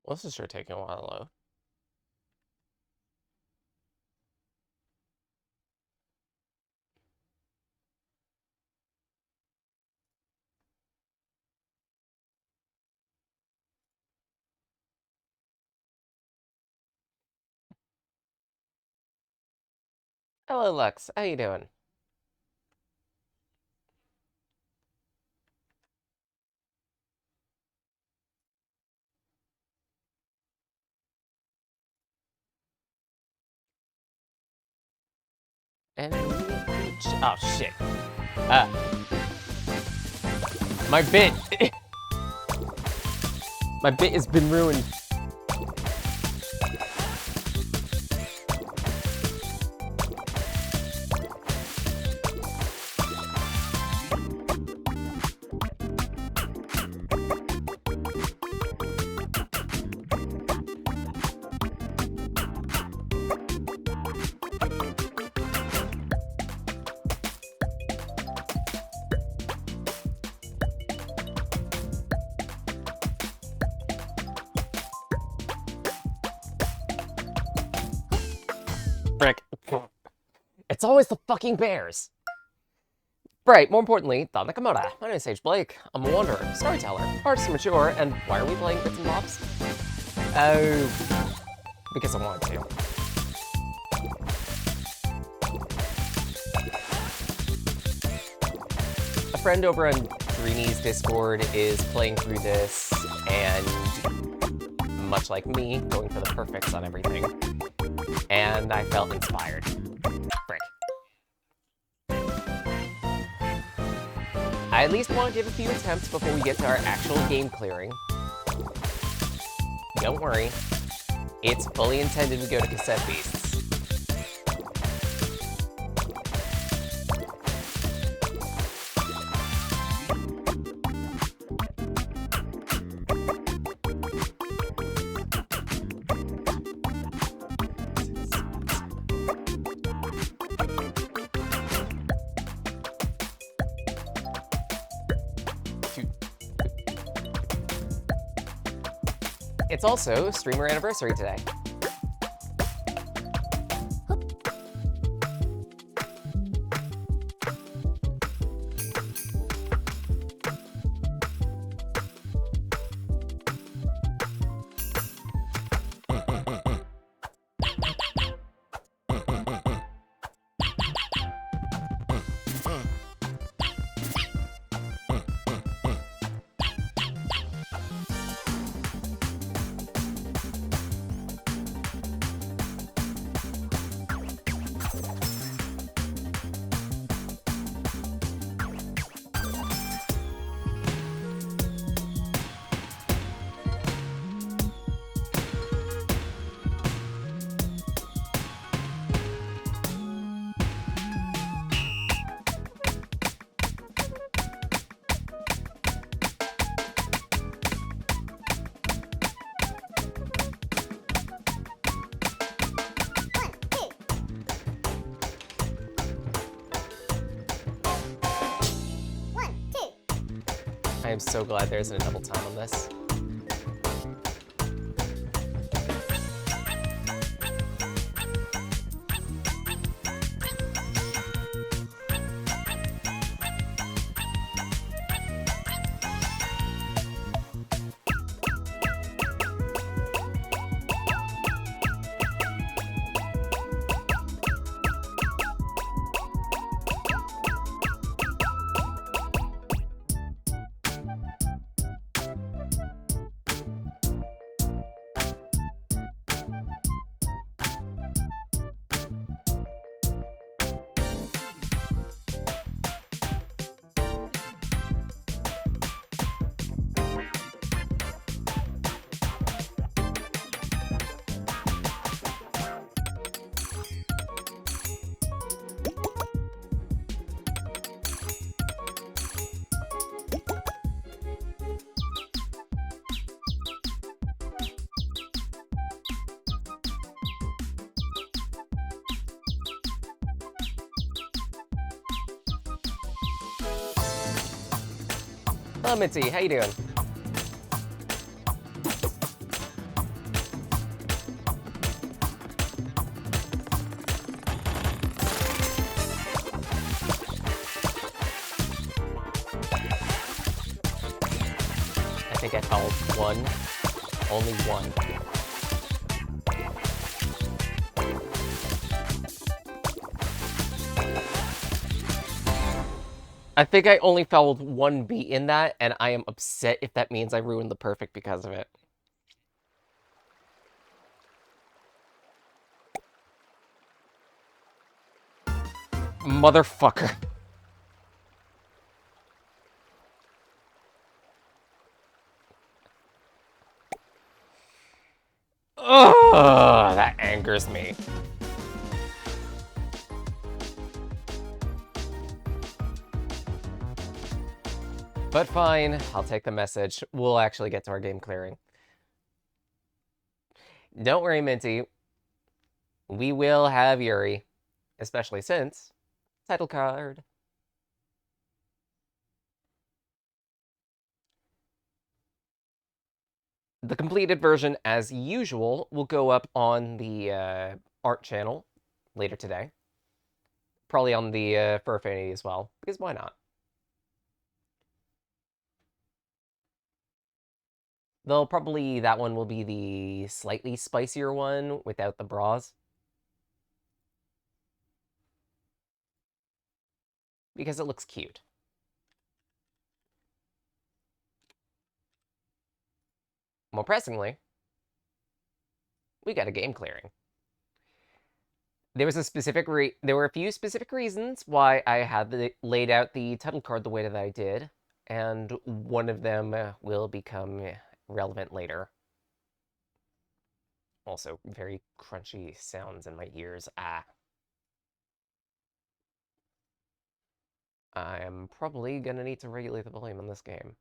Well, this is sure taking a while to load. Hello, Lux. How you doing? And oh shit. Uh, my bit, my bit has been ruined. Frick. It's always the fucking bears. Right, more importantly, Thought Nakamura. My name is Sage Blake. I'm a wanderer, storyteller, artist and mature, and why are we playing Bits and Bobs? Oh, because I wanted to. A friend over on Dreeny's Discord is playing through this, and much like me, going for the perfects on everything. And I felt inspired. Frick. I at least want to give a few attempts before we get to our actual game clearing. Don't worry, it's fully intended to go to Cassette Beasts. It's also streamer anniversary today. so glad there isn't a double time on this. Hello, Mitzi. How you doing? I think I followed one. Only one. I think I only followed one beat in that, and I am upset if that means I ruined the perfect because of it. Motherfucker. Ugh, that angers me. But fine, I'll take the message. We'll actually get to our game clearing. Don't worry, Minty. We will have Yuri. Especially since... Title card. The completed version, as usual, will go up on the art channel later today. Probably on the Fur Affinity as well, because why not? Though probably that one will be the slightly spicier one without the bras. Because it looks cute. More pressingly, we got a game clearing. There was a specific there were a few specific reasons why I had laid out the title card the way that I did, and one of them will become relevant later. Also, very crunchy sounds in my ears. Ah. I am probably gonna need to regulate the volume on this game.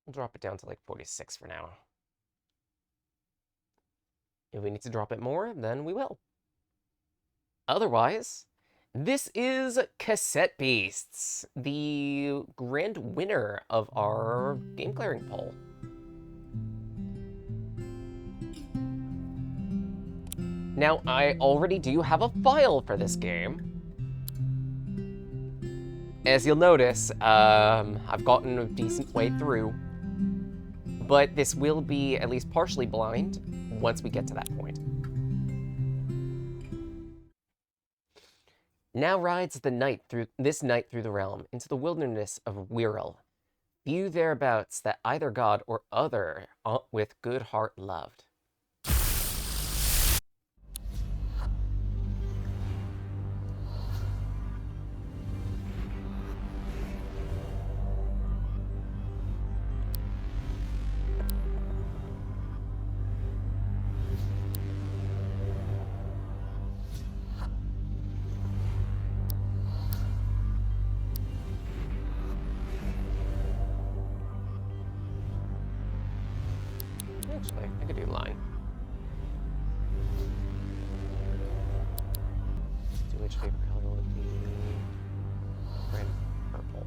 We'll drop it down to like 46 for now. If we need to drop it more, then we will. Otherwise, this is Cassette Beasts, the grand winner of our game clearing poll. Now, I already do have a file for this game. As you'll notice, I've gotten a decent way through, but this will be at least partially blind once we get to that point. Now rides this night through the realm, into the wilderness of Wirral. Few thereabouts that either god or other with good heart loved. Actually, I could do line. which favorite color would be red, purple.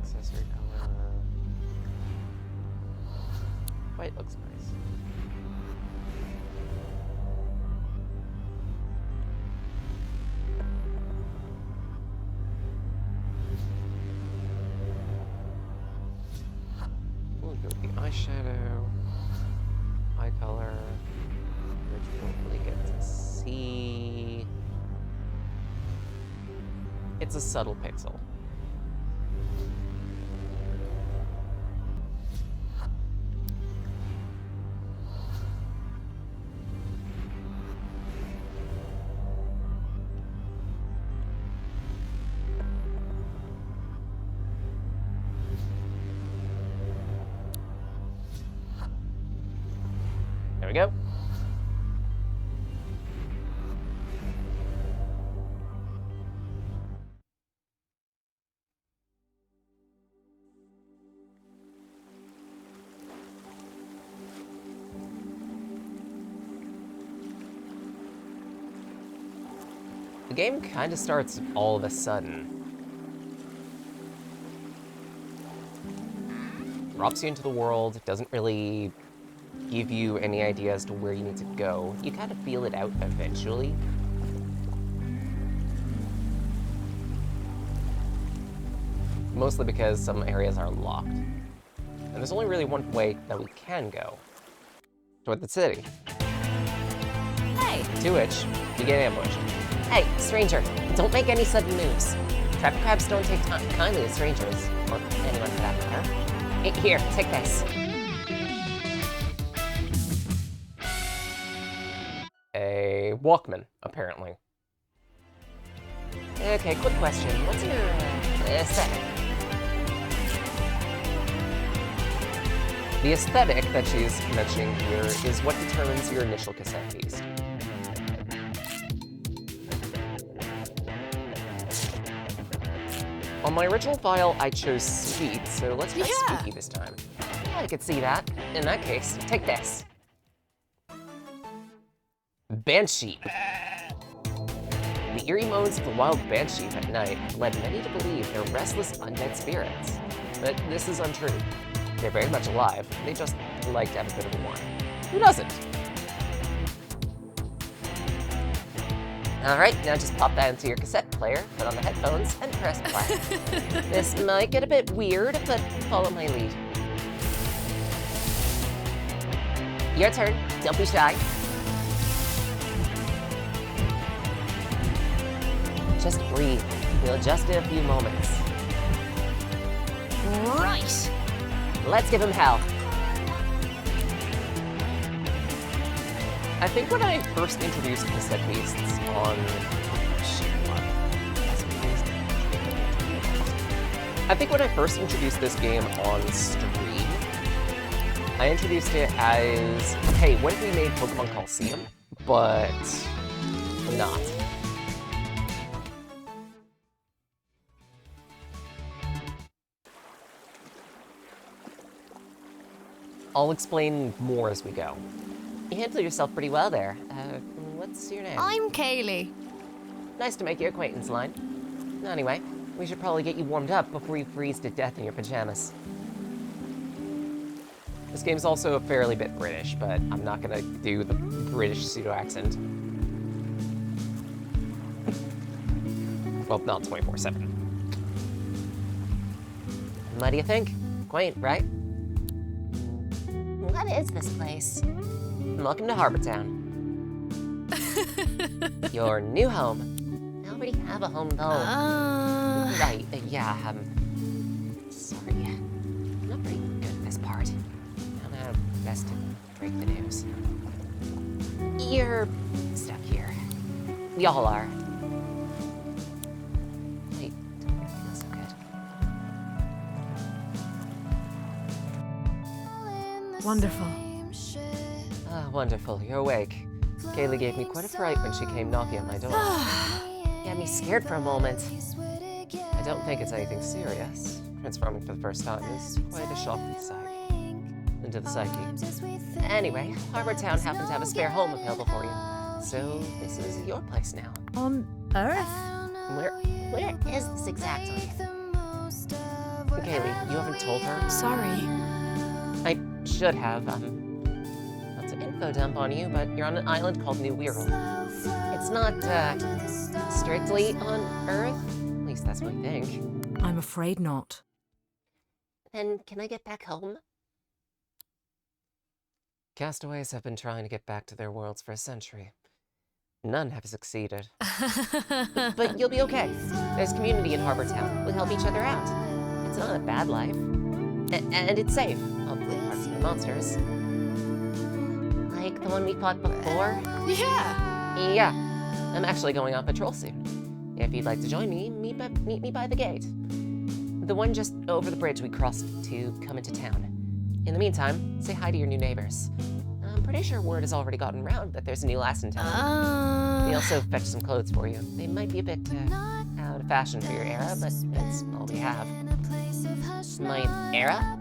Accessory color. White looks nice. We'll go with the eyeshadow, eye color, which we don't really get to see. It's a subtle pixel. There we go. The game kind of starts all of a sudden. Drops you into the world, doesn't really give you any idea as to where you need to go. You kind of feel it out eventually. Mostly because some areas are locked. And there's only really one way that we can go. Toward the city. Hey! To which, you get ambushed. Hey, stranger, don't make any sudden moves. Traffic crabs don't take kindly to strangers, or anyone for that matter. Here, take this. A Walkman, apparently. Okay, quick question. What's your aesthetic? The aesthetic that she's mentioning here is what determines your initial cassette beast. On my original file, I chose sweet, so let's try spooky this time. Yeah, I could see that. In that case, take this. Banshee. The eerie moans of the wild banshee at night led many to believe they're restless undead spirits. But this is untrue. They're very much alive, they just like to have a bit of a whine. Who doesn't? Alright, now just pop that into your cassette player, put on the headphones, and press play. This might get a bit weird, but follow my lead. Your turn, don't be shy. Just breathe, we'll adjust in a few moments. Right! Let's give him hell. I think when I first introduced cassette beasts on... I think when I first introduced this game on stream, I introduced it as, hey, what if we made Pokemon Coliseum, but not? I'll explain more as we go. You handle yourself pretty well there. What's your name? I'm Kaylee. Nice to make your acquaintance, Line. Anyway, we should probably get you warmed up before you freeze to death in your pajamas. This game's also a fairly bit British, but I'm not gonna do the British pseudo-accent. Well, not 24/7. What do you think? Quaint, right? What is this place? Welcome to Harbor Town. Your new home. I already have a home though. Right, yeah, sorry. I'm not pretty good at this part. I'm best to break the news. You're stuck here. We all are. Wait, don't feel so good. Wonderful. Ah, wonderful. You're awake. Kaylee gave me quite a fright when she came knocking at my door. You had me scared for a moment. I don't think it's anything serious. Transforming for the first time is quite a shock to the psyche. Anyway, Harbor Town happens to have a spare home available for you. So this is your place now. On Earth? Where is this exactly? Kaylee, you haven't told her? Sorry. I should have. Not to info dump on you, but you're on an island called New Wirral. It's not, strictly on Earth. At least that's what I think. I'm afraid not. Then can I get back home? Castaways have been trying to get back to their worlds for a century. None have succeeded. But you'll be okay. There's community in Harbor Town. We'll help each other out. It's not a bad life. And it's safe. Hopefully, apart from the monsters. Like the one we fought before? Yeah. Yeah. I'm actually going on patrol soon. If you'd like to join me, meet me by the gate. The one just over the bridge we crossed to come into town. In the meantime, say hi to your new neighbors. I'm pretty sure word has already gotten around that there's a new lass in town. We also fetched some clothes for you. They might be a bit out of fashion for your era, but that's all we have. My era?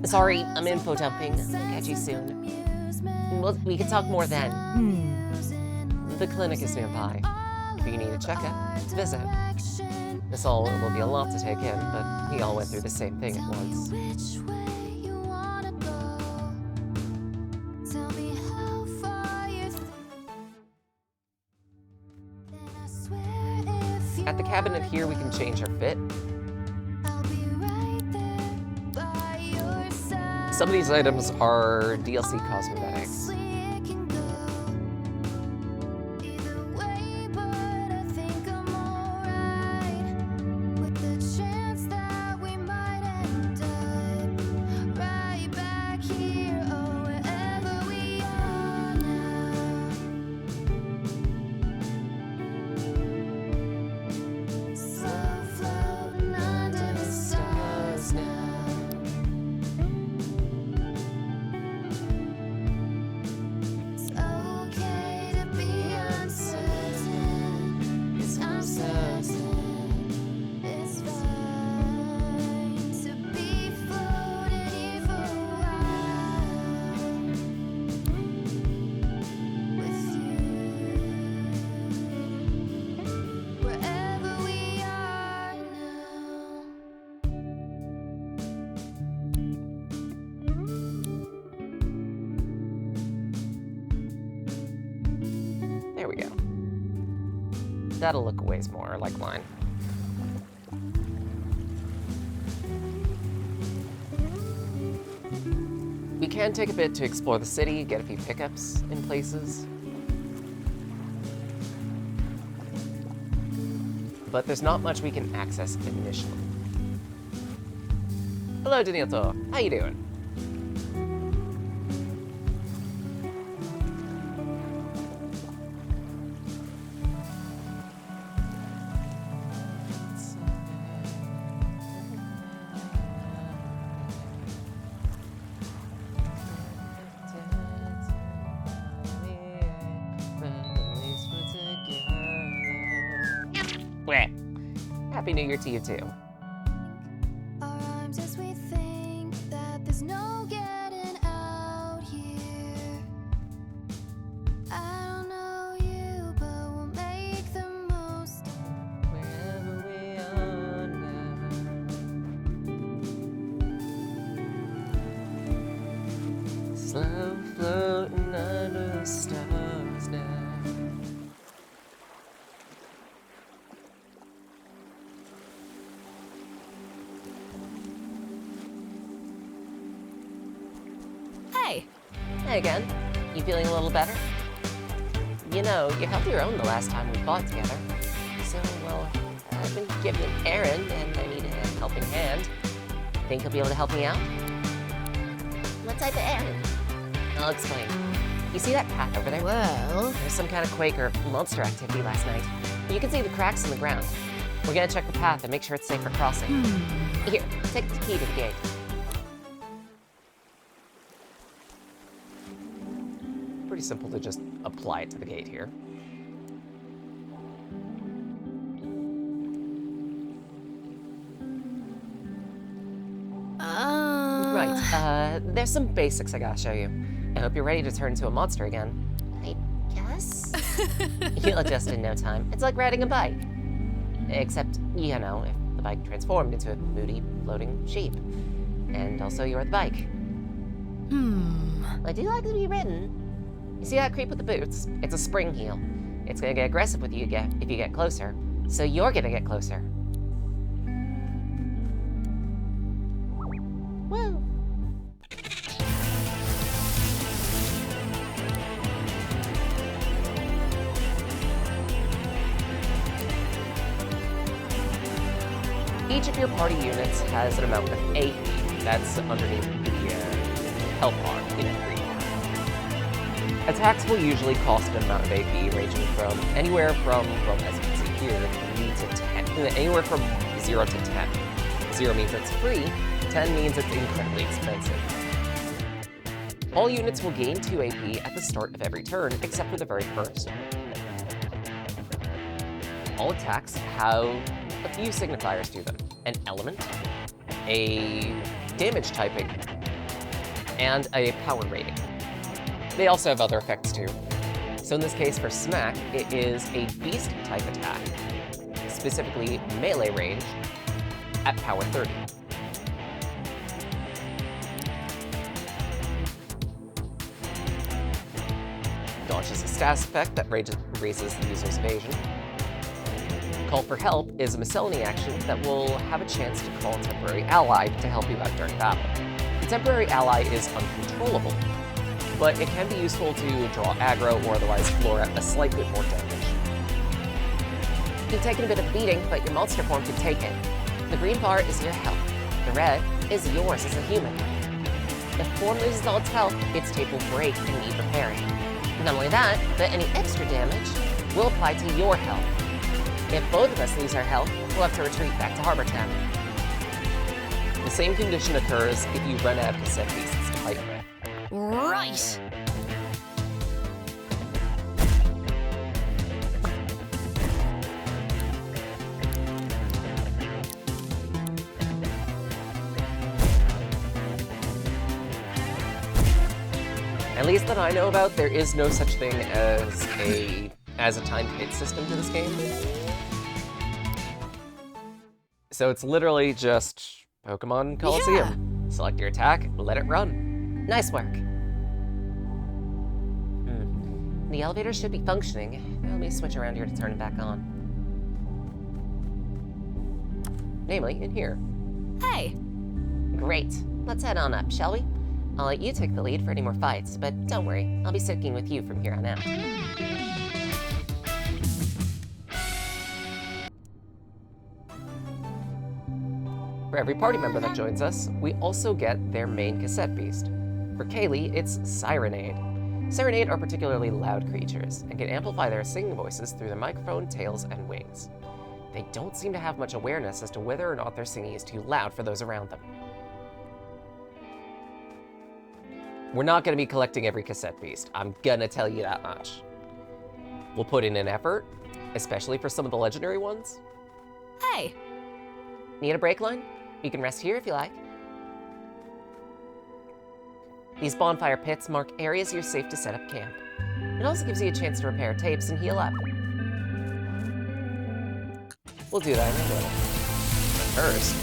Sorry, I'm info dumping. I'll catch you soon. We can talk more then. The clinic is nearby. If you need a checkup, visit. This all will be a lot to take in, but we all went through the same thing at once. At the cabinet here, we can change our fit. Some of these items are DLC cosmetics. There we go. That'll look ways more like mine. We can take a bit to explore the city, get a few pickups in places. But there's not much we can access initially. Hello, Danielto. How you doing? Happy New Year to you too. Slow floating under the stars now. Hey. Hey again. You feeling a little better? You know, you held your own the last time we fought together. So, well, I've been given an errand and I need a helping hand. Think you'll be able to help me out? What type of errand? I'll explain. You see that path over there? Well. There's some kind of quake or monster activity last night. You can see the cracks in the ground. We're gonna check the path and make sure it's safe for crossing. Here, take the key to the gate. pretty simple to just apply it to the gate here. Right, there's some basics I gotta show you. I hope you're ready to turn into a monster again. I guess? You'll adjust in no time. It's like riding a bike. Except, you know, if the bike transformed into a moody, floating sheep. And also you're the bike. I do like to be ridden. You see that creep with the boots? It's a spring heel. It's gonna get aggressive with you if you get closer. So you're gonna get closer. Woo! Each of your party units has an amount of AP that's underneath the health bar in a green bar. Attacks will usually cost an amount of AP ranging from anywhere from, well, as you can see here, 3 to 10. Anywhere from 0 to 10. 0 means it's free, 10 means it's incredibly expensive. All units will gain 2 AP at the start of every turn, except for the very first. All attacks have a few signifiers to them. An element, a damage typing, and a power rating. They also have other effects too. So in this case for Smack, it is a beast type attack, specifically melee range, at power 30. Dodge is a status effect that raises the user's evasion. Call for Help is a miscellany action that will have a chance to call a temporary ally to help you out during battle. The temporary ally is uncontrollable, but it can be useful to draw aggro or otherwise floor out a slight bit more damage. You've taken a bit of beating, but your monster form can take it. The green bar is your health. The red is yours as a human. If form loses all its health, its tape will break and need repairing. Not only that, but any extra damage will apply to your health. If both of us lose our health, we'll have to retreat back to Harbor Town. The same condition occurs if you run out of cassette pieces to fight with. Right. At least that I know about, there is no such thing as a timed hit system to this game. So it's literally just Pokemon Coliseum. Yeah. Select your attack, let it run. Nice work. The elevator should be functioning. Let me switch around here to turn it back on. Namely, in here. Hey. Great. Let's head on up, shall we? I'll let you take the lead for any more fights, but don't worry, I'll be sticking with you from here on out. For every party member that joins us, we also get their main cassette beast. For Kaylee, it's Sirenade. Sirenade are particularly loud creatures, and can amplify their singing voices through their microphone, tails, and wings. They don't seem to have much awareness as to whether or not their singing is too loud for those around them. We're not going to be collecting every cassette beast, I'm gonna tell you that much. We'll put in an effort, especially for some of the legendary ones. Hey. Need a break line? You can rest here if you like. These bonfire pits mark areas you're safe to set up camp. It also gives you a chance to repair tapes and heal up. We'll do that in a little. First,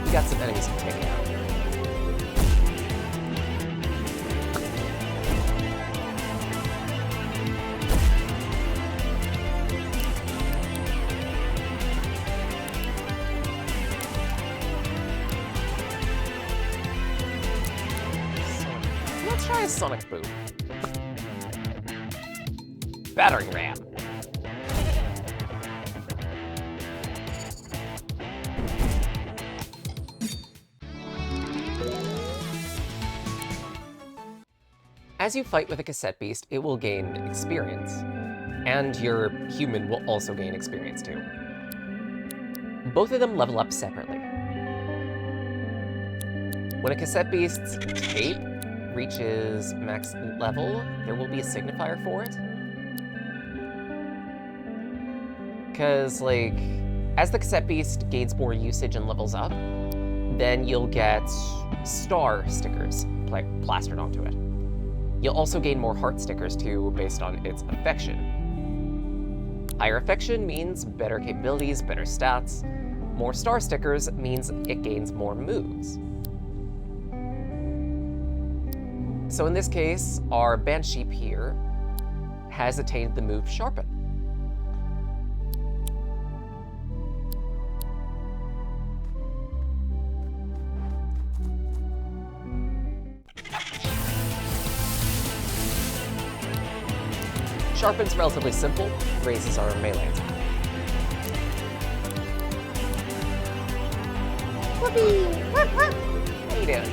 we got some enemies to take out. Let's try a Sonic Boom. Battering Ram. As you fight with a cassette beast, it will gain experience. And your human will also gain experience too. Both of them level up separately. When a cassette beast's tape reaches max level, there will be a signifier for it. Because, like, as the cassette beast gains more usage and levels up, then you'll get star stickers plastered onto it. You'll also gain more heart stickers too, based on its affection. Higher affection means better capabilities, better stats. More star stickers means it gains more moves. So in this case, our Banshee here has attained the move Sharpen. Sharpen's relatively simple, raises our melee attack. Whoopee! Whoop, whoop. How you doing?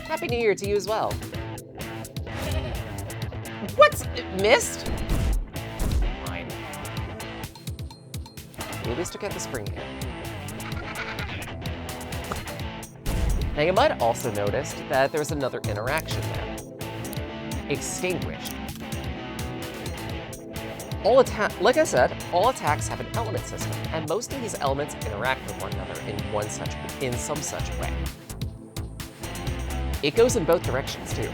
Happy New Year to you as well. What? It missed? Fine. We at least took out the spring here. Now you might have also noticed that there's another interaction there. Extinguished. Like I said, all attacks have an element system, and most of these elements interact with one another in some such way. It goes in both directions too.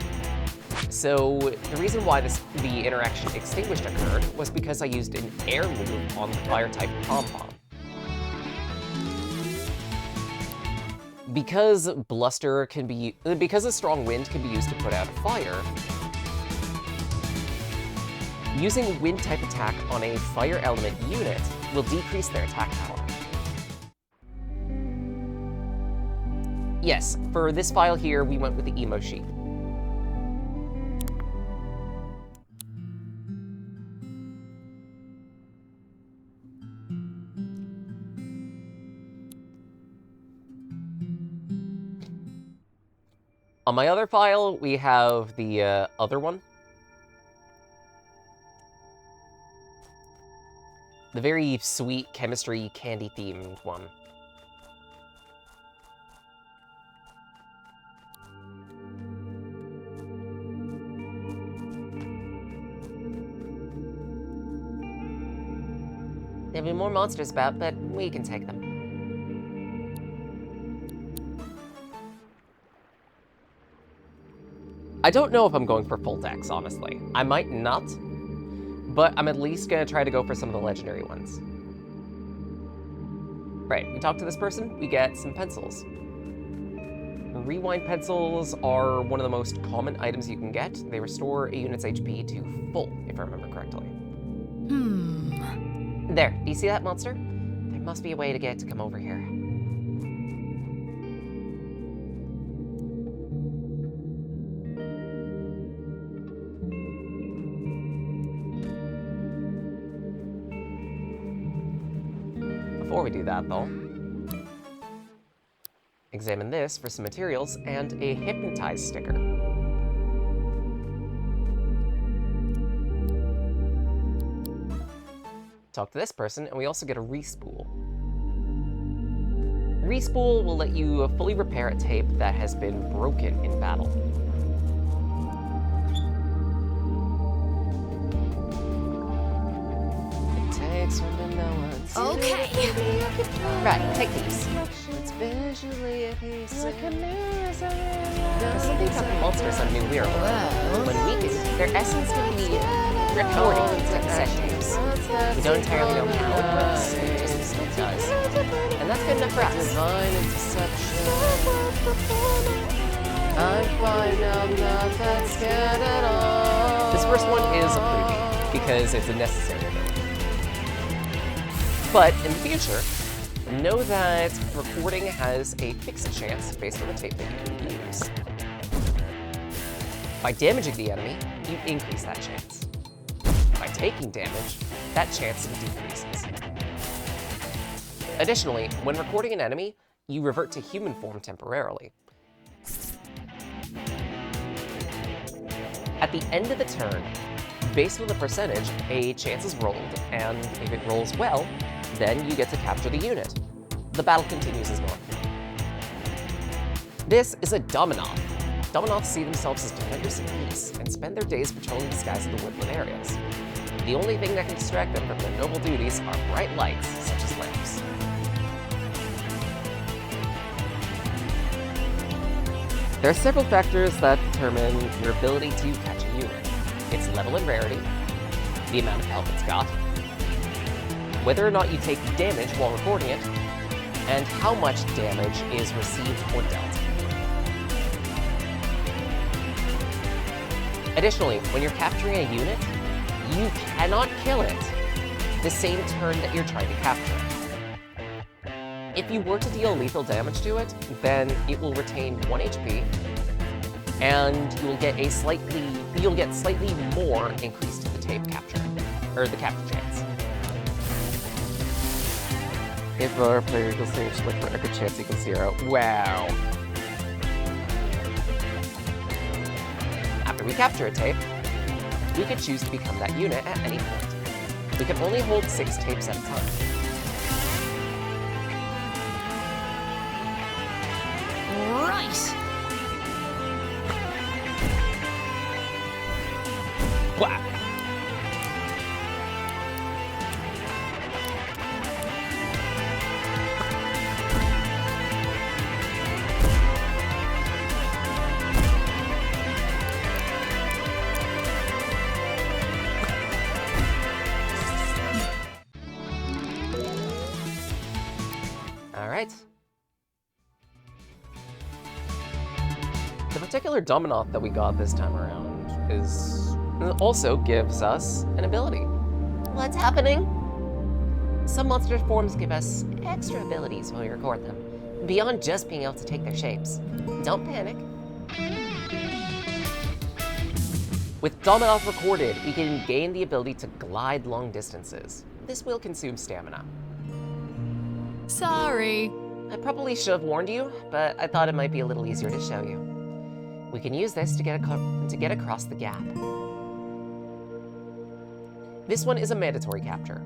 So the reason why the interaction Extinguished occurred was because I used an air move on the fire-type Pom-Pom. Because because a strong wind can be used to put out a fire, using a wind-type attack on a fire element unit will decrease their attack power. Yes, for this file here, we went with the Emo Sheep. On my other file, we have the other one. The very sweet chemistry candy-themed one. There'll be more monsters about, but we can take them. I don't know if I'm going for full decks, honestly. I might not, but I'm at least gonna try to go for some of the legendary ones. Right, we talk to this person, we get some pencils. Rewind pencils are one of the most common items you can get. They restore a unit's HP to full, if I remember correctly. There, do you see that monster? There must be a way to get it to come over here. Before we do that, though, examine this for some materials and a Hypnotize sticker. Talk to this person, and we also get a Respool. Respool will let you fully repair a tape that has been broken in battle. It takes one to know one. Okay. Right, take these. It's visually appeasing. These are monsters on New Weird. When weakened, their essence will be recording into cassette tapes. We don't entirely know how it works, it just does. And that's good enough for us. Divine interception. I find I'm not that scared at all. This first one is a freebie, because it's a necessary ability. But in the future, know that recording has a fixed chance based on the tape that you use. By damaging the enemy, you increase that chance. by taking damage, that chance decreases. Additionally, when recording an enemy, you revert to human form temporarily. At the end of the turn, based on the percentage, a chance is rolled, and if it rolls well, then you get to capture the unit. The battle continues as normal. This is a Dominoth. Dominoths see themselves as defenders of peace and spend their days patrolling the skies of the woodland areas. The only thing that can distract them from their noble duties are bright lights, such as lamps. There are several factors that determine your ability to catch a unit. Its level and rarity, the amount of health it's got, whether or not you take damage while recording it, and how much damage is received or dealt. Additionally, when you're capturing a unit, you cannot kill it the same turn that you're trying to capture it. If you were to deal lethal damage to it, then it will retain 1 HP, and you'll get slightly more increase to the tape capture, or the capture chance. If our player equals stage, look for a good chance equals 0. Wow. After we capture a tape, we can choose to become that unit at any point. We can only hold 6 tapes at a time. Right. Wow. All right. The particular Dominoth that we got this time around also gives us an ability. What's happening? Some monster forms give us extra abilities when we record them, beyond just being able to take their shapes. Don't panic. With Dominoth recorded, we can gain the ability to glide long distances. This will consume stamina. Sorry. I probably should have warned you, but I thought it might be a little easier to show you. We can use this to get across the gap. This one is a mandatory capture.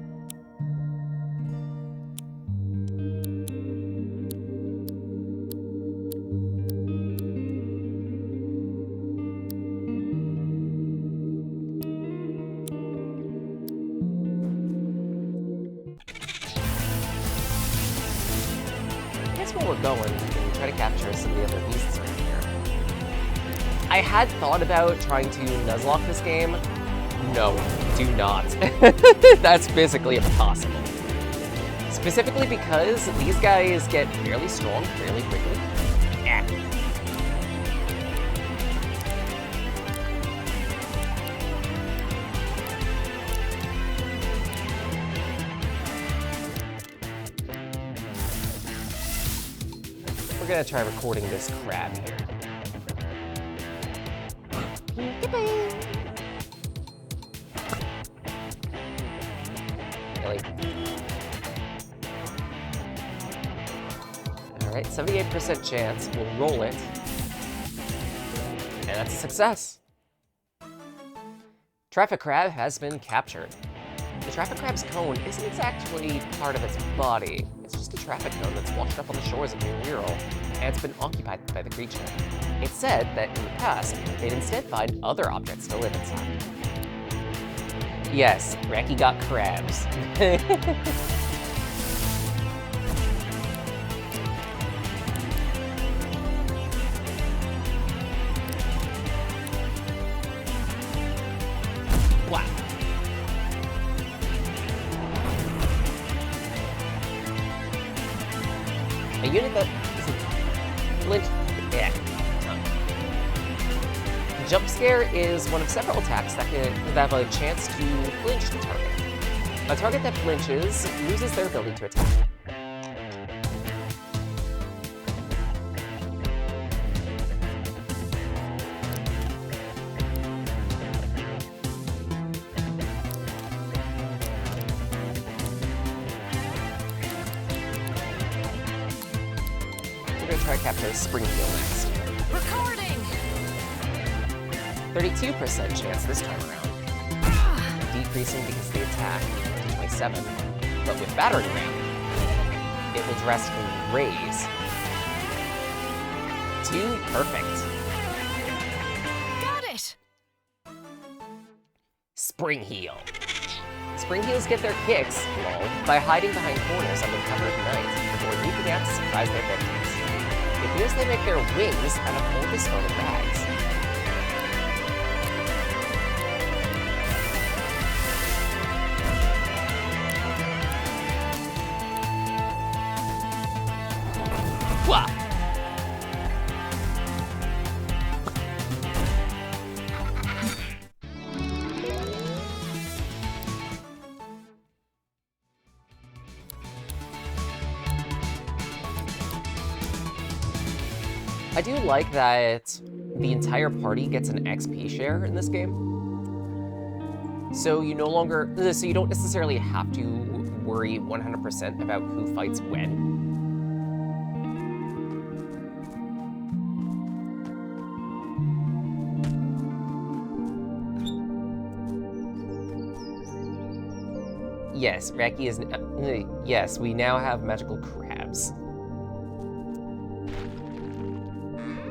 Guess where we're going, we can try to capture some of the other beasts right here. I had thought about trying to Nuzlocke this game. No, do not. That's physically impossible. Specifically because these guys get fairly strong fairly quickly. We're gonna try recording this crab here. Really? Alright, 78% chance. We'll roll it. And that's a success. Traffic Crab has been captured. The Traffic Crab's cone isn't exactly part of its body. It's just a traffic cone that's washed up on the shores of New Wirral, and it's been occupied by the creature. It's said that in the past, they'd instead find other objects to live inside. Yes, Reki got crabs. Wow. A unit that isn't flinch. Yeah. Jump Scare is one of several attacks that have a chance to flinch the target. A target that flinches loses their ability to attack. gonna try to capture Spring Heel next. Recording. 32% chance this time around. Decreasing because of the attack to 27. But with Battering Ram, it will drastically raise to perfect. Got it. Spring Heel. Spring Heels get their kicks, lol, by hiding behind corners under cover of night before leaping out to surprise their victims. It appears they make their wings out of old discarded bags. Wah! I do like that the entire party gets an XP share in this game. So you don't necessarily have to worry 100% about who fights when. Yes, Reki is. Yes, we now have magical crabs.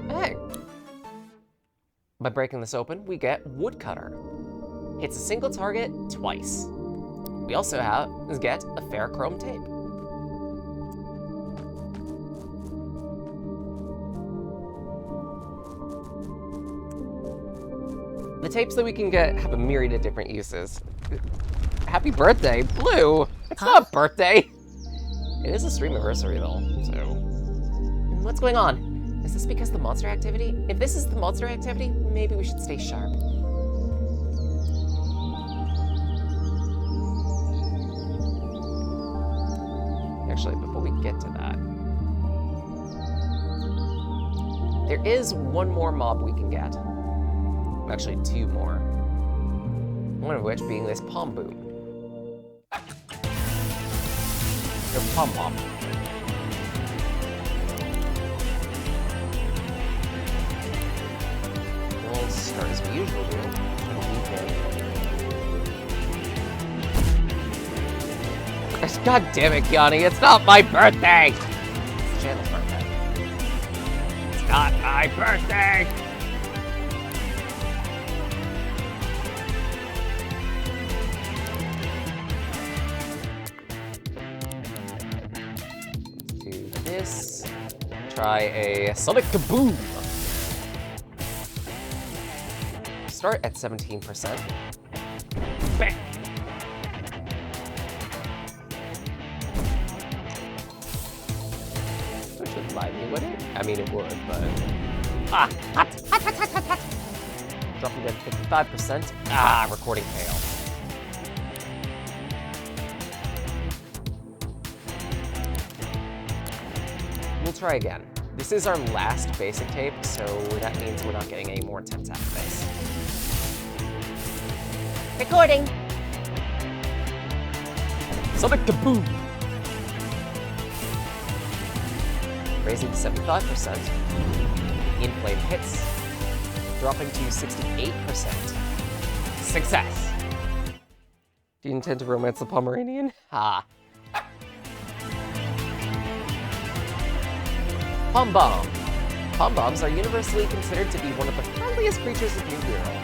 Hey! By breaking this open, we get Woodcutter. Hits a single target twice. We also get a ferrochrome tape. The tapes that we can get have a myriad of different uses. Happy birthday, Blue! It's not a birthday! It is a stream anniversary though, so... What's going on? Is this because of the monster activity? If this is the monster activity, maybe we should stay sharp. Actually, before we get to that... There is one more mob we can get. Actually, two more. One of which being this Palm Boom. Or Pom Pom. We'll start as we usually do. God damn it, Kiani, it's not my birthday! It's the channel's birthday. It's not my birthday! Try a Sonic Kaboom! Start at 17%. Bang! Which would lie me, would it? I mean, it would, but... Ah! Hot! Hot, hot, hot, hot, hot! Dropping down to 55%. Ah, recording fail. We'll try again. This is our last basic tape, so that means we're not getting any more attempts after this. Recording! Sonic Kaboom! Raising to 75%. In-flame hits. Dropping to 68%. Success! Do you intend to romance the Pomeranian? Ha! Pom Bomb. Pom Bombs are universally considered to be one of the friendliest creatures of New Hero.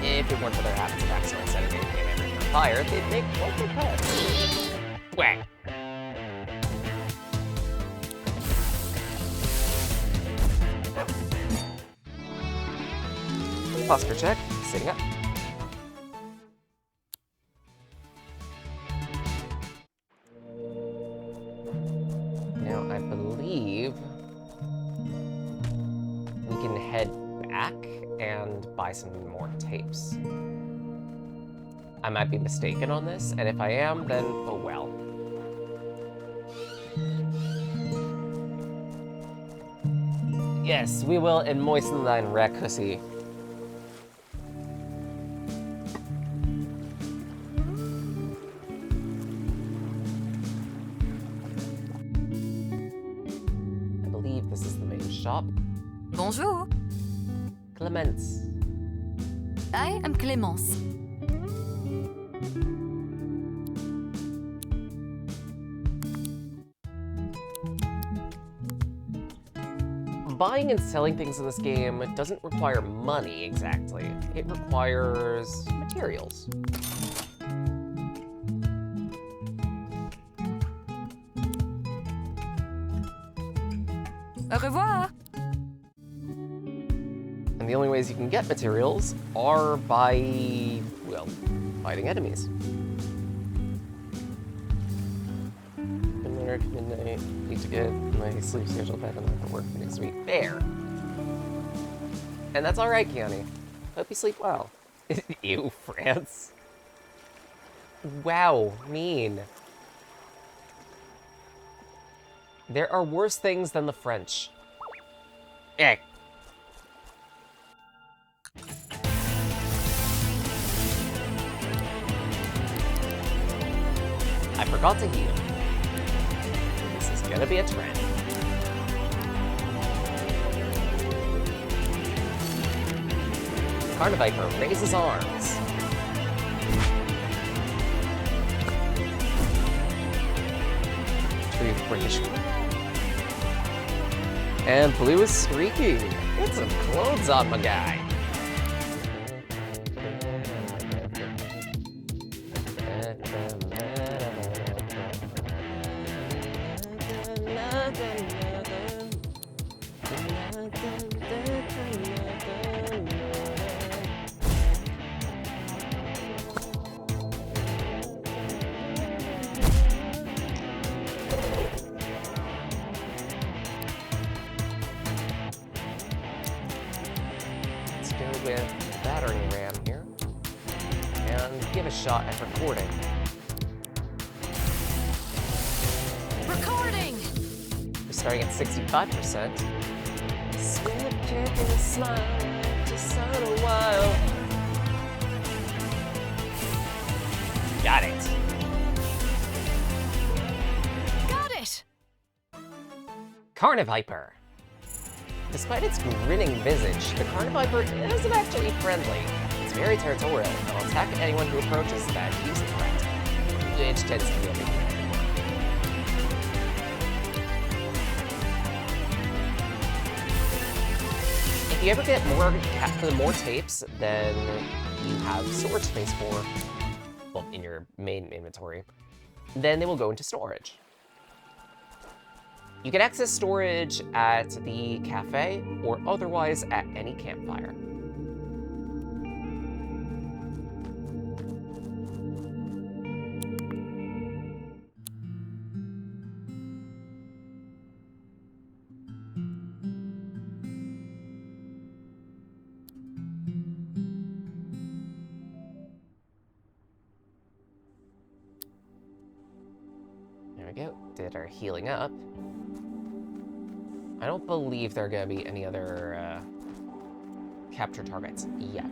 If it weren't for their habits of accidentally setting everything on fire, they'd make quite good pets. Whack. Posture check, sitting up. Now, I believe we can head back and buy some more tapes. I might be mistaken on this, and if I am, then oh well. Yes, we will, and moisten thine wreck, hussy. I believe this is the main shop. Bonjour. Clemence. I am Clémence. Buying and selling things in this game doesn't require money exactly. It requires materials. Au revoir. And the only ways you can get materials are by, well, fighting enemies. Midnight. Need to get my sleep schedule back on for work for next week. Fair. And that's alright, Keone. Hope you sleep well. Ew, France. Wow, mean. There are worse things than the French. Eh. I forgot to heal. This is gonna be a trend. Carniviper raises arms. Tree of British. And blue is streaky. Get some clothes on, my guy. Let's go with battering ram here and give a shot at recording. Recording! We're starting at 65%. Squid kick and a smile, just on a while. Got it. Got it! Carniviper. Despite its grinning visage, the Carniviper isn't actually friendly. It's very territorial and will attack anyone who approaches that he's a threat, which tends to be everything. If you ever get more tapes than you have storage space for, well, in your main inventory, then they will go into storage. You can access storage at the cafe or otherwise at any campfire. There we go, did our healing up. I don't believe there are going to be any other capture targets yet.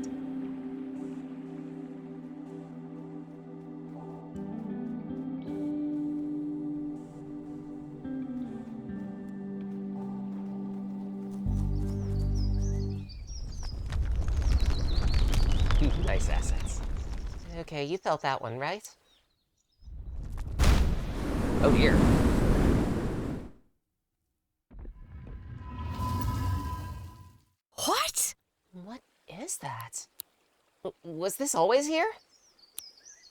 Nice assets. Okay, you felt that one, right? Oh dear. What? What is that? Was this always here?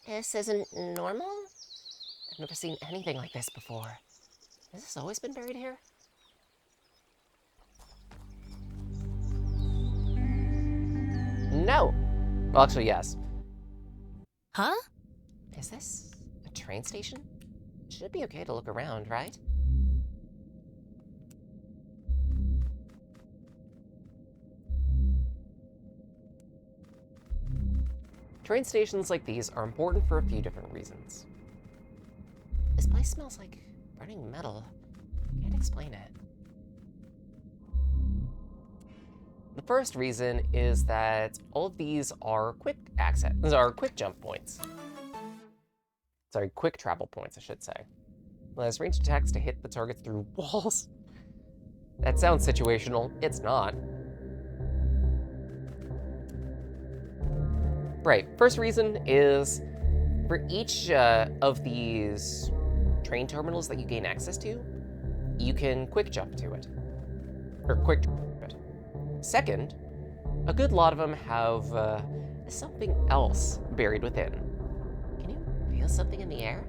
This isn't normal? I've never seen anything like this before. Has this always been buried here? No. Well, actually, yes. Huh? Is this a train station? Should be okay to look around, right? Train stations like these are important for a few different reasons. This place smells like burning metal. Can't explain it. The first reason is that all of these are quick jump points. Sorry, quick travel points, I should say. Allows ranged attacks to hit the targets through walls. That sounds situational. It's not. Right, first reason is for each of these train terminals that you gain access to, you can quick jump to it. Or quick jump to it. Second, a good lot of them have something else buried within. Can you feel something in the air?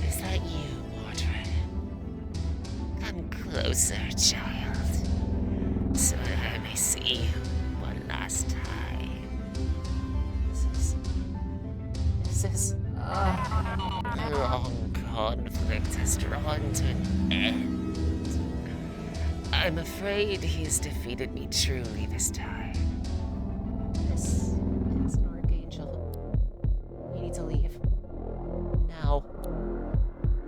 Is that you, Mordred? Come closer, child, so that I may see you one last time. This is... The long conflict has drawn to an end. I'm afraid he's defeated me truly this time. This is an Archangel. We need to leave. Now.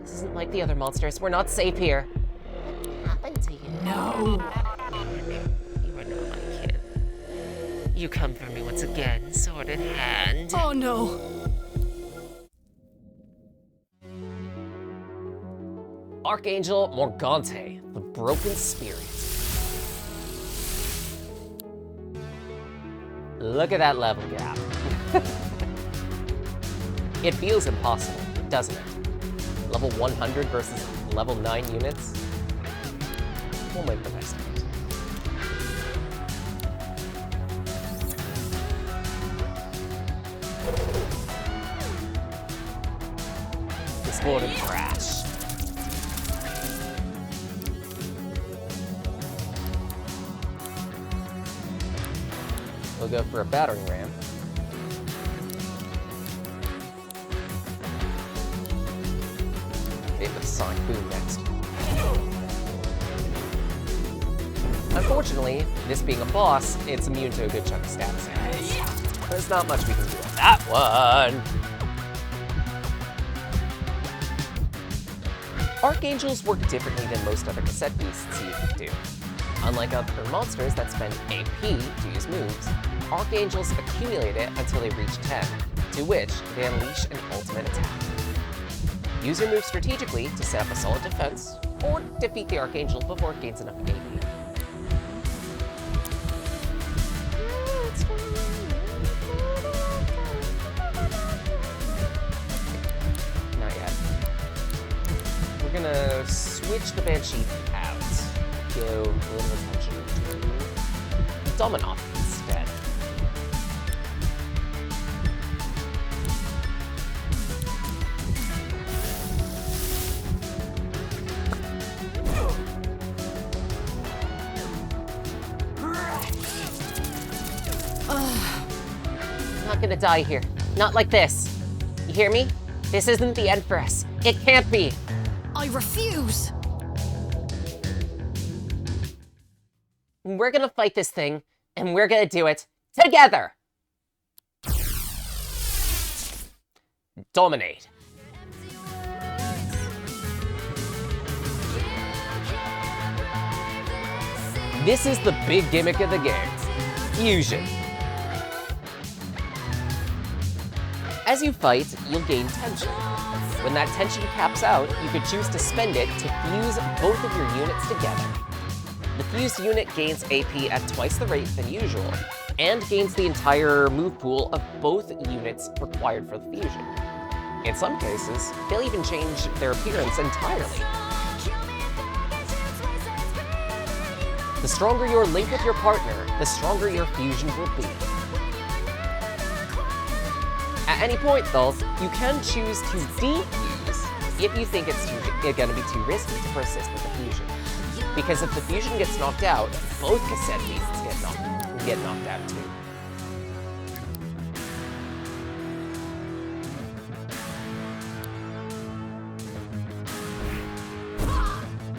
This isn't like the other monsters. We're not safe here. What happened to you? No. You are not my kid. You come for me once again, sword in hand. Oh no. Archangel Morgante, the Broken Spirit. Look at that level gap. It feels impossible, doesn't it? Level 100 versus level 9 units. We'll make the best of it. Explode and crash. We'll go for a battering ram. Hit with Sonic Boom next. Unfortunately, this being a boss, it's immune to a good chunk of status areas. There's not much we can do with that one. Archangels work differently than most other cassette beasts you do. Unlike other monsters that spend AP to use moves, Archangels accumulate it until they reach 10, to which they unleash an ultimate attack. Use your move strategically to set up a solid defense, or defeat the Archangel before it gains enough AP. Not yet. We're gonna switch the Banshee out. Give a little attention to Dominov instead. I'm not gonna die here. Not like this. You hear me? This isn't the end for us. It can't be. I refuse. We're gonna fight this thing, and we're gonna do it together. Dominate. This is the big gimmick of the game. Fusion. As you fight, you'll gain tension. When that tension caps out, you could choose to spend it to fuse both of your units together. The fused unit gains AP at twice the rate than usual, and gains the entire move pool of both units required for the fusion. In some cases, they'll even change their appearance entirely. The stronger your link with your partner, the stronger your fusion will be. At any point, though, you can choose to defuse if you think it's going to be too risky to persist with the fusion. Because if the fusion gets knocked out, both cassette beasts get knocked out too.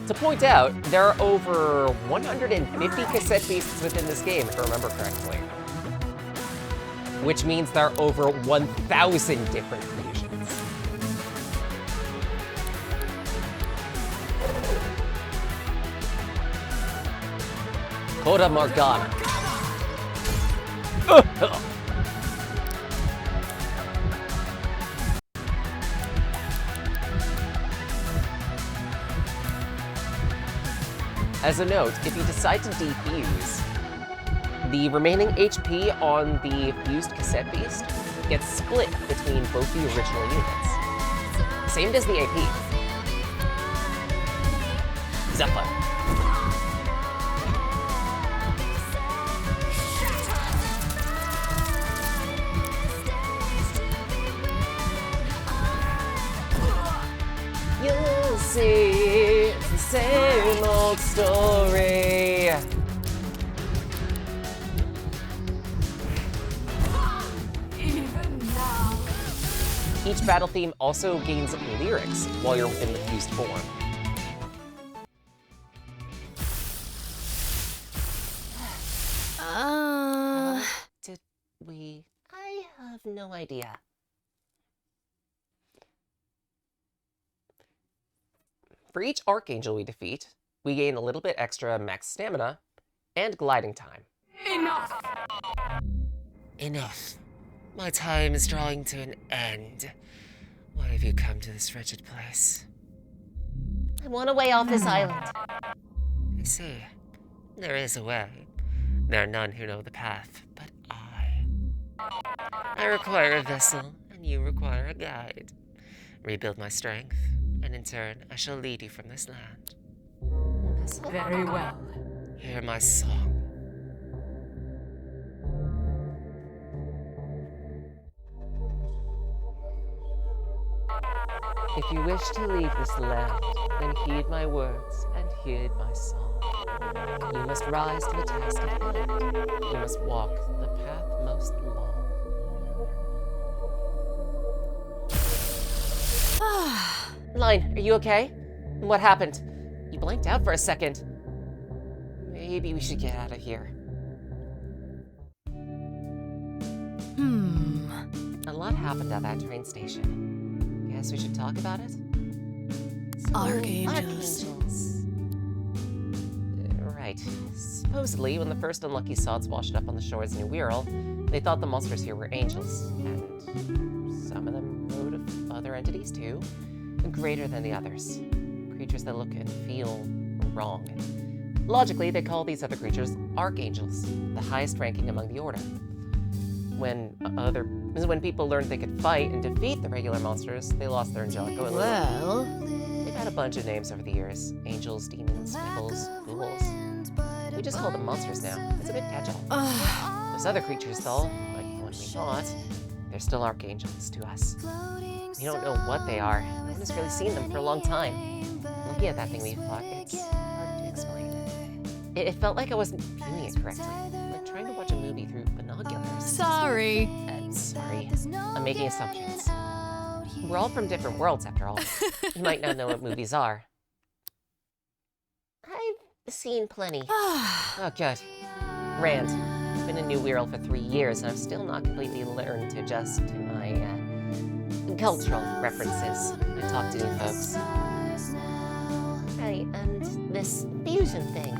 To point out, there are over 150 cassette beasts within this game, if I remember correctly. which means there are over 1,000 different fusions. Coda Morgana. As a note, if you decide to defuse, the remaining HP on the fused cassette beast gets split between both the original units. Same as the AP. Zephyr. You'll see, it's the same old story. Each battle theme also gains lyrics while you're in the fused form. Did we? I have no idea. For each Archangel we defeat, we gain a little bit extra max stamina and gliding time. Enough. My time is drawing to an end. Why have you come to this wretched place? I want a way off this island. I see. There is a way. There are none who know the path, but I require a vessel, and you require a guide. Rebuild my strength, and in turn, I shall lead you from this land. Very well. Hear my song. If you wish to leave this land, then heed my words and heed my song. You must rise to the task at hand. You must walk the path most long. Line, are you okay? What happened? You blanked out for a second. Maybe we should get out of here. A lot happened at that train station. Guess we should talk about it? So, Archangels. Right. Supposedly, when the first unlucky sods washed up on the shores of New Wirral, they thought the monsters here were angels, and some of them rode of other entities too, greater than the others. Creatures that look and feel wrong. Logically, they call these other creatures archangels, the highest ranking among the Order. When people learned they could fight and defeat the regular monsters, they lost their angelic allure. Well, They've had a bunch of names over the years. Angels, demons, devils, ghouls. We just call them monsters now. It's a good catch-all. Those other creatures, though, like what we thought, they're still archangels to us. We don't know what they are. No one has really seen them for a long time. Looking at that thing we fought, it's hard to explain. It felt like I wasn't viewing it correctly, like trying to watch a movie through binoculars. sorry. Sorry, I'm making assumptions. We're all from different worlds, after all. You might not know what movies are. I've seen plenty. Oh, good. Rand, I've been in New Wirral for 3 years, and I've still not completely learned to adjust to my cultural references when I talk to new folks. Right, and this fusion thing.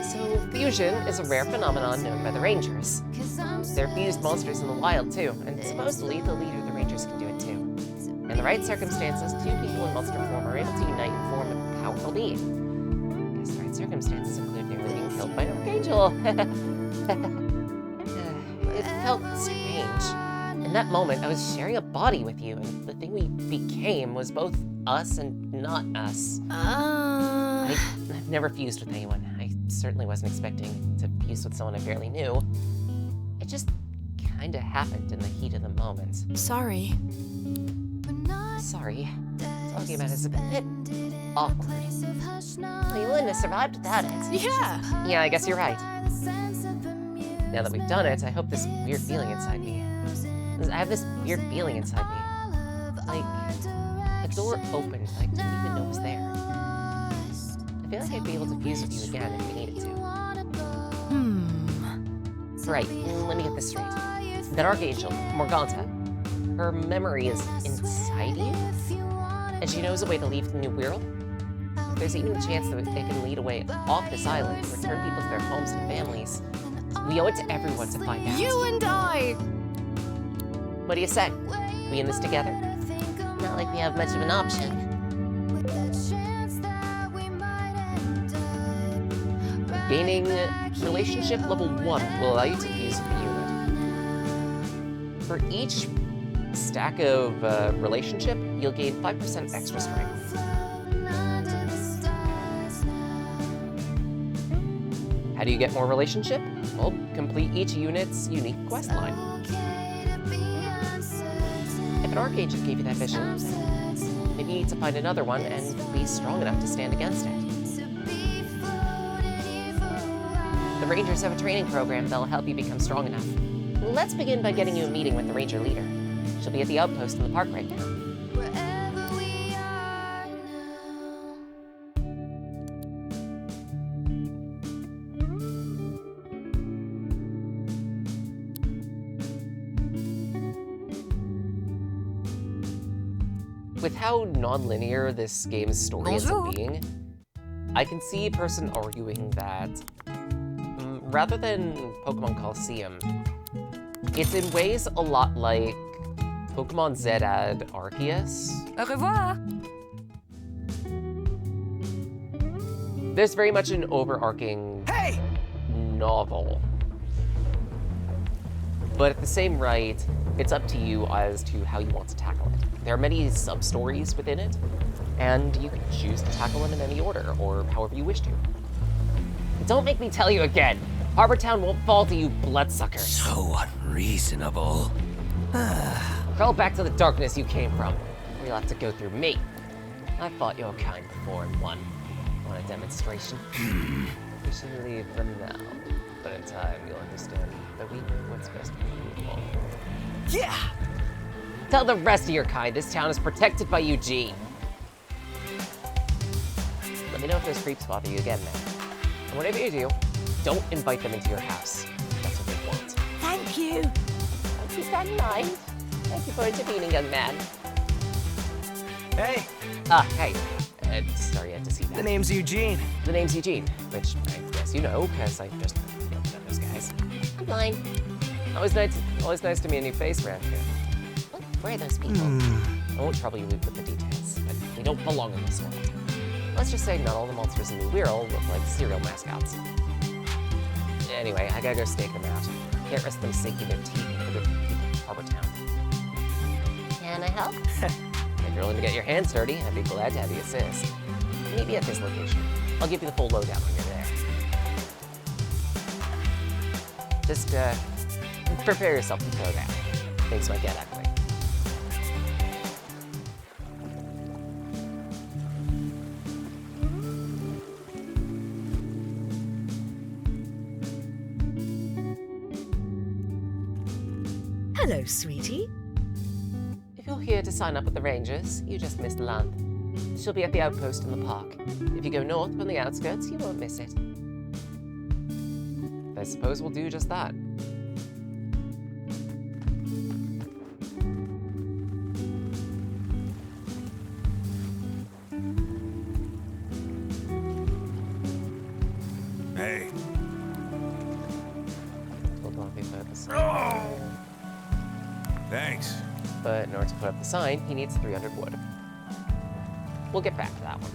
So fusion is a rare phenomenon known by the Rangers. They're fused monsters in the wild, too, and supposedly the leader of the Rangers can do it, too. In the right circumstances, two people in monster form are able to unite and form a powerful being. I guess the right circumstances include nearly being killed by an archangel. It felt strange. In that moment, I was sharing a body with you, and the thing we became was both us and not us. I've never fused with anyone. I certainly wasn't expecting to fuse with someone I barely knew. It just kinda happened in the heat of the moment. Sorry. Sorry. Talking about it's a bit awkward. Well, you wouldn't have survived without it. Yeah. Yeah, I guess you're right. Now that we've done it, I hope this weird feeling inside me. I have this weird feeling inside me. Like, a door opened I didn't even know was there. I feel like I'd be able to fuse with you again if we needed to. right. Let me get this straight. That Archangel, Morganta, her memory is inside you, and she knows a way to leave the New Wirral. There's even a chance that they can lead a way off this island and return people to their homes and families. We owe it to everyone to find out. You and I! What do you say? We in this together? Not like we have much of an option. Gaining relationship level 1 will allow you to use a unit. For each stack of relationship, you'll gain 5% extra strength. How do you get more relationship? Well, complete each unit's unique quest line. If an Archangel gave you that vision, maybe you need to find another one and be strong enough to stand against it. The Rangers have a training program that'll help you become strong enough. Let's begin by getting you a meeting with the Ranger leader. She'll be at the outpost in the park right now. With how non-linear this game's story ends up Bonjour. being, I can see a person arguing that rather than Pokemon Colosseum, it's in ways a lot like Pokemon ZAD Arceus. Au revoir. There's very much an overarching novel. But at the same right, it's up to you as to how you want to tackle it. There are many sub-stories within it, and you can choose to tackle them in any order, or however you wish to. Don't make me tell you again! Harbor Town won't fall to you bloodsuckers. So unreasonable. Crawl back to the darkness you came from, or you'll have to go through me. I fought your kind before and won. Want a demonstration? We should leave them now, but in time you'll understand that we know what's best for you all. Yeah! Tell the rest of your kind this town is protected by Eugene. Let me know if those creeps bother you again, man. And whatever you do, don't invite them into your house. That's what they want. Thank you. I'll keep that in mind. Thank you for intervening, young man. Hey, Hey. Sorry, I had to see that. the name's Eugene. The name's Eugene, which I guess you know, because I just know those guys. I'm blind. Always nice to meet a new face around here. Where are those people? I won't trouble you with the details, but we don't belong in this world. Let's just say not all the monsters in the Wirral look like cereal mascots. Anyway, I gotta go stake them out. Can't risk them sinking their teeth into the people of Harbor Town. Can I help? If you're willing to get your hands dirty, I'd be glad to have you assist. Meet me at this location. I'll give you the full lowdown when you're there. Just, prepare yourself to throw down. Things might get ugly. Hello, sweetie. If you're here to sign up with the Rangers, you just missed Lanth. She'll be at the outpost in the park. If you go north from the outskirts, you won't miss it. I suppose we'll do just that. Hey. We'll probably put up the sign. Thanks. But in order to put up the sign, he needs 300 wood. We'll get back to that one.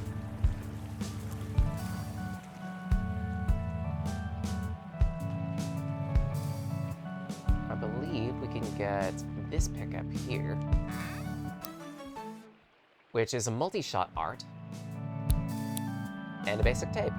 I believe we can get this pickup here, which is a multi-shot art and a basic tape.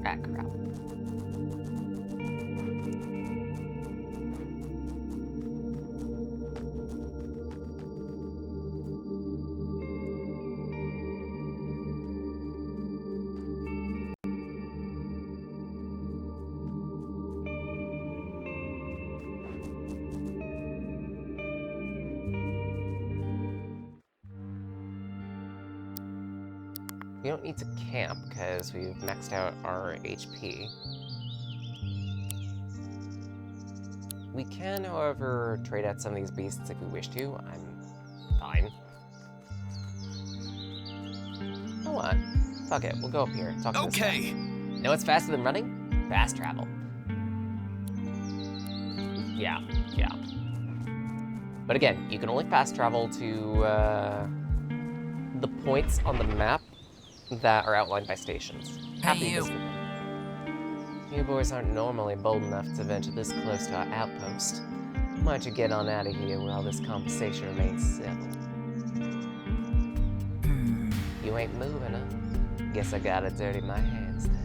Ah, crap. We don't need to camp because we've maxed out our HP. We can, however, trade out some of these beasts if we wish to. I'm fine. You know what? Fuck it, we'll go up here. Talk to this guy. Okay. Know what's faster than running? Fast travel. Yeah. But again, you can only fast travel to the points on the map that are outlined by stations. Hey, you. You boys aren't normally bold enough to venture this close to our outpost. Why don't you get on out of here while this conversation remains civil? You ain't moving, huh? Guess I gotta dirty my hands then.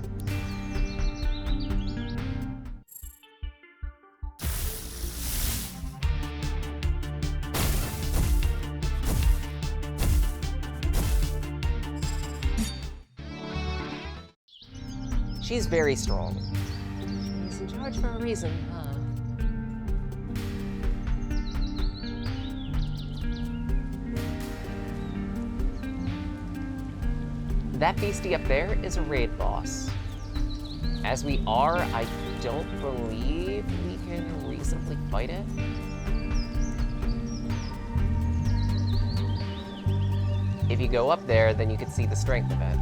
She's very strong. She's in charge for a reason, huh? That beastie up there is a raid boss. As we are, I don't believe we can reasonably fight it. If you go up there, then you can see the strength of it.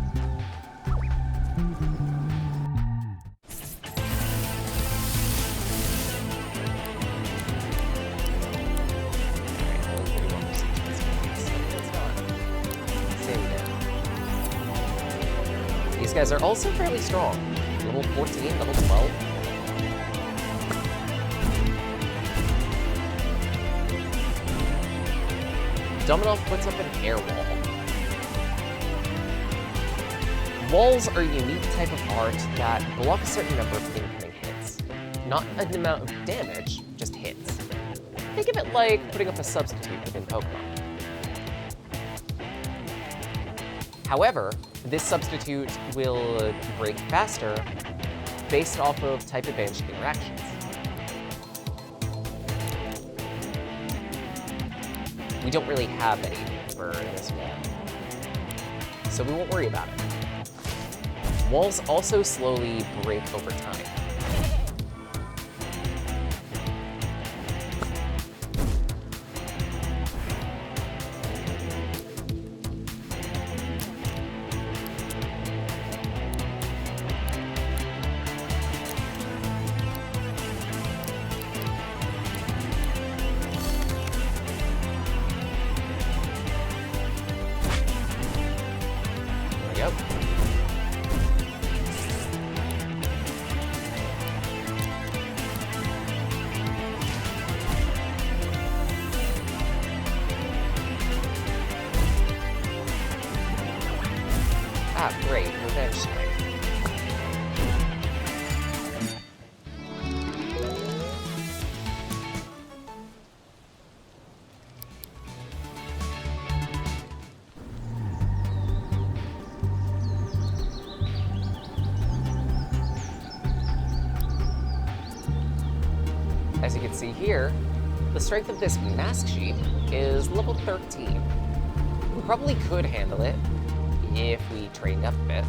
These guys are also fairly strong. Level 14, level 12. Dominov puts up an air wall. Walls are a unique type of art that block a certain number of incoming hits. Not an amount of damage, just hits. Think of it like putting up a substitute within Pokemon. However, this substitute will break faster based off of type advantage interactions. We don't really have any for this wall, so we won't worry about it. Walls also slowly break over time. Ah, great, Revenge Strike. As you can see here, the strength of this Mask Sheep is level 13. We probably could handle it if we trained up a bit.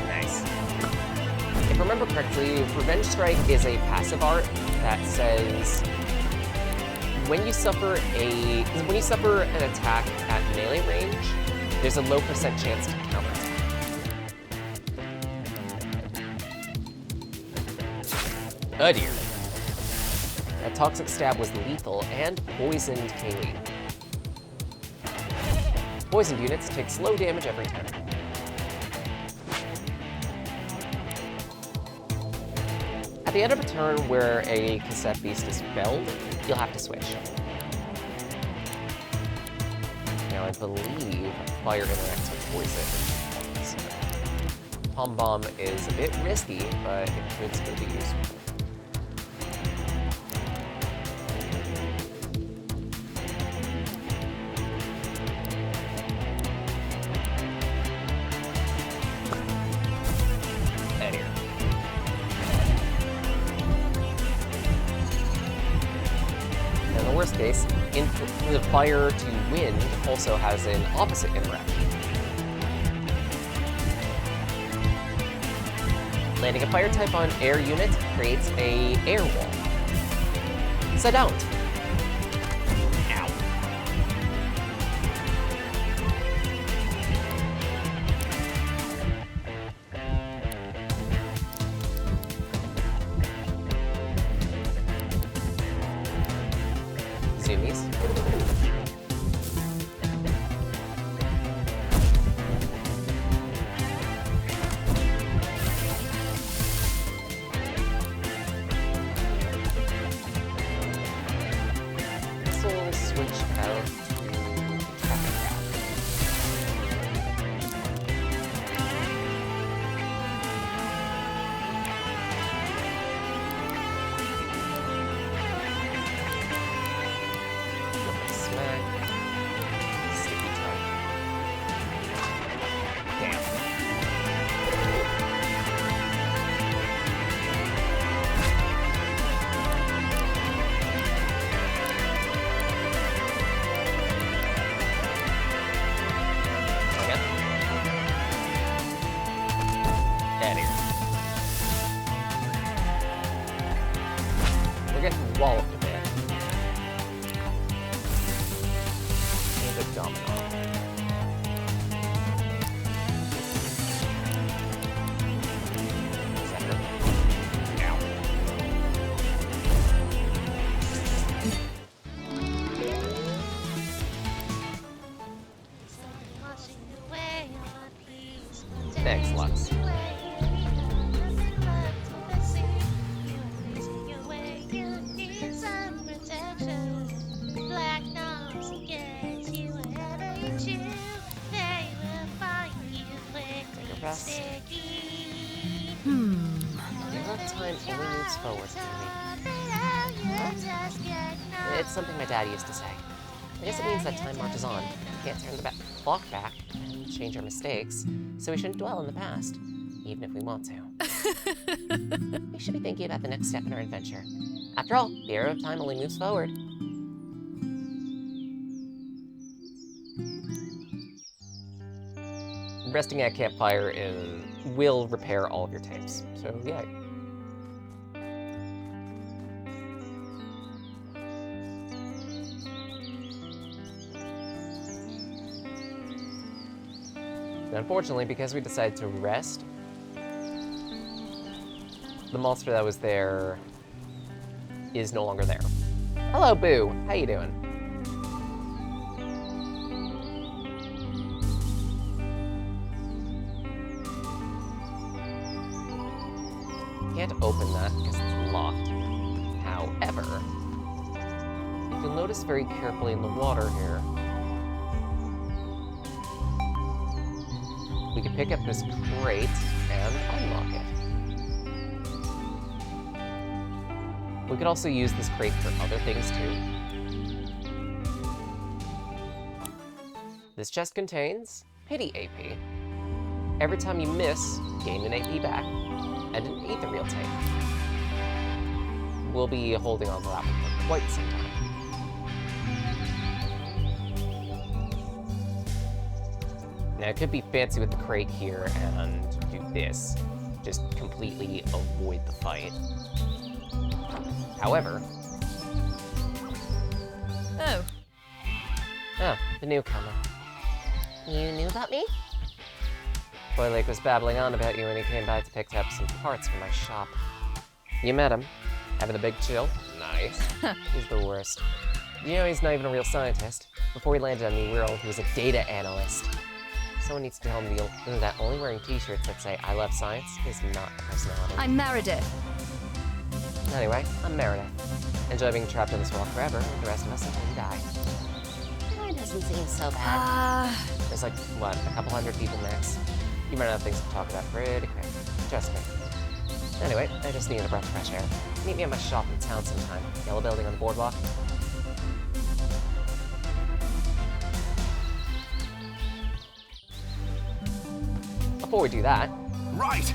Nice. If I remember correctly, Revenge Strike is a passive art that says when you suffer an attack at melee range, there's a low % chance to counterattack. Oh dear. That Toxic Stab was lethal and poisoned Kaylee. Poisoned units take slow damage every turn. At the end of a turn where a cassette beast is felled, you'll have to switch. Now, I believe fire interacts with poison. So, Palm Bomb is a bit risky, but it could still be useful. Case, the fire to wind also has an opposite interaction. Landing a fire type on air unit creates a air wall. So don't. Ow. Zoomies. This will switch out to traffic wrap. Smack. Sticky tongue. Damn. Again. Out here. We're getting walloped a bit. And a domino. Second. Ow. Thanks, Lux. Take a rest. Your time only moves forward, Kimmy. It's something my dad used to say. I guess it means that time marches on. We can't turn the clock back and change our mistakes, so we shouldn't dwell in the past, even if we want to. We should be thinking about the next step in our adventure. After all, the arrow of time only moves forward. Resting at campfire will repair all of your tapes, so yeah. Unfortunately, because we decided to rest, the monster that was there is no longer there. Hello, Boo. How you doing? Can't open that because it's locked. However, if you'll notice very carefully in the water here, we can pick up this crate and unlock it. We could also use this crate for other things too. This chest contains Pity AP. Every time you miss, gain an AP back, and an Aetherial tape. We'll be holding on to that one for quite some time. Now, it could be fancy with the crate here and do this. Just completely avoid the fight. However... Oh. Oh, the newcomer. You knew about me? Boy Lake was babbling on about you when he came by to pick up some parts for my shop. You met him? Having a big chill? Nice. He's the worst. You know he's not even a real scientist. Before he landed on New World, he was a data analyst. Someone needs to tell him that only wearing t-shirts that say, "I love science," is not a personality. I'm Meredith. Anyway, I'm Meredith. Enjoy being trapped in this world forever with the rest of us until we die. That doesn't seem so bad. There's like, what, a couple hundred people max? You might have things to talk about pretty quick. Just me. Anyway, I just needed a breath of fresh air. Meet me at my shop in town sometime. Yellow building on the boardwalk. Before we do that, Right!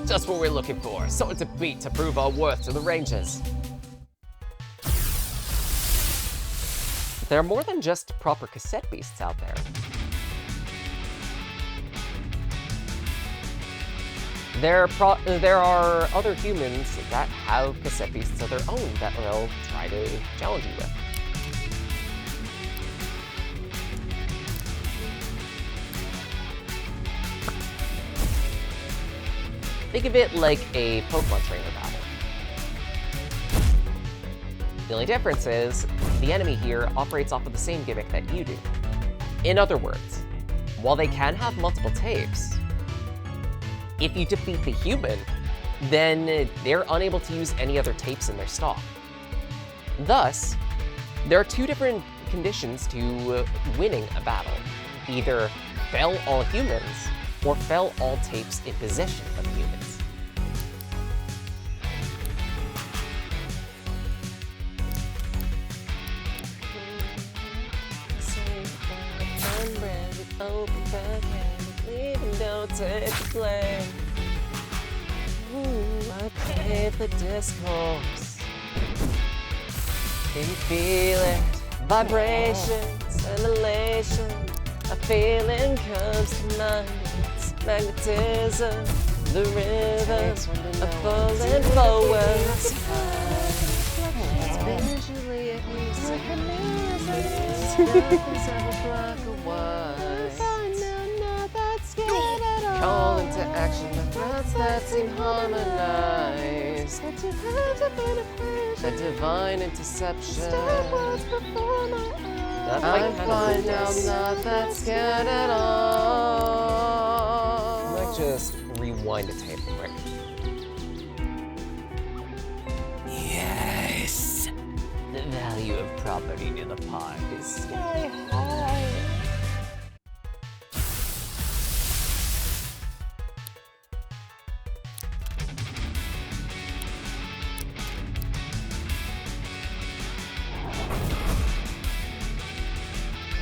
just what we're looking for. Someone to beat to prove our worth to the Rangers. There are more than just proper cassette beasts out there. There are other humans that have cassette beasts of their own that they'll try to challenge you with. Think of it like a Pokemon trainer battle. The only difference is, the enemy here operates off of the same gimmick that you do. In other words, while they can have multiple tapes, if you defeat the human, then they're unable to use any other tapes in their stock. Thus, there are two different conditions to winning a battle. Either fell all humans, or fell all tapes in possession of humans. I play the discourse. Can you feel it? Vibrations and elation. A feeling comes to mind. It's magnetism, the rhythm of falling forward. It's visually call into action the threats that seem harmonized. A divine interception. I find I'm not that scared at all. I might just rewind a tape quick. Yes! The value of property near the park is sky high.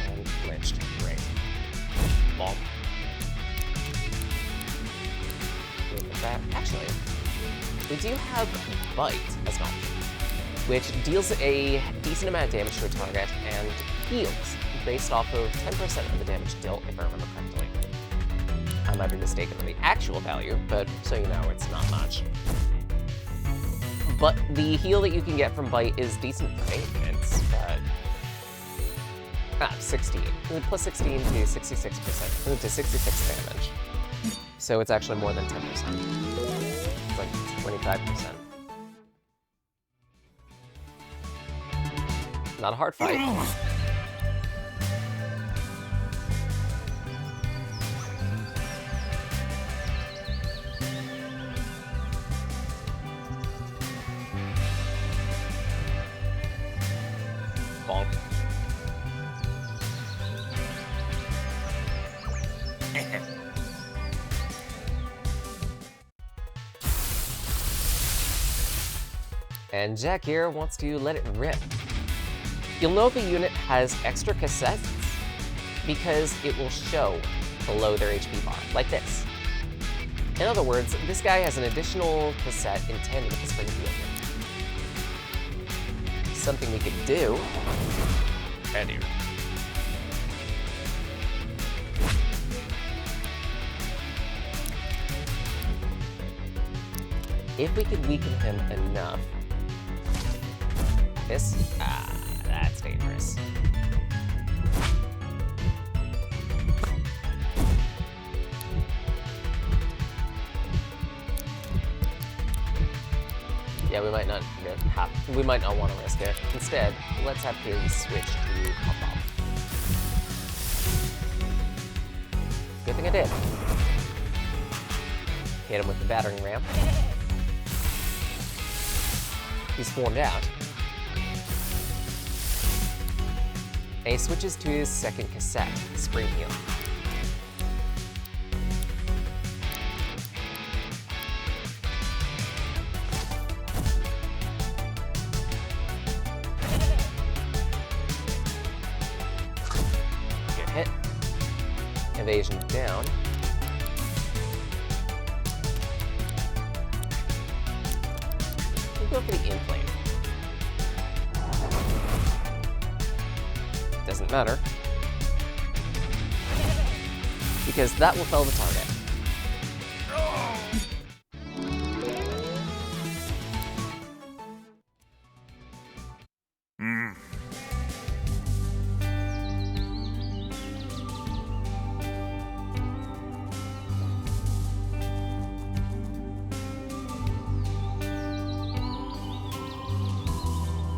And glitched. Great. Bomb. Actually, we do have Bite as an option, which deals a decent amount of damage to a target and heals based off of 10% of the damage dealt, if I remember correctly. I might be mistaken on the actual value, but so you know, it's not much. But the heal that you can get from Bite is decent for maintenance, but 16. Plus 16 to 66%, to 66 damage. So it's actually more than 10%. It's like 25%. Not a hard fight. Bonk. And Jack here wants to let it rip. You'll know if a unit has extra cassettes because it will show below their HP bar, like this. In other words, this guy has an additional cassette in tandem with the Springfield unit. Something we could do. And here. If we could weaken him enough. This? That's dangerous. Yeah, we might not want to risk it. Instead, let's have his switch to pop off. Good thing I did. Hit him with the battering ram. He's formed out. And he switches to his second cassette, Spring Heel. Good hit. Evasion down. We'll go for the in-plane. Doesn't matter. Because that will fell the target.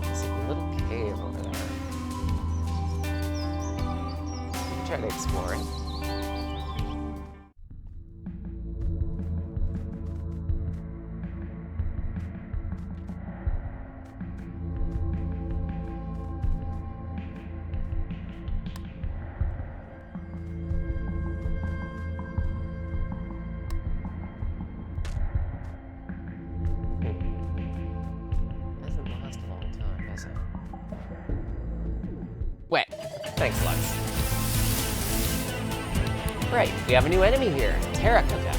There's a little cave over there. Try to explore it. Doesn't last a long time, does it? Wait, thanks, Lux. Right, we have a new enemy here, Terracotta.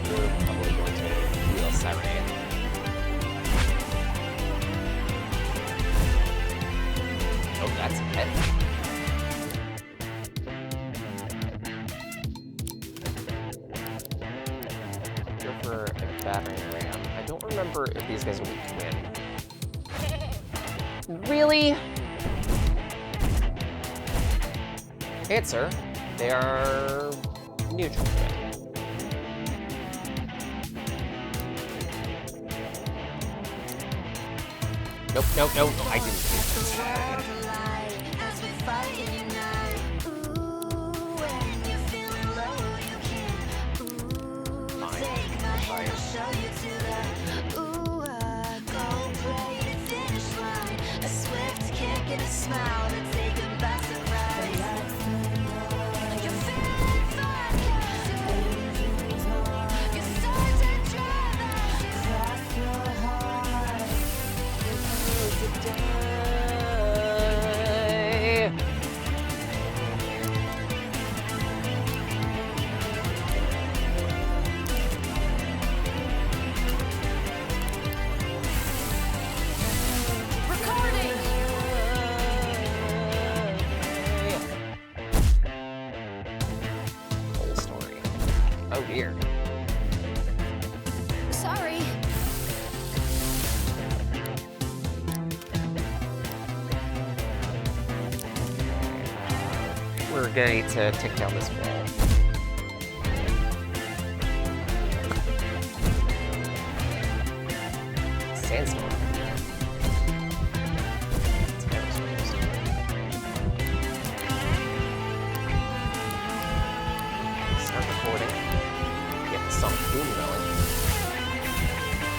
We're probably going to heal Siren. Oh, that's a hit. Go for a battering ram. I don't remember if these guys will be twin. Really? Answer. They are neutral twin. Nope, nope, nope, I didn't. Whole story. Oh dear. Sorry. We're going to take down this wall. Sandstorm. Start recording. Get the Sonic Boom going.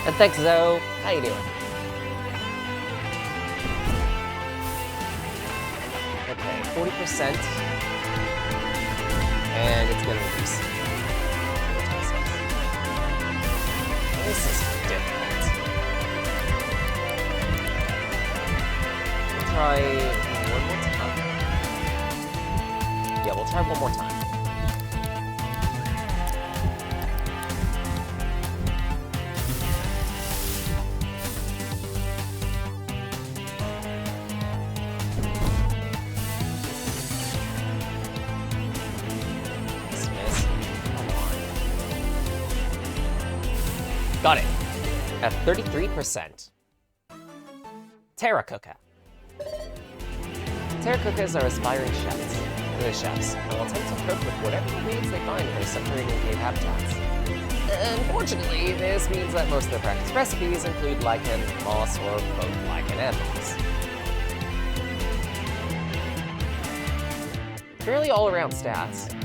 And thanks, Zoe. How you doing? Okay, 40%. And it's gonna reduce. This is difficult. We'll try one more time. Yeah, we'll try one more time. Dismiss. Come on. Got it. At 33%. Terracotta. Terracottas are aspiring chefs, and will attempt to cook with whatever ingredients they find in their subterranean cave habitats. Unfortunately, this means that most of the practice recipes include lichen, moss, or both lichen and moss. Fairly all-around stats.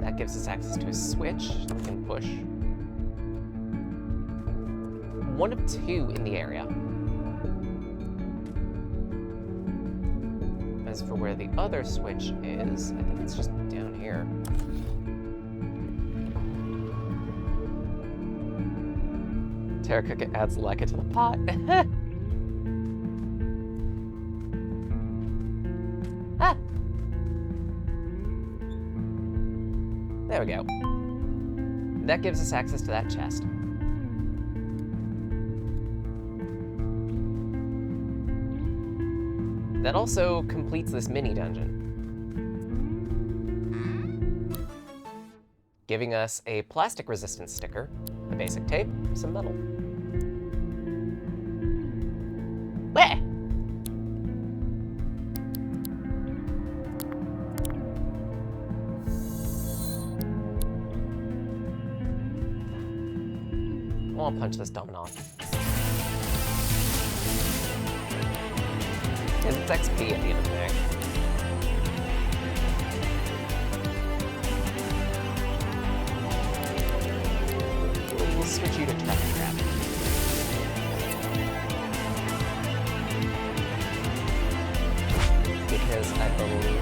That gives us access to a switch that we can push. One of two in the area. As for where the other switch is, I think it's just down here. Terracook adds Leica to the pot. Ah! There we go. That gives us access to that chest. That also completes this mini dungeon, giving us a plastic resistance sticker, a basic tape, some metal. Bleh! I want to punch this dumb off. Because it's XP at the end of the day. We'll switch you to traffic trap. Because I believe...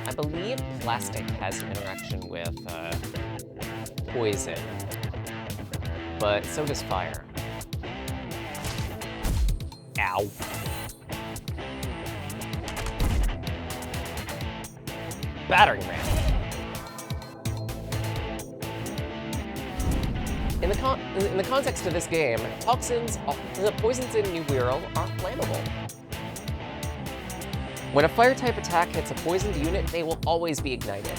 I believe plastic has an interaction with poison, but so does fire. Ow. Battering ram. In the context of this game, the poisons in New Wirral are flammable. When a fire-type attack hits a poisoned unit, they will always be ignited.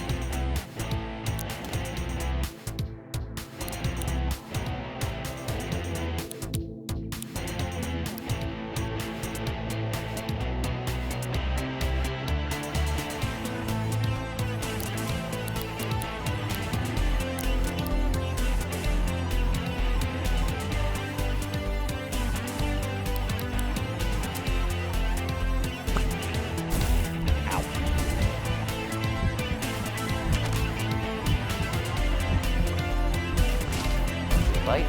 Light.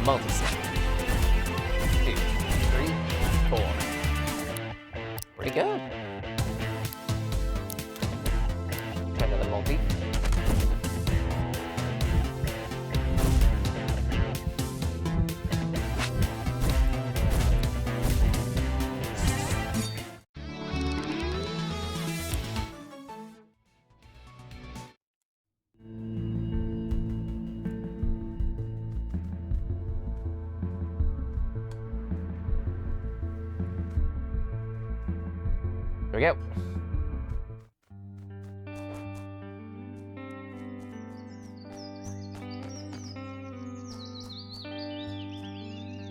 Multi-set. 2, 3, 4. Pretty good. Try another multi. There we go.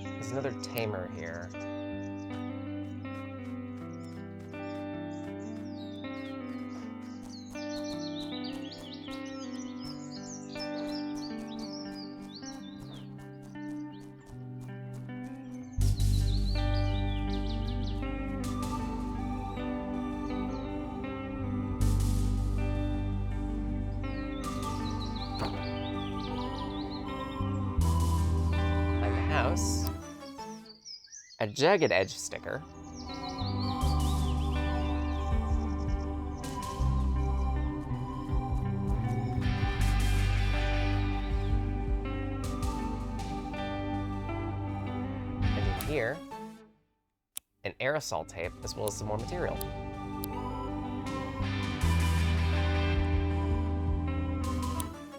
There's another tamer here. House, a jagged edge sticker, here an aerosol tape, as well as some more material.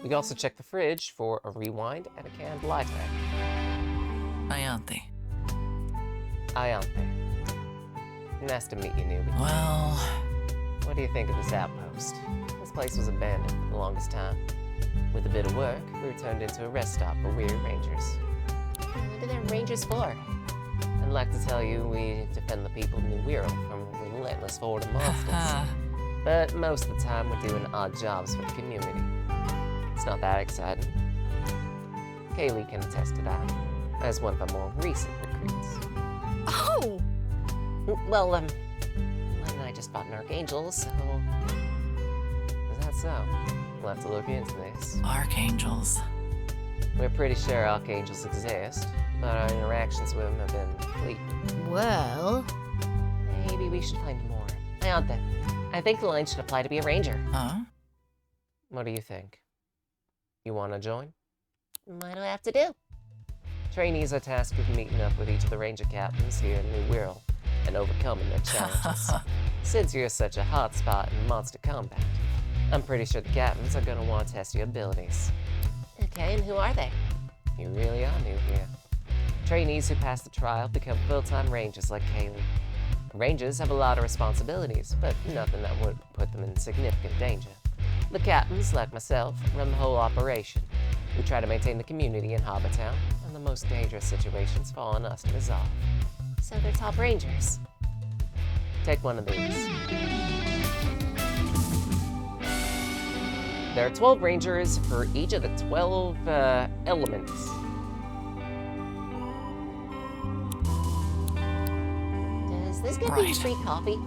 We can also check the fridge for a rewind and a canned latte. Ayante. Ayante. Nice to meet you, newbie. Well, What do you think of this outpost? This place was abandoned for the longest time. With a bit of work, we were turned into a rest stop for weary rangers. What are the rangers for? I'd like to tell you we defend the people of New Wirral from a relentless horde of monsters. But most of the time we're doing odd jobs for the community. It's not that exciting. Kaylee can attest to that, as one of our more recent recruits. Oh! Well, Len and I just fought an archangel, so... Is that so? We'll have to look into this. archangels. We're pretty sure archangels exist, but our interactions with them have been fleeting. Well... maybe we should find more. Ayante, I think the line should apply to be a ranger. Huh? What do you think? You want to join? What do I have to do? Trainees are tasked with meeting up with each of the ranger captains here in New Wirral and overcoming their challenges. Since you're such a hotspot in monster combat, I'm pretty sure the captains are going to want to test your abilities. Okay, and who are they? You really are new here. Trainees who pass the trial become full-time rangers like Kaylee. Rangers have a lot of responsibilities, but nothing that would put them in significant danger. The captains, like myself, run the whole operation. We try to maintain the community in Harbortown, and the most dangerous situations fall on us to resolve. So they're top rangers. Take one of these. There are 12 rangers for each of the 12 elements. Does this get me Right. free coffee?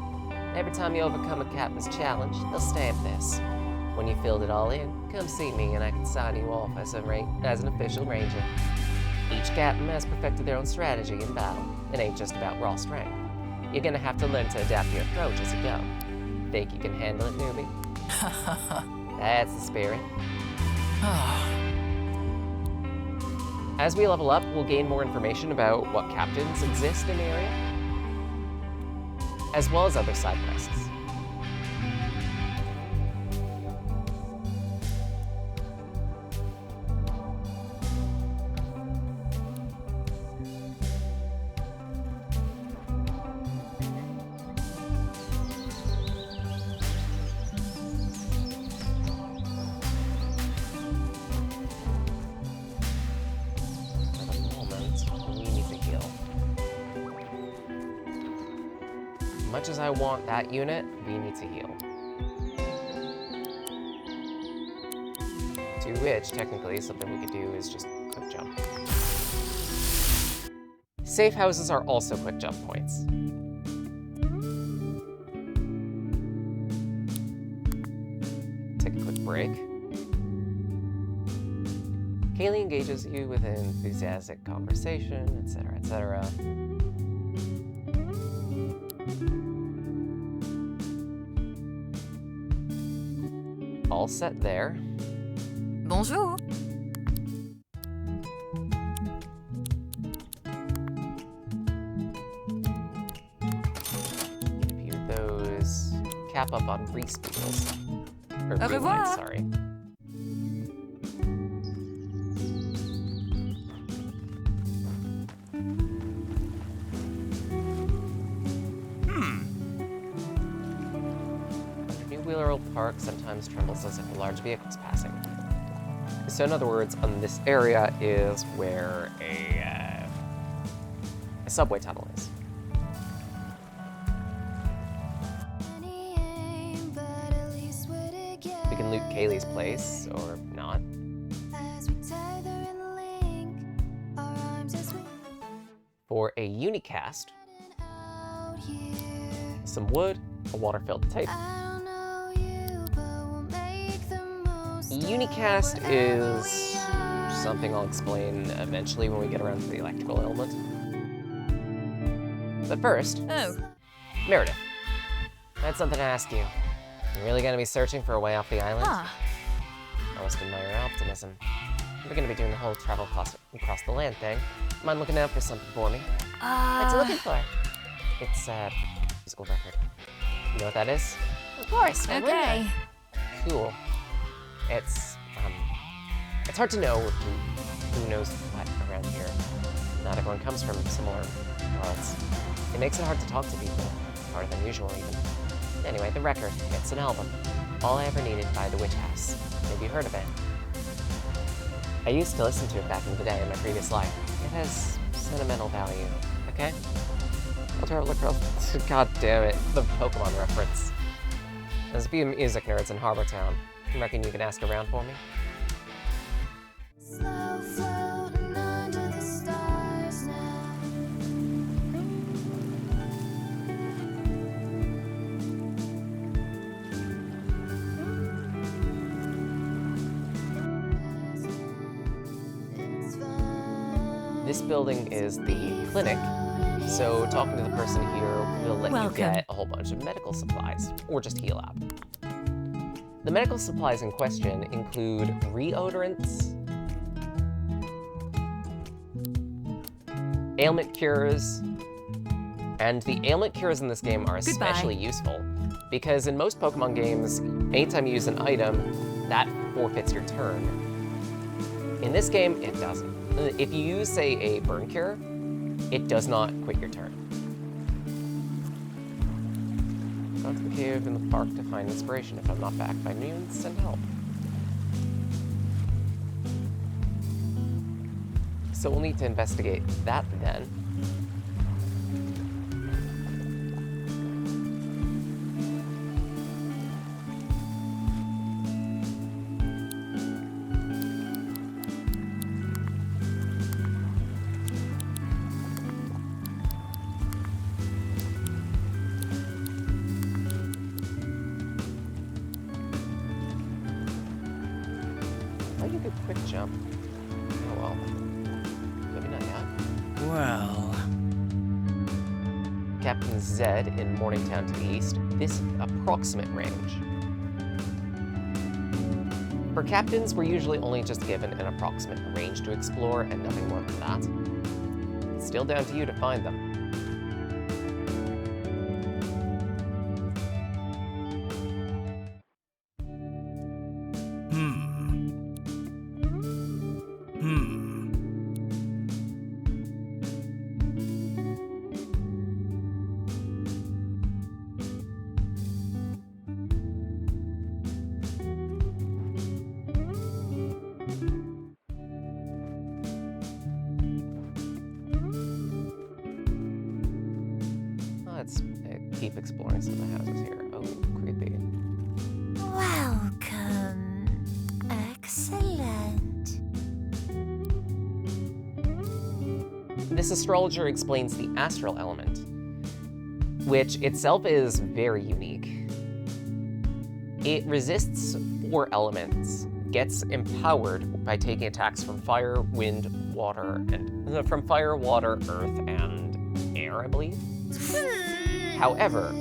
Every time you overcome a captain's challenge, they'll stamp this. When you filled it all in, come see me and I can sign you off as an official ranger. Each captain has perfected their own strategy in battle. It ain't just about raw strength. You're gonna have to learn to adapt your approach as you go. Think you can handle it, newbie? That's the spirit. As we level up, we'll gain more information about what captains exist in the area, as well as other side quests. For the moment, we need to heal. Much as I want that unit, we need to heal. To which, technically, something we could do is just quick jump. Safe houses are also quick jump points. Take a quick break. Kaylee engages you with an enthusiastic conversation, etc., etc. All set there. Bonjour. View those cap up on grease wheels. Or Au green revoir. lights, sorry. New Wirral Park sometimes trembles as if a large vehicle is passing. So in other words, on this area is where a subway tunnel is. We can loot Kaylee's place, or not. For a unicast, some wood, a water-filled tape. Unicast is something I'll explain eventually when we get around to the electrical element. But first, Oh, Meredith, I had something to ask you. You really gonna be searching for a way off the island? huh. I must admire your optimism. We're gonna be doing the whole travel across the land thing. Mind looking out for something for me? What's you looking for? It's a musical record. You know what that is? Of course. why wouldn't I? Okay. Cool. It's hard to know who knows what around here. Not everyone comes from similar worlds. It makes it hard to talk to people. Harder than usual, even. Anyway, the record. It's an album. All I ever needed by The Witch House. Maybe you heard of it. I used to listen to it back in the day in my previous life. It has sentimental value, okay? I'll try to look real... God damn it, the Pokemon reference. There's a few music nerds in Harbor Town. You reckon you can ask around for me? Slow floating under the stars now. It's fine. This building is the clinic, so talking to the person here will let you Welcome. get a whole bunch of medical supplies, or just heal up. The medical supplies in question include reodorants, ailment cures, and the ailment cures in this game are especially useful, because in most Pokemon games, anytime you use an item, that forfeits your turn. In this game, it doesn't. If you use, say, a burn cure, it does not quit your turn. Go to the cave in the park to find inspiration. If I'm not back by noon, send help. So we'll need to investigate that then. Oh, you could quick jump. Oh well. Maybe not yet. Well, Captain Zed in Morningtown to the east. This approximate range. For captains, we're usually only just given an approximate range to explore and nothing more than that. It's still down to you to find them. Let's keep exploring some of the houses here. Oh, creepy. Welcome. Excellent. This astrologer explains the astral element, which itself is very unique. It resists 4 elements, gets empowered by taking attacks from fire, wind, water, and from fire, water, earth, and air, I believe. However,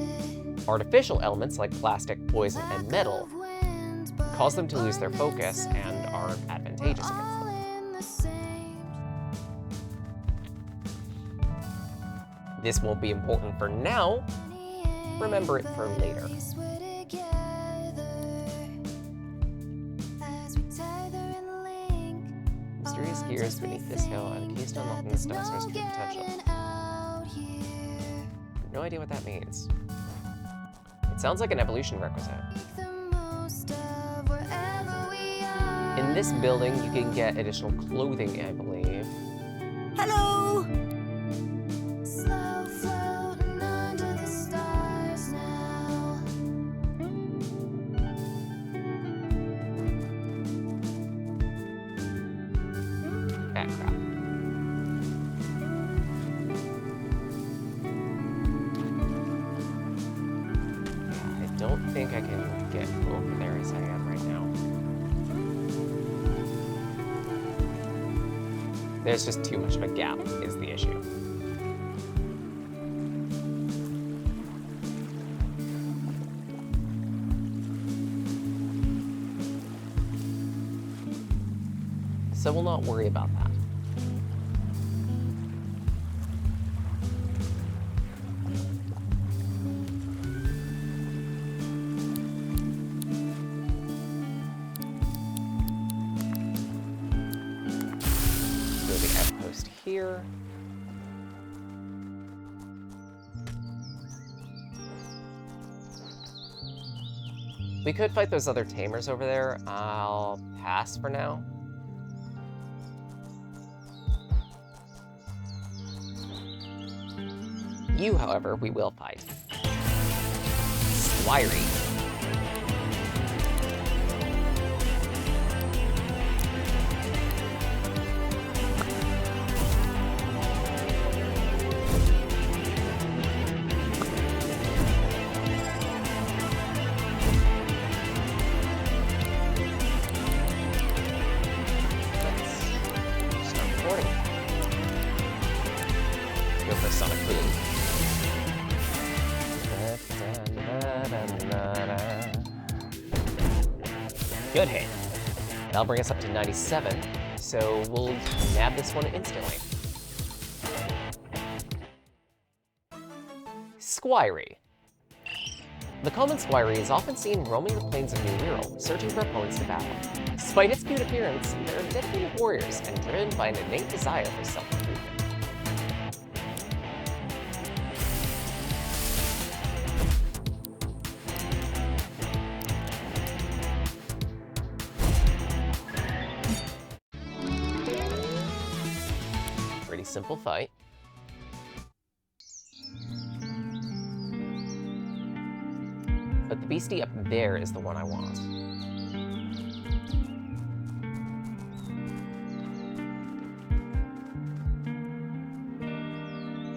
artificial elements like plastic, poison, and metal cause them to lose their focus and are advantageous against them. This won't be important for now. Remember it for later. Mysterious gears beneath this hill and a key to unlocking the Star's true potential. No idea what that means. It sounds like an evolution requisite. In this building, you can get additional clothing, I believe. Hello! Slow floating under the stars now. Ah, crap. Yeah, I don't think I can get over there as I am right now. There's just too much of a gap, is the issue. So we'll not worry about that. here. We could fight those other tamers over there. I'll pass for now. You, however, we will fight. Swiry. Let's start recording. Go for a Sonic Boom. Good hit. That'll bring us up to 97, so we'll nab this one instantly. Squiry. The common Squiry is often seen roaming the plains of New Hyrule, searching for opponents to battle. Despite its cute appearance, they're dedicated warriors and driven by an innate desire for self-improvement. Pretty simple fight. But the beastie up there is the one I want.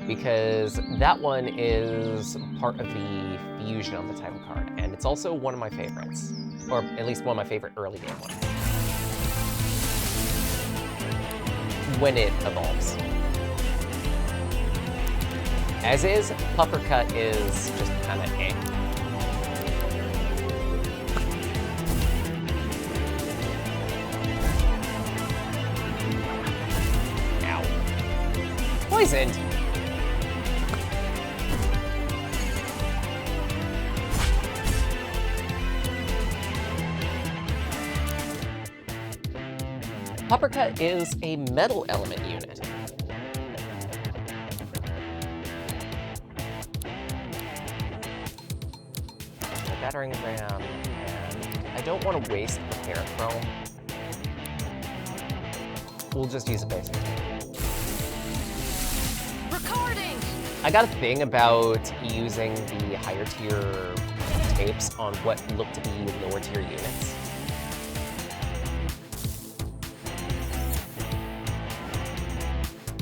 Because that one is part of the fusion on the title card, and it's also one of my favorites. Or at least one of my favorite early game ones. When it evolves. As is, Puppercut is just kind of eh. Ow. Poisoned! Puppercut is a metal element unit. A battering ram, and I don't want to waste the parent chrome. We'll just use a basic. Recording! I got a thing about using the higher tier tapes on what look to be lower tier units.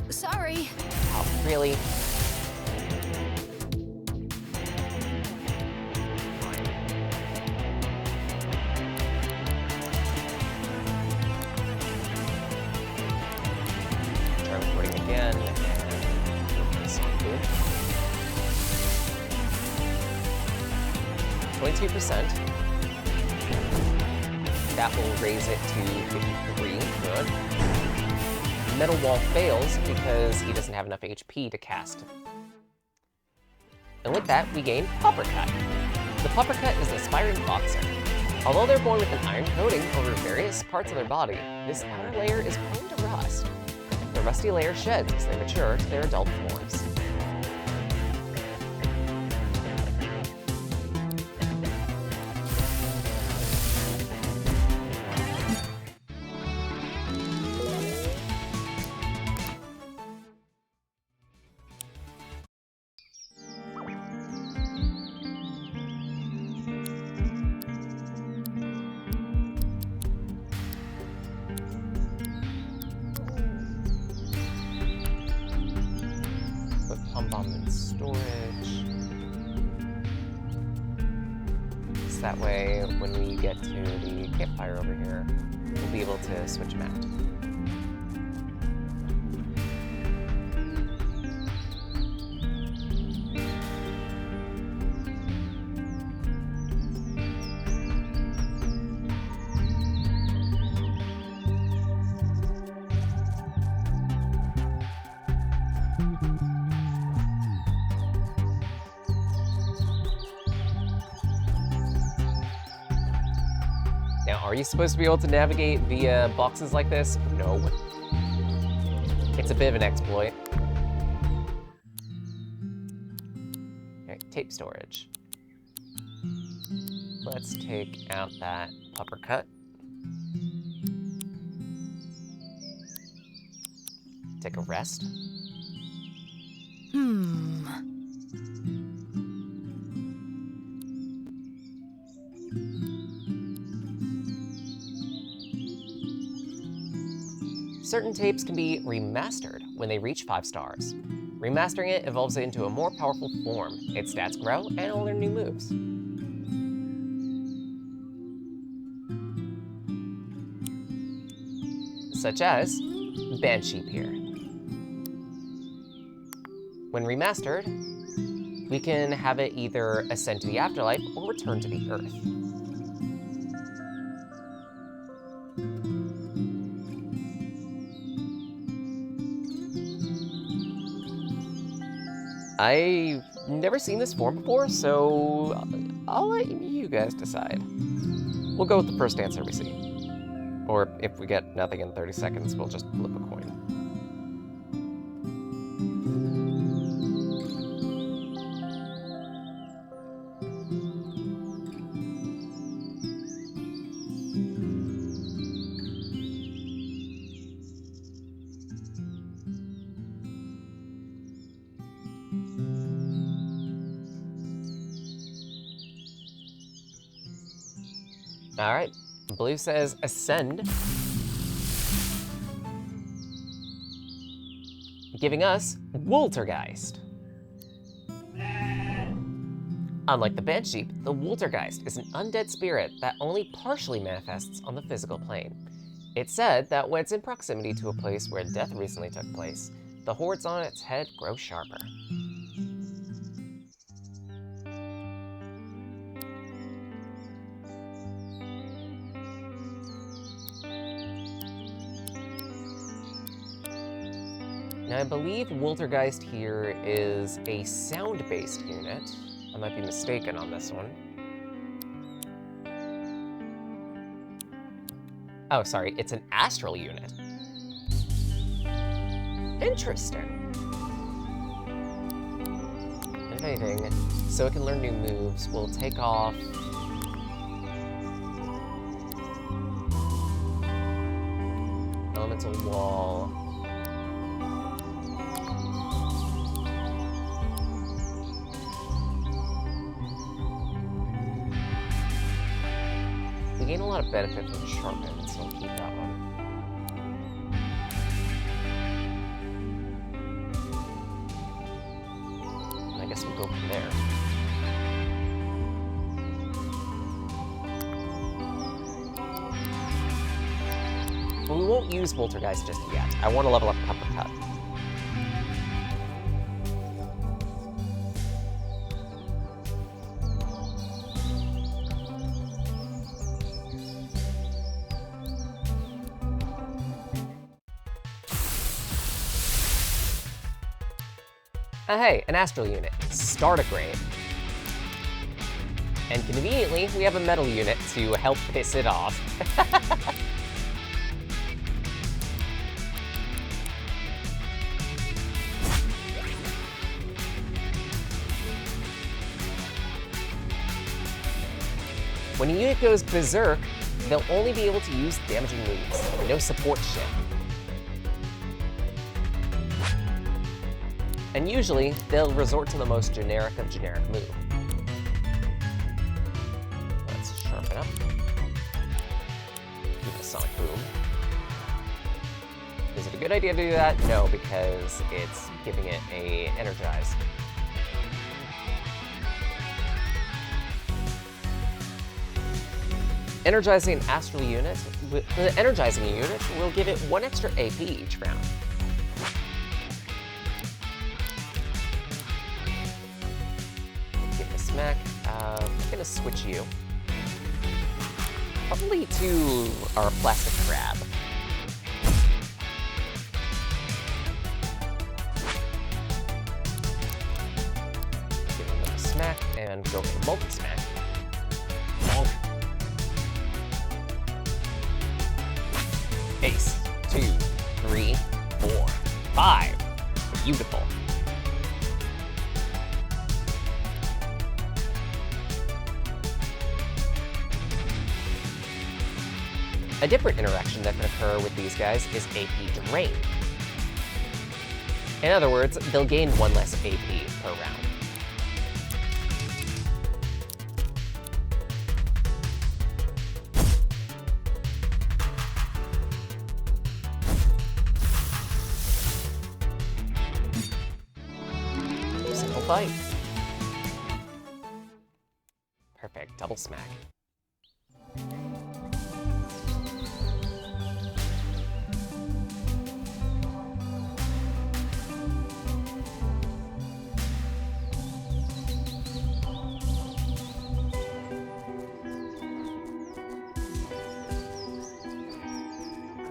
Sorry. Oh, really? Try recording again, and this one good. 22%. That will raise it to 53. Good. Metal Wall fails because he doesn't have enough HP to cast. And with that, we gain Puppercut. The Puppercut is an aspiring boxer. Although they're born with an iron coating over various parts of their body, this outer layer is prone to rust. The rusty layer sheds as they mature to their adult forms. Bomb in storage. So that way, when we get to the campfire over here, we'll be able to switch them out. Now, are you supposed to be able to navigate via boxes like this? No. It's a bit of an exploit. Alright, tape storage. Let's take out that pupper cut. Take a rest. Certain tapes can be remastered when they reach 5 stars. Remastering it evolves it into a more powerful form. Its stats grow, and it'll learn new moves. Such as Banshee here. When remastered, we can have it either ascend to the afterlife or return to the Earth. I've never seen this form before, so I'll let you guys decide. We'll go with the first answer we see. Or if we get nothing in 30 seconds, we'll just flip a coin. All right, blue says ascend, giving us Woltergeist. Unlike the Banshee, the Woltergeist is an undead spirit that only partially manifests on the physical plane. It's said that when it's in proximity to a place where death recently took place, the hordes on its head grow sharper. Now, I believe Woltergeist here is a sound-based unit. I might be mistaken on this one. Oh, sorry, it's an astral unit. Interesting. If anything, so it can learn new moves, we'll take off Elemental Wall. We gain a lot of benefit from Sharpen, so I'll keep that one. And I guess we'll go from there. But we won't use Woltergeist just yet. I want to level up Pupper Cut. Hey, an astral unit, Startigrade. And conveniently, we have a metal unit to help piss it off. When a unit goes berserk, they'll only be able to use damaging moves, no support shit. And usually, they'll resort to the most generic of generic move. Let's sharpen up. Give it a Sonic Boom. Is it a good idea to do that? No, because it's giving it a Energize. Energizing an astral unit, energizing a unit will give it 1 extra AP each round. Smack. I'm gonna switch you. Probably to our plastic crab. Give him another smack and go for the multi-smack. Bonk. Ace. 2, 3, 4, beautiful. A different interaction that can occur with these guys is AP drain. In other words, they'll gain 1 less AP per round. Simple fight. Perfect, double smack.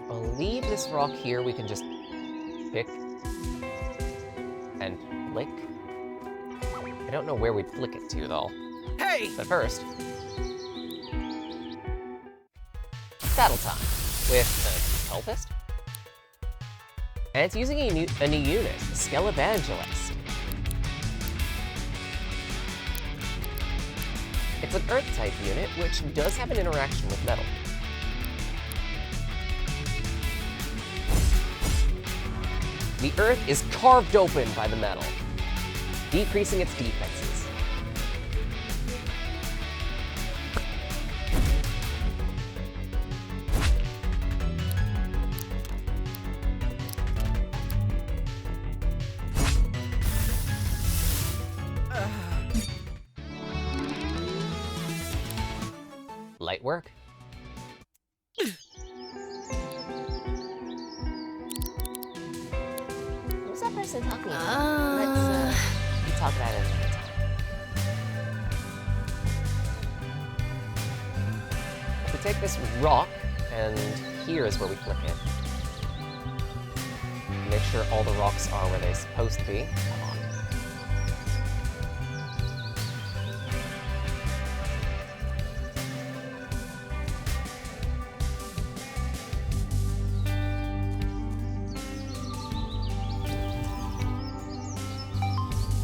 I believe this rock here we can just pick and flick. I don't know where we'd flick it to though. Hey! But first, battle time with a cultist. And it's using a new unit, Skelevangelist. It's an Earth-type unit, which does have an interaction with metal. The Earth is carved open by the metal, decreasing its defenses. Light work. Who's that person talking about? Let's talk about it another time. If we take this rock, and here is where we flick it. Make sure all the rocks are where they're supposed to be. Come on.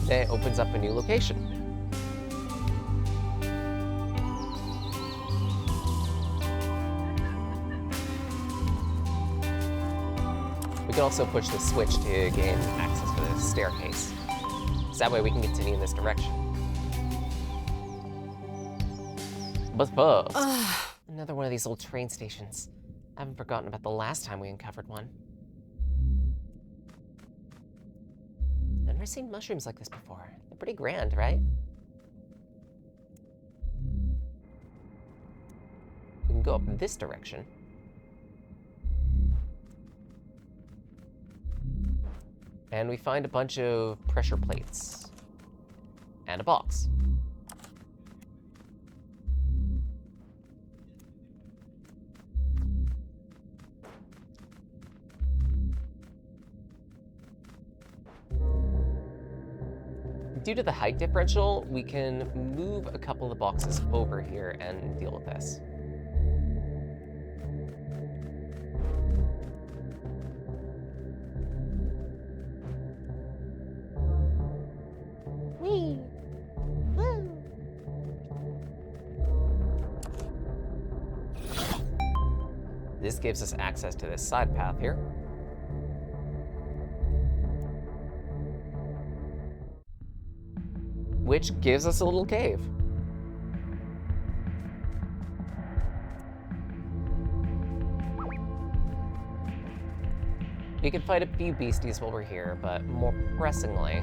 Then it opens up a new location. We can also push the switch to gain access to the staircase. So that way we can continue in this direction. But first, another one of these old train stations. I haven't forgotten about the last time we uncovered one. I've never seen mushrooms like this before. They're pretty grand, right? We can go up this direction. And we find a bunch of pressure plates. And a box. Due to the height differential, we can move a couple of the boxes over here and deal with this. Whee! Woo! This gives us access to this side path here. Which gives us a little cave. We can fight a few beasties while we're here, but more pressingly,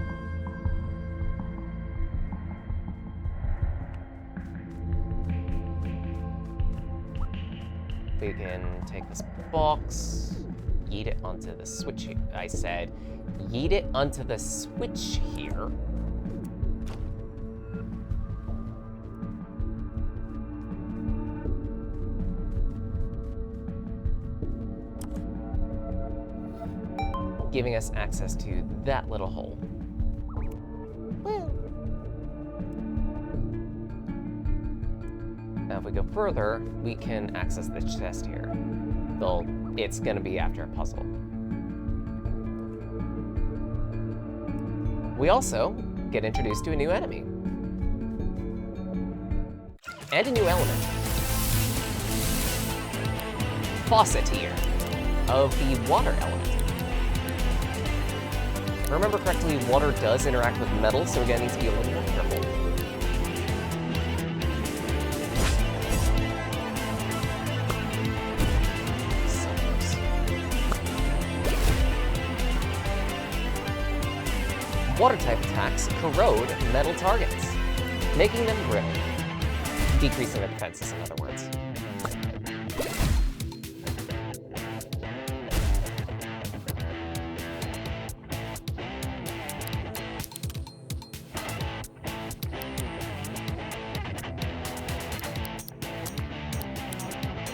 we can take this box, yeet it onto the switch. I said, yeet it onto the switch here. Giving us access to that little hole. Now if we go further, we can access the chest here. Though it's gonna be after a puzzle. We also get introduced to a new enemy. And a new element. Faucetier, of the water element. If I remember correctly, water does interact with metal, so we're gonna need to be a little more careful. So close. Water-type attacks corrode metal targets, making them brittle. Decreasing their defenses, in other words.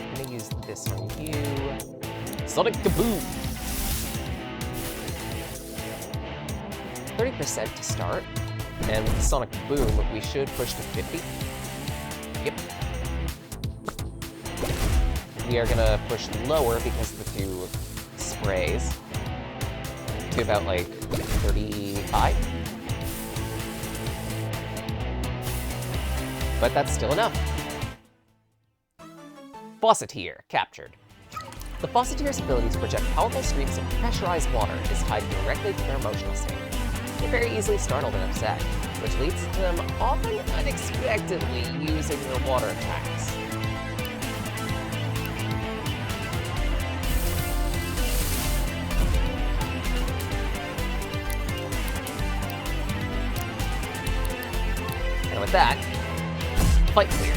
I'm gonna use this on you. Sonic Kaboom! 30% to start, and with the Sonic Boom, we should push to 50. Yep. We are gonna push lower because of the two sprays to about like 35. But that's still enough. Faucetier captured. The Faucetier's ability to project powerful streams of pressurized water is tied directly to their emotional state. They're very easily startled and upset, which leads to them often unexpectedly using their water attacks. And with that, fight clear.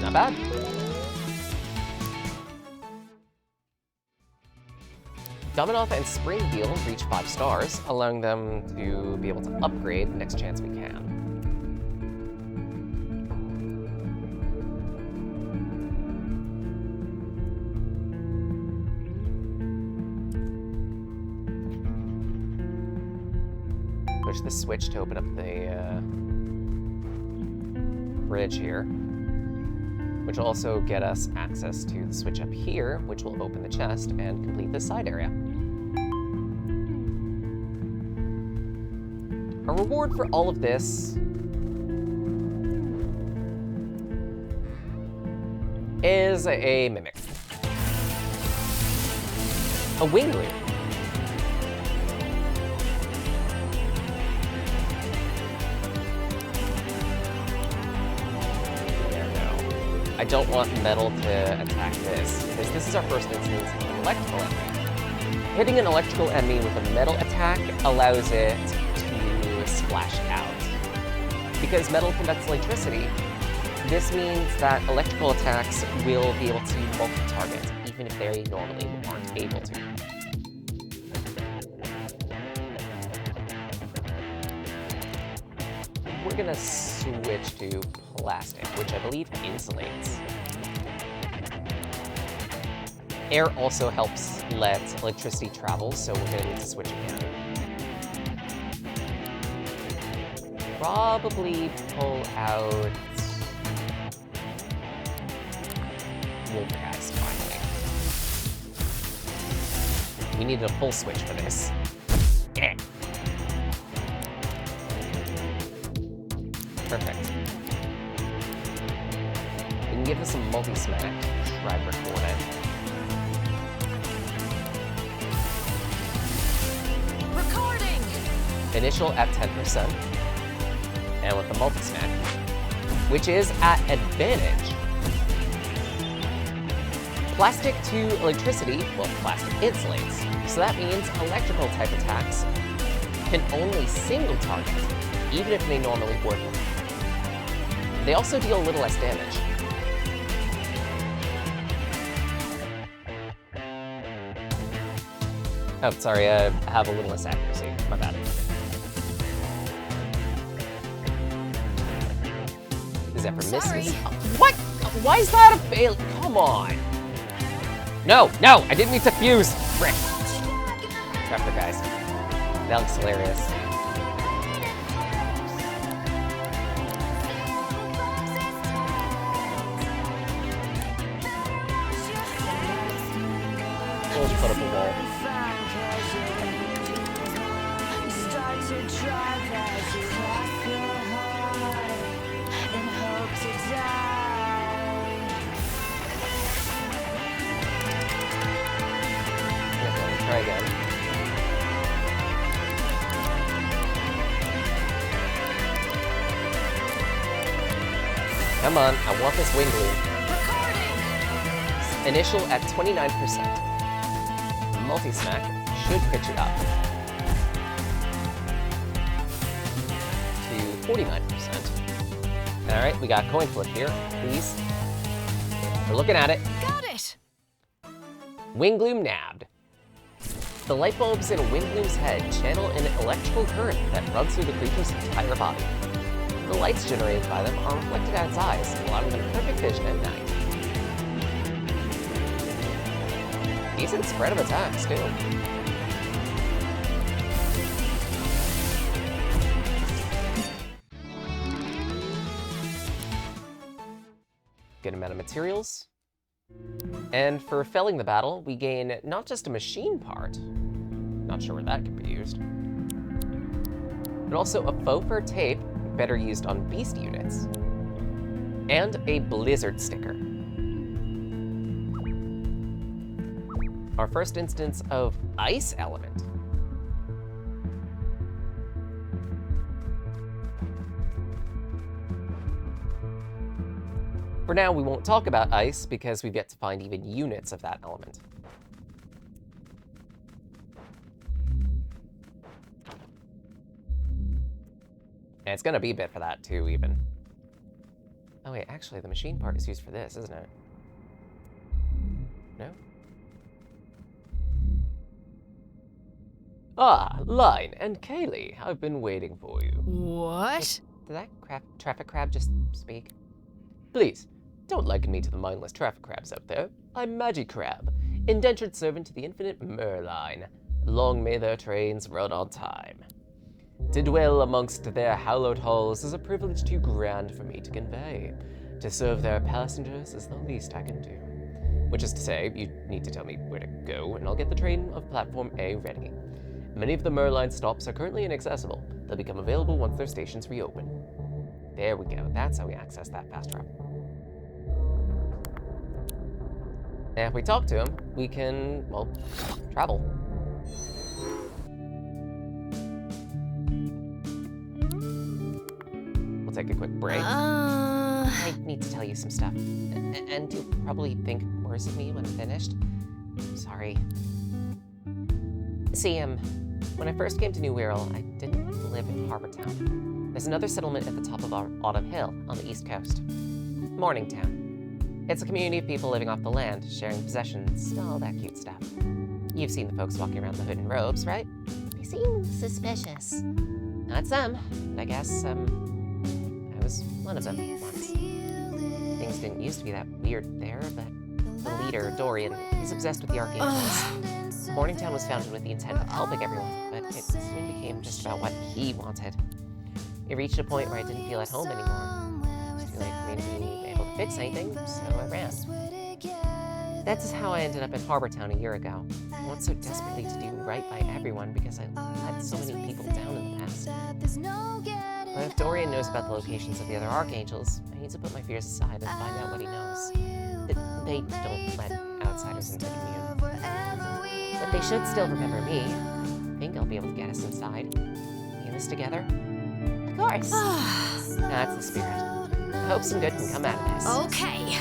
Not bad. Dominoff and Springwheel reach 5 stars, allowing them to be able to upgrade the next chance we can. Push the switch to open up the bridge here, which will also get us access to the switch up here, which will open the chest and complete this side area. A reward for all of this is a Mimic. A Wingloo. I don't want metal to attack this, because this is our first instance of an electrical enemy. Hitting an electrical enemy with a metal attack allows it to splash out. Because metal conducts electricity, this means that electrical attacks will be able to multi-target, even if they normally aren't able to. We're gonna switch to plastic, which I believe insulates. Air also helps let electricity travel, so we're gonna need to switch again. Probably pull out Wolfgeist finally. We needed a full switch for this. Yeah. Perfect. We can give this a multi-smack. Try to record it. Recording! Initial at 10%. And with the multi-smack, which is at advantage. Plastic to electricity, well, plastic insulates. So that means electrical type attacks can only single target, even if they normally would. They also deal a little less damage. Oh, sorry, I have a little less accuracy. My bad. Zephyr misses. What? Why is that a fail? Come on. No, no, I didn't mean to fuse. Frick. Trapper, guys. That looks hilarious. We'll just put up a wall. to drive as you cross your heart and hope to die. Okay, try again. Come on, I want this wing loop. Recording! Initial at 29%. Multi-smack should pitch it up to 49%. Alright, we got coin flip here, please. We're looking at it. Got it! Wingloom nabbed. The light bulbs in Wingloom's head channel an electrical current that runs through the creature's entire body. The lights generated by them are reflected at its eyes, allowing them perfect vision at night. Decent spread of attacks, too. Good amount of materials. And for felling the battle, we gain not just a machine part, not sure where that could be used, but also a faux fur tape, better used on beast units, and a blizzard sticker. Our first instance of ice element. For now, we won't talk about ice because we've yet to find even units of that element. And it's gonna be a bit for that too, even. Oh wait, actually the machine part is used for this, isn't it? No? Ah, Line and Kaylee, I've been waiting for you. What? Did that traffic crab just speak? Please, don't liken me to the mindless traffic crabs out there. I'm Magicrab, indentured servant to the infinite Merline. Long may their trains run on time. To dwell amongst their hallowed halls is a privilege too grand for me to convey. To serve their passengers is the least I can do. Which is to say, you need to tell me where to go, and I'll get the train of Platform A ready. Many of the Merline stops are currently inaccessible. They'll become available once their stations reopen. There we go, that's how we access that fast travel. And if we talk to him, we can, well, travel. We'll take a quick break. I need to tell you some stuff. And you'll probably think worse of me when I'm finished. Sorry. See, when I first came to New Wirral, I didn't live in Harbortown. There's another settlement at the top of Autumn Hill on the east coast. Morningtown. It's a community of people living off the land, sharing possessions, all that cute stuff. You've seen the folks walking around the hood in robes, right? They seem suspicious. Not some, but I guess, I was one of them once. Things didn't used to be that weird there, but the leader, Dorian, is obsessed with the Archangels. Morningtown was founded with the intent of helping everyone, but it soon became just about what he wanted. It reached a point where I didn't feel at home anymore. It was too late for me to be able to fix anything, so I ran. That's how I ended up in Harbortown a year ago. I want so desperately to do right by everyone because I let so many people down in the past. But if Dorian knows about the locations of the other Archangels, I need to put my fears aside and find out what he knows. They don't let outsiders into the commune. But they should still remember me. I think I'll be able to get us inside. In this together? Of course! That's the spirit. I hope some good can come out of this. Okay.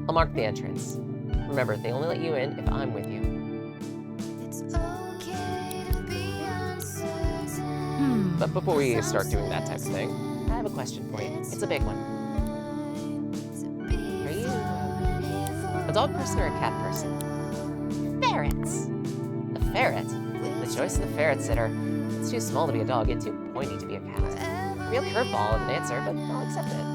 I'll mark the entrance. Remember, they only let you in if I'm with you. But before we start doing that type of thing, I have a question for you. It's a big one. Are you a dog person or a cat person? Ferrets. A ferret? The choice of the ferret sitter. It's too small to be a dog, yet too pointy to be a cat. Real curveball of an answer, but I'll accept it.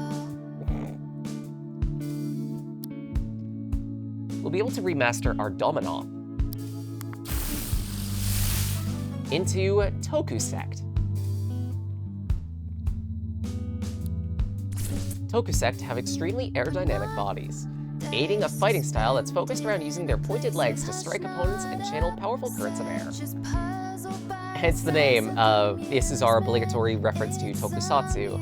We'll be able to remaster our Dominoff into Tokusect. Tokusect have extremely aerodynamic bodies, aiding a fighting style that's focused around using their pointed legs to strike opponents and channel powerful currents of air. Hence the name of this is our obligatory reference to tokusatsu.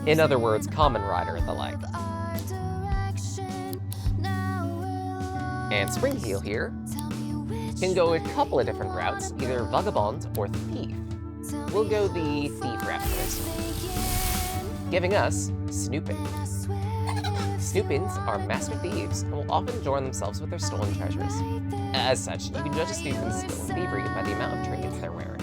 In other words, Kamen Rider and the like. And Springheel here can go a couple of different routes, either Vagabond or Thief. We'll go the Thief route first, giving us Snoopin. Snoopins are master thieves and will often adorn themselves with their stolen treasures. As such, you can judge a Snoopin's skill in thievery by the amount of trinkets they're wearing.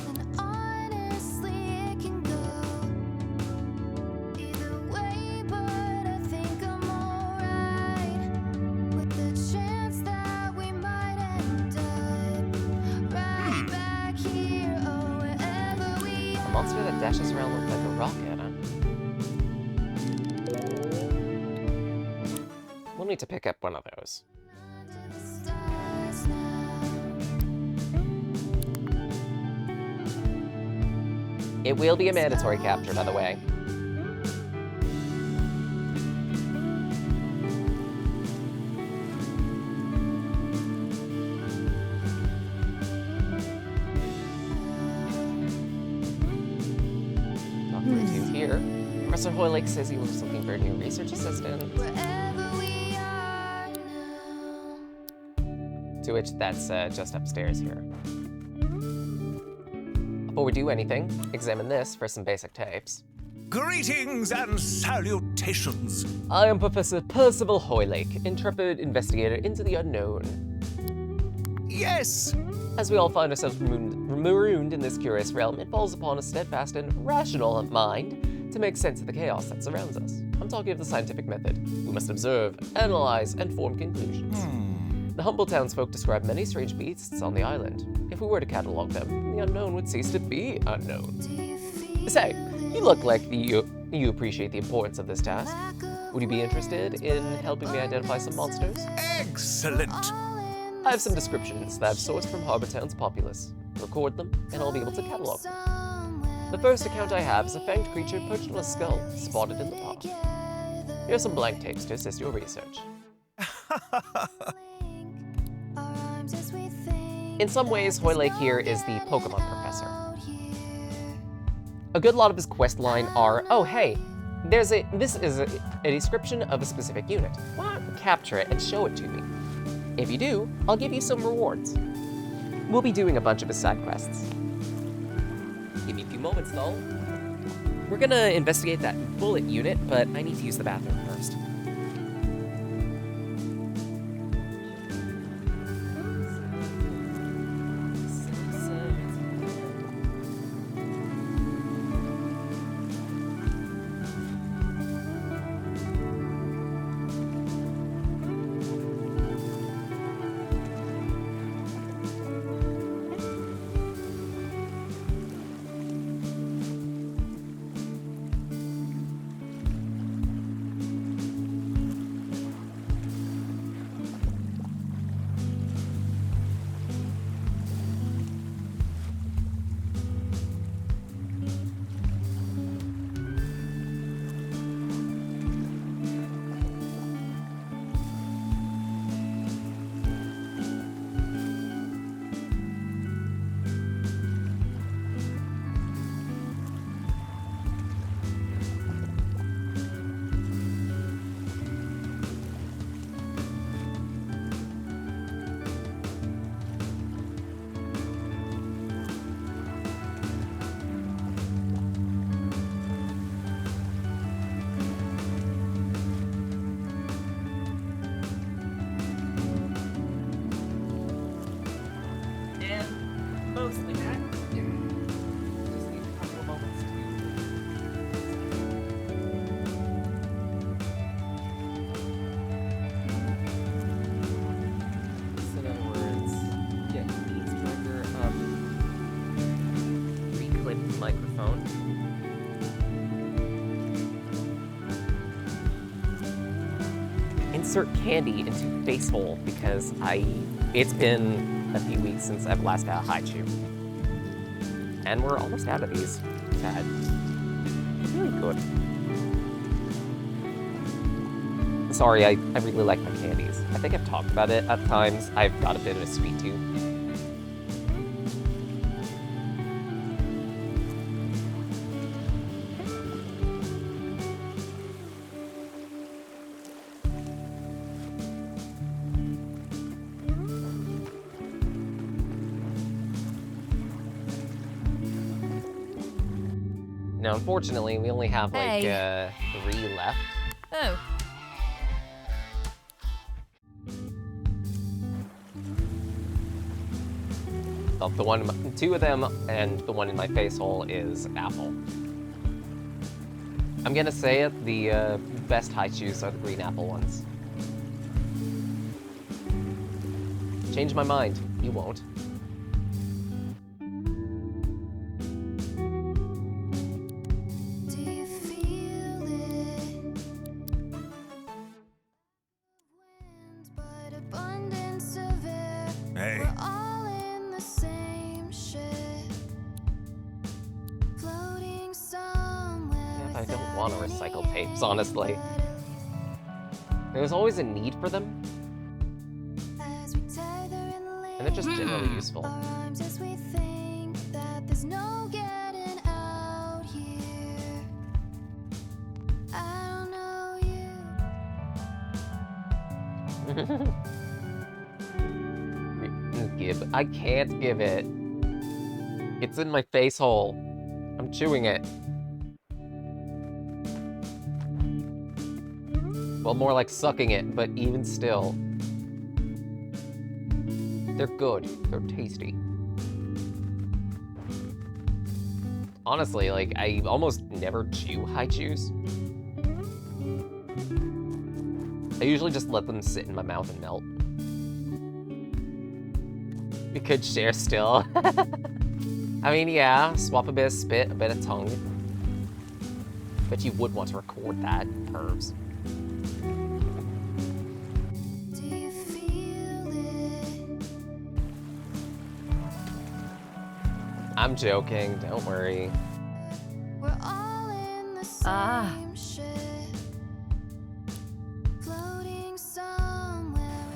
A monster that dashes around like a rocket, huh? We'll need to pick up one of those. It will be a mandatory capture, by the way. Dr. Routine's here. Professor Hoylake says he was looking for a new research assistant. To which that's just upstairs here. Before we do anything, examine this for some basic tapes. Greetings and salutations. I am Professor Percival Hoylake, intrepid investigator into the unknown. Yes. As we all find ourselves marooned in this curious realm, it falls upon a steadfast and rational mind to make sense of the chaos that surrounds us. I'm talking of the scientific method. We must observe, analyze, and form conclusions. The humble townsfolk describe many strange beasts on the island. If we were to catalog them, the unknown would cease to be unknown. Say, you look like you appreciate the importance of this task. Would you be interested in helping me identify some monsters? Excellent. I have some descriptions that I've sourced from Harbor Town's populace. Record them, and I'll be able to catalog them. The first account I have is a fanged creature perched on a skull, spotted in the park. Here are some blank tapes to assist your research. In some ways, Hoylake here is the Pokemon professor. A good lot of his quest line are, oh hey, this is a description of a specific unit. Why not capture it and show it to me? If you do, I'll give you some rewards. We'll be doing a bunch of his side quests. Give me a few moments though. We're gonna investigate that bullet unit, but I need to use the bathroom first. Mostly that. Just need a couple of moments so in other words, get Beats Breaker up, reclip the microphone. Insert candy into face hole because it's been a few weeks since I've last had a Haichu. And we're almost out of these. Sad. Really good. Sorry, I really like my candies. I think I've talked about it at times. I've got a bit of a sweet tooth. Now, unfortunately, we only have like Hey. 3 left. Oh. Well, the one, 2 of them, and the one in my face hole is apple. I'm gonna say it, the best Haichus are the green apple ones. Change my mind. You won't. Do you feel it? Winds, but abundance of air. Hey. We're all in the same ship, floating somewhere. Yeah, I don't want to recycle without tapes, any honestly. end, but There's always a need for them, as we tether and and they're just generally useful. our arms as we think that there's no getting out here. I don't know you. Give. I can't give it. It's in my face hole. I'm chewing it. Well, more like sucking it, but even still. They're good. They're tasty. Honestly, like, I almost never chew Haichus. I usually just let them sit in my mouth and melt. We could share still. I mean, yeah, swap a bit of spit, a bit of tongue. Bet you would want to record that, pervs. Do you feel it? I'm joking, don't worry. We're all in the same Ah. ship, floating somewhere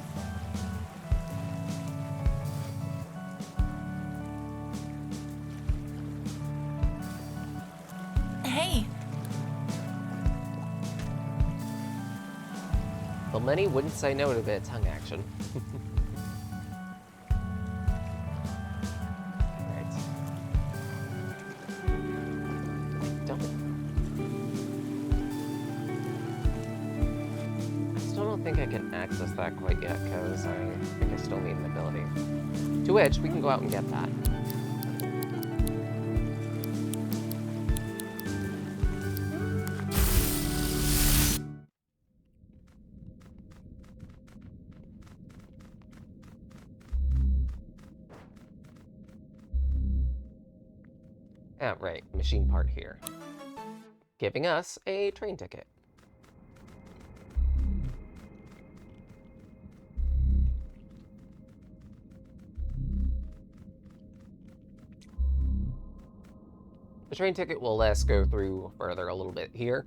Hey. Well, many wouldn't say no to a bit of tongue action. Right. I don't. I still don't think I can access that quite yet, because I think I still need an ability. To which, we can go out and get that. Ah, right, machine part here. Giving us a train ticket. The train ticket will let us go through further a little bit here.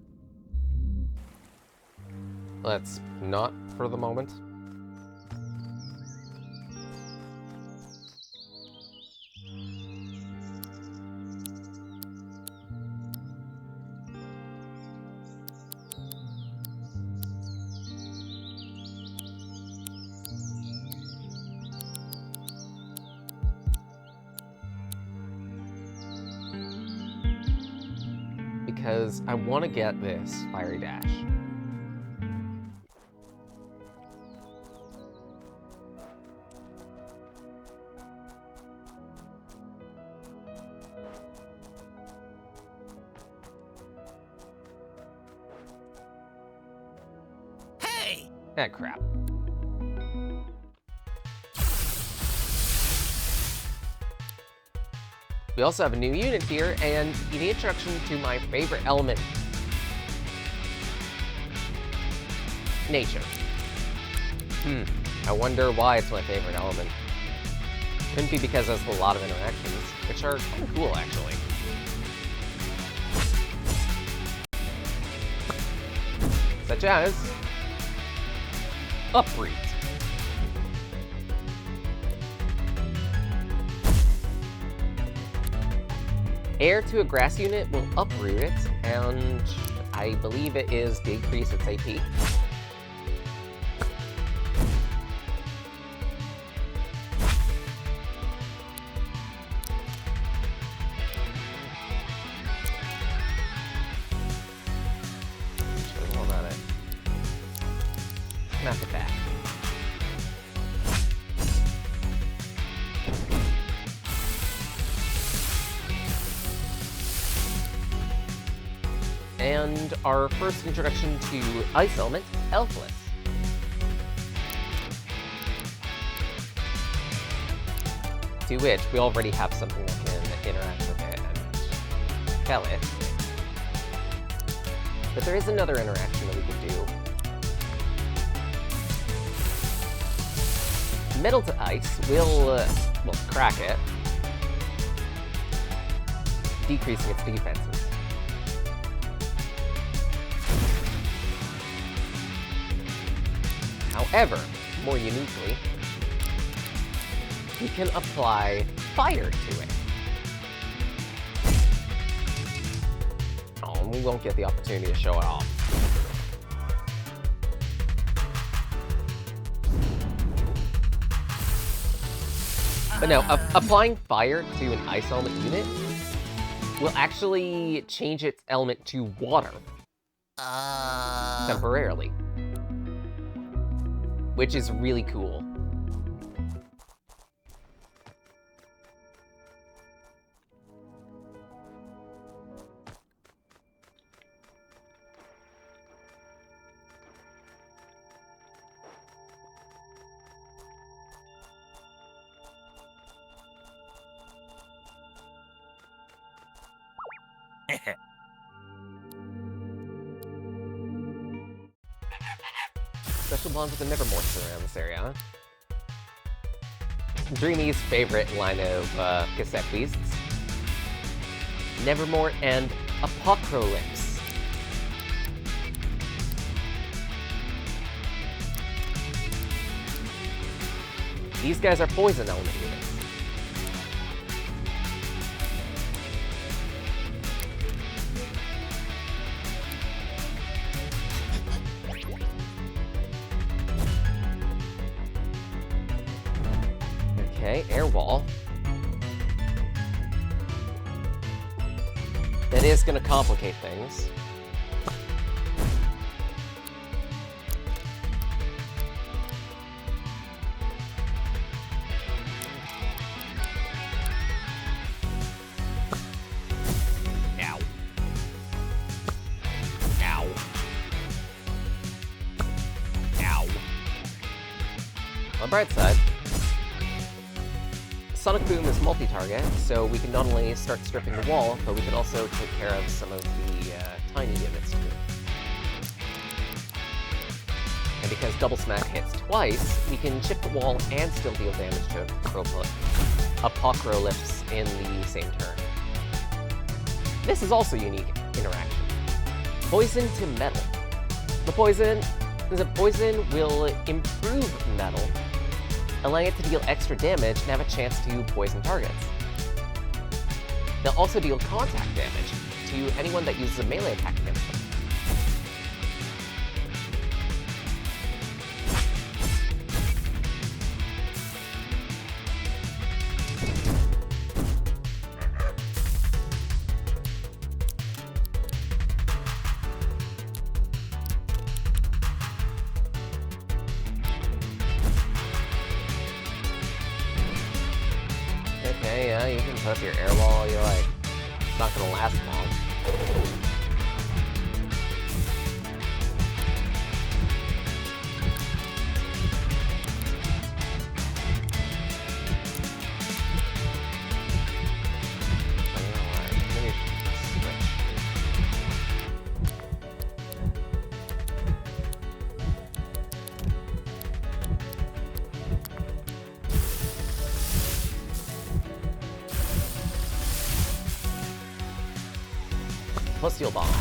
Let's not for the moment. Because I want to get this Fiery Dash. Hey! Ah, crap. We also have a new unit here, and you need introduction to my favorite element. Nature. I wonder why it's my favorite element. Couldn't be because it has a lot of interactions, which are kind of cool, actually. Such as... Uproot. Air to a grass unit will uproot it, and I believe it is decrease its AP. Smack it back. And our first introduction to Ice Element, Elfless. To which we already have something that can interact with it and kill it. But there is another interaction that we could do. Metal to Ice will, well, crack it, decreasing its defenses. However, more uniquely, we can apply fire to it. Oh, and we won't get the opportunity to show it off. But no, applying fire to an ice element unit will actually change its element to water temporarily, which is really cool. Special bonds with the Nevermore around this area. Dreamy's favorite line of cassette beasts. Nevermore and Apocalypse. These guys are poison element units. Okay, air wall. That is going to complicate things. Ow. Ow. Ow. On the bright side, Sonic Boom is multi-target, so we can not only start stripping the wall, but we can also take care of some of the tiny units too. And because Double Smack hits twice, we can chip the wall and still deal damage to Apocalypse in the same turn. This is also a unique interaction. Poison to metal. The poison will improve metal, allowing it to deal extra damage and have a chance to poison targets. They'll also deal contact damage to anyone that uses a melee attack against them. Okay, yeah, you can put up your air wall, you're like, it's not gonna last long. Maybe I should switch. Plus Steel Bomb.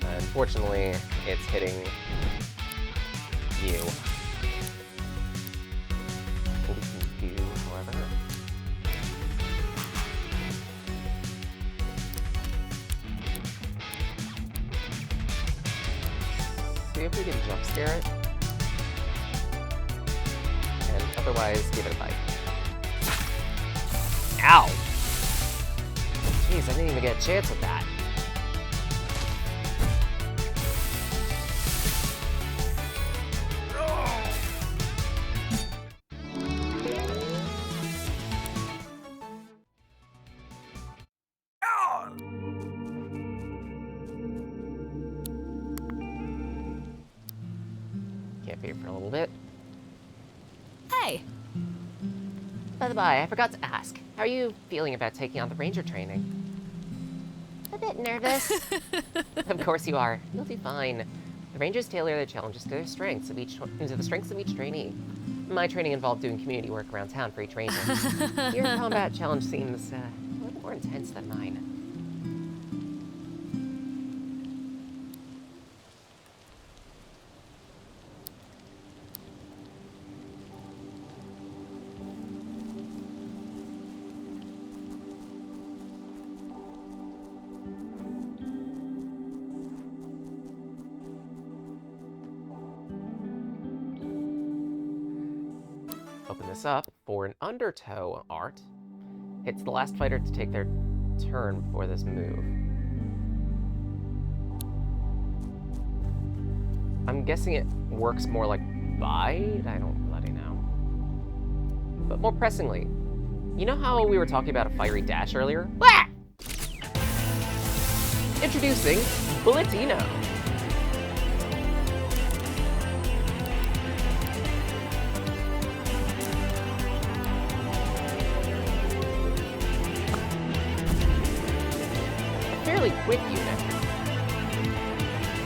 Unfortunately, it's hitting you. What we can do, however... see if we can jump scare it. And otherwise, give it a bite. Ow! Jeez, I didn't even get a chance with that. here for a little bit. Hey, By the by, I forgot to ask. How are you feeling about taking on the ranger training? A bit nervous. Of course you are. You'll do fine. The rangers tailor their challenges to the strengths of each trainee. My training involved doing community work around town for each ranger. Your combat challenge seems a little more intense than mine. Open this up for an Undertow art. Hits the last fighter to take their turn before this move. I'm guessing it works more like Bite? I don't bloody know. But more pressingly, you know how we were talking about a fiery dash earlier? Blah! Introducing Bulletino. Fairly quick unit.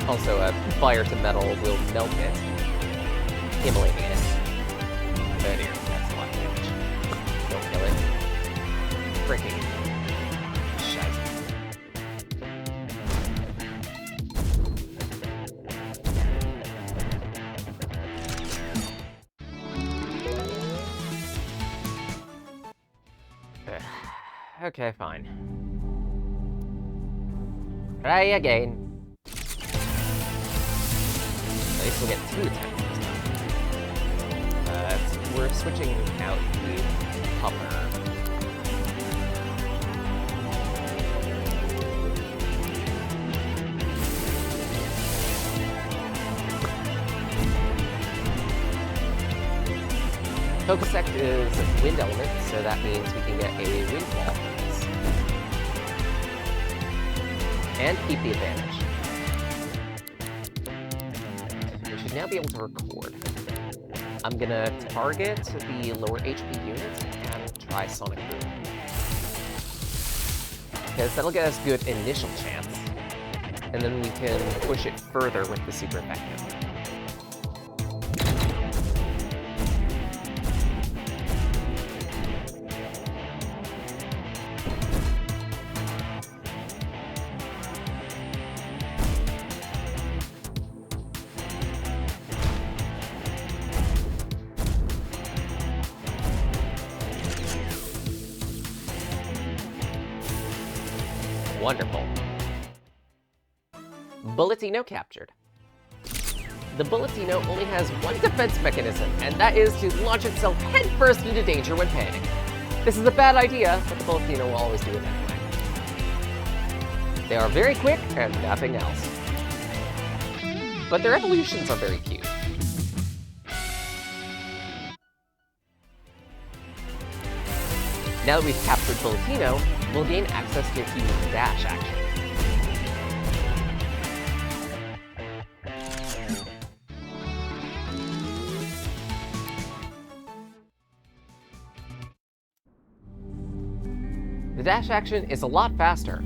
Also, fire to metal will melt it, immolating it. But here, that's a lot of damage. Don't kill it. Freaking shite. Okay, fine. Try again. At least we'll get 2 attacks this time. We're switching out the pupper. Focus Sect is wind element, so that means we can get a windfall from this. And keep the advantage. We should now be able to record. I'm gonna target the lower HP unit and try Sonic Boom. Because that'll get us good initial chance. And then we can push it further with the super effective. Wonderful. Bulletino captured. The Bulletino only has one defense mechanism, and that is to launch itself headfirst into danger when panicking. This is a bad idea, but the Bulletino will always do it anyway. They are very quick and nothing else. But their evolutions are very cute. Now that we've captured Bulletino, we'll gain access to its unique dash action. The dash action is a lot faster.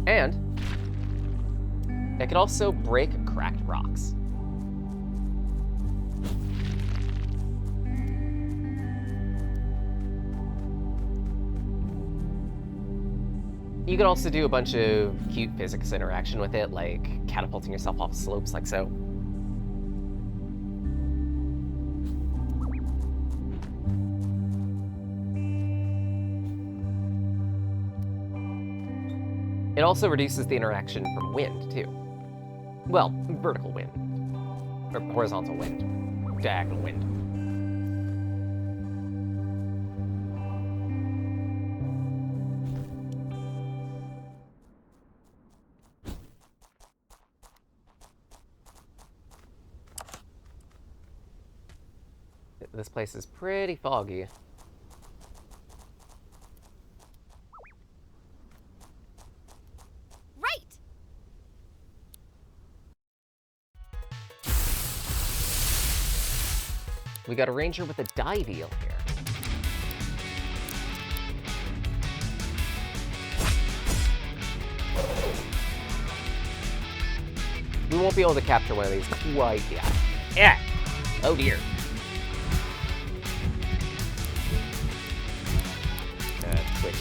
And it can also break cracked rocks. You could also do a bunch of cute physics interaction with it, like catapulting yourself off slopes like so. It also reduces the interaction from wind, too. Well, vertical wind. Or horizontal wind. Diagonal wind. This place is pretty foggy. right! We got a ranger with a dive eel here. We won't be able to capture one of these quite yet. Yeah. Oh dear. Switch.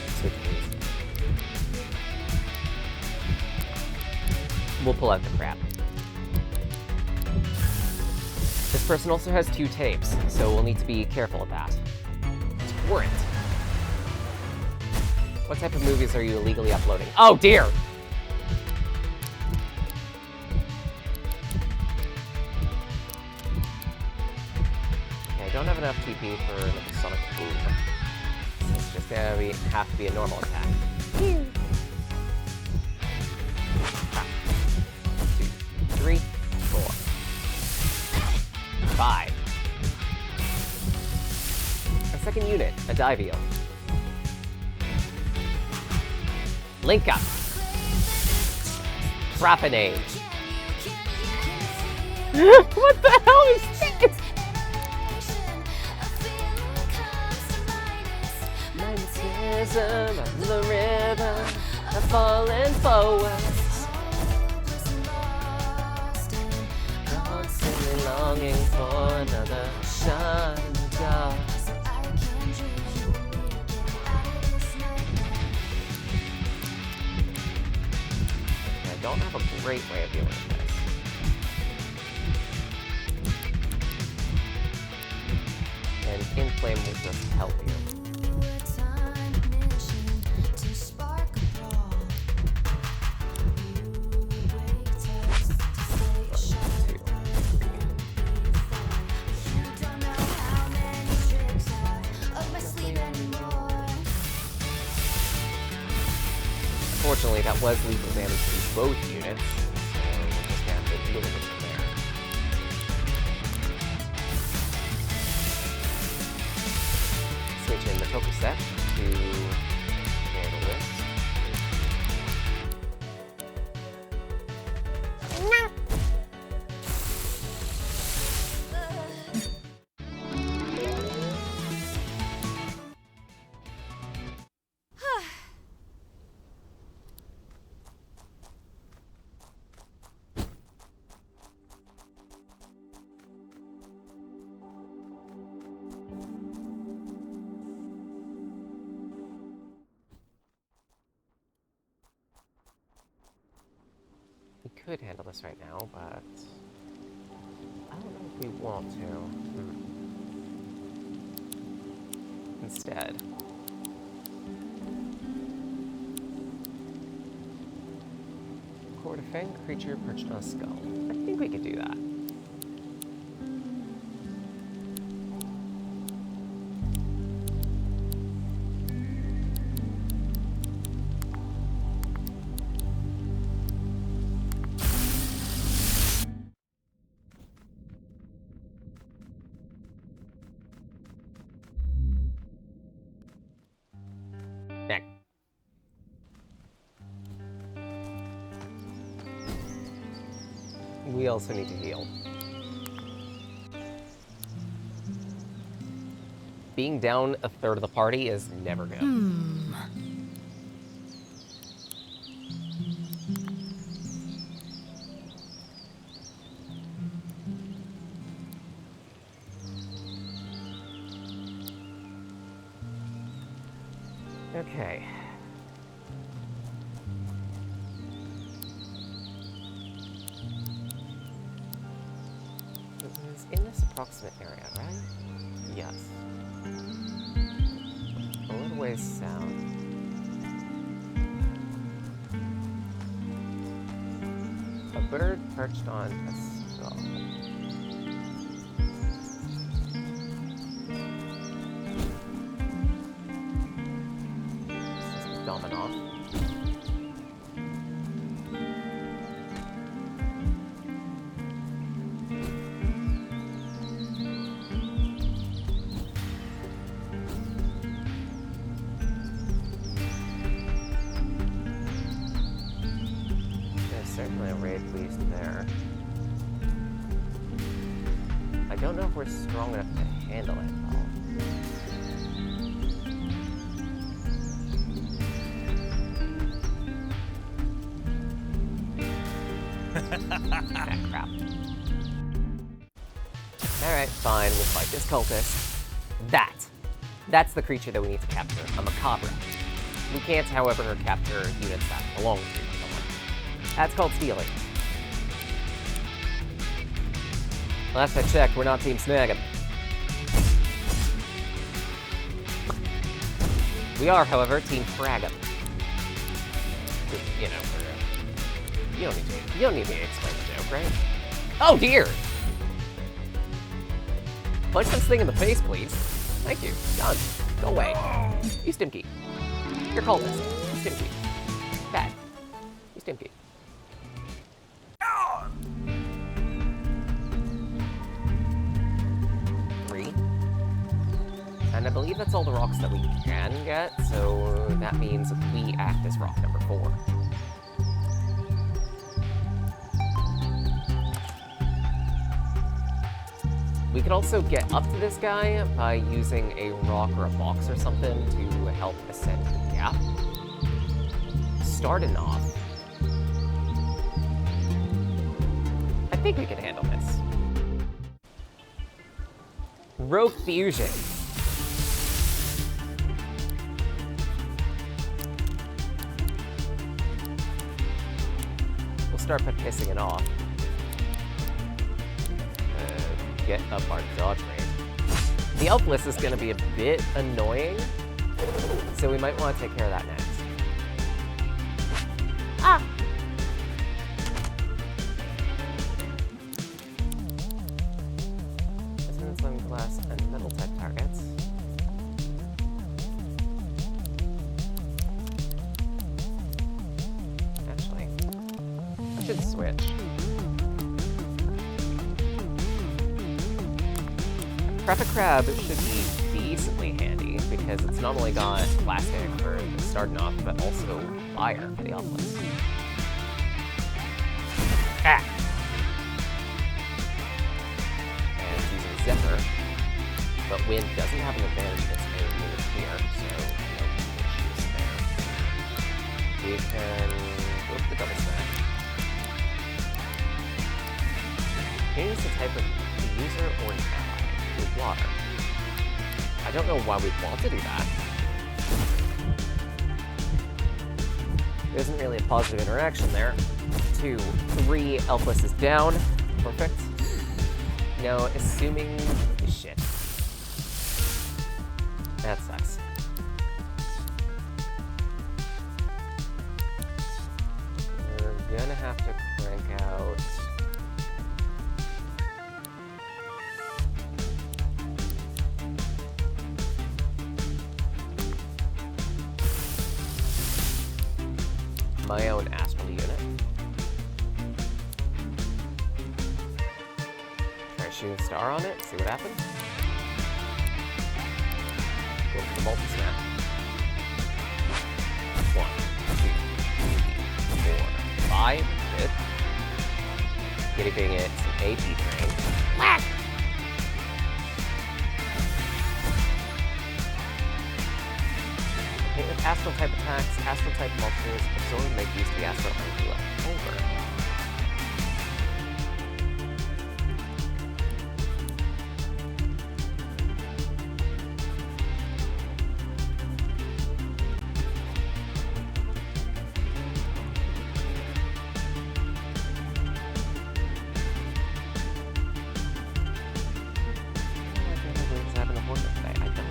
Switch, please. We'll pull out the crap. This person also has 2 tapes, so we'll need to be careful of that. Torrent. What type of movies are you illegally uploading? Oh dear! Okay, I don't have enough TP for another Sonic Boom. So it's just gonna have to be a normal attack. 1, 2, 3, 4. 5. A second unit, a dive eel. Link up. Propanade. What the hell is this? Magnetism of the river, a fallen forward. Constantly longing for another shot in the dark. I don't have a great way of dealing with this. And Inflame will just help you. 2. Unfortunately, that was lethal damage to both units, so we'll just have to deal with it from there. Switch in the focus set to handle this. We could handle this right now, but I don't know if we want to. Instead, record a fanged creature perched on a skull. I think we could do that. We also need to heal. Being down a third of the party is never good. Okay. It was in this approximate area, right? Yes. A little ways south. A bird perched on a skull. This is Dominoff. Certainly a raid beast there. I don't don't know if we're strong enough to handle it, though. Ah, crap. Alright, fine, we'll fight this cultist. That's the creature that we need to capture, a Macabre. We can't, however, capture units that belong to someone. That's called stealing. Last I checked, we're not Team Snag 'em. We are, however, Team Frag 'em. You know, you don't need me to explain the joke, right? Oh dear! Punch this thing in the face, please. Thank you. Done. Go away. You Stimkey. You're cultist. You Stimkey. Bad. You Stimkey. And I believe that's all the rocks that we can get, so that means we act as rock number 4. We could also get up to this guy by using a rock or a box or something to help ascend the gap. Starting off, I think we can handle this. Rogue Fusion. Start by pissing it off. Get up our dodge range. The Elfless is going to be a bit annoying, so we might want to take care of that next. Ah! Resonance on glass and metal type targets. Should switch. Traffic Crab should be decently handy because it's not only got plastic for starting off, but also fire for the Elfless. Ah! And it's using Zephyr, but Wind doesn't have an advantage against melee units here, so no issues there. We can go for the double smash. Change the type of the user or an ally with water. I don't know why we'd want to do that. There isn't really a positive interaction there. 2, 3, Elfless is down. Perfect. Now, assuming... shit. That sucks. We're gonna have to crank out... my own astral unit. Try shooting a star on it, see what happens. Go for the multi-snap. 1, 2, 3, 4, 5. Good. Giving it some AP drain. Whack! With astral type attacks, astral type monsters absorb and make use of the astral energy left over. What's happened to Hornet today? I don't.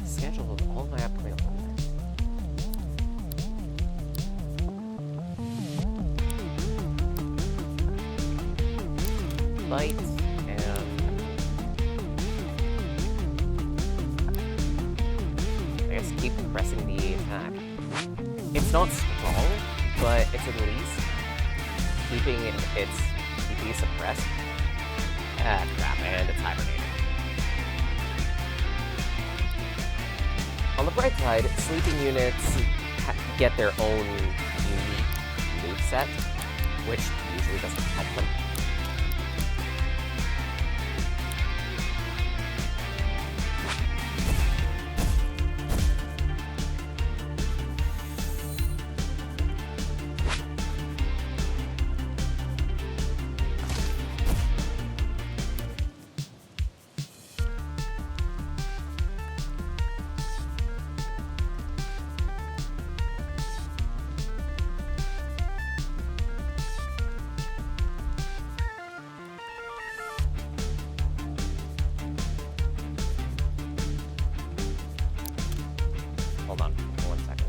Schedule of all my upcoming appointments. Light and I guess keep pressing the attack. It's not strong, but it's at least keeping its PP suppressed. Ah, crap, and it's hibernating. On the bright side, sleeping units get their own unique moveset, which usually doesn't help them. Hold on, 1 second.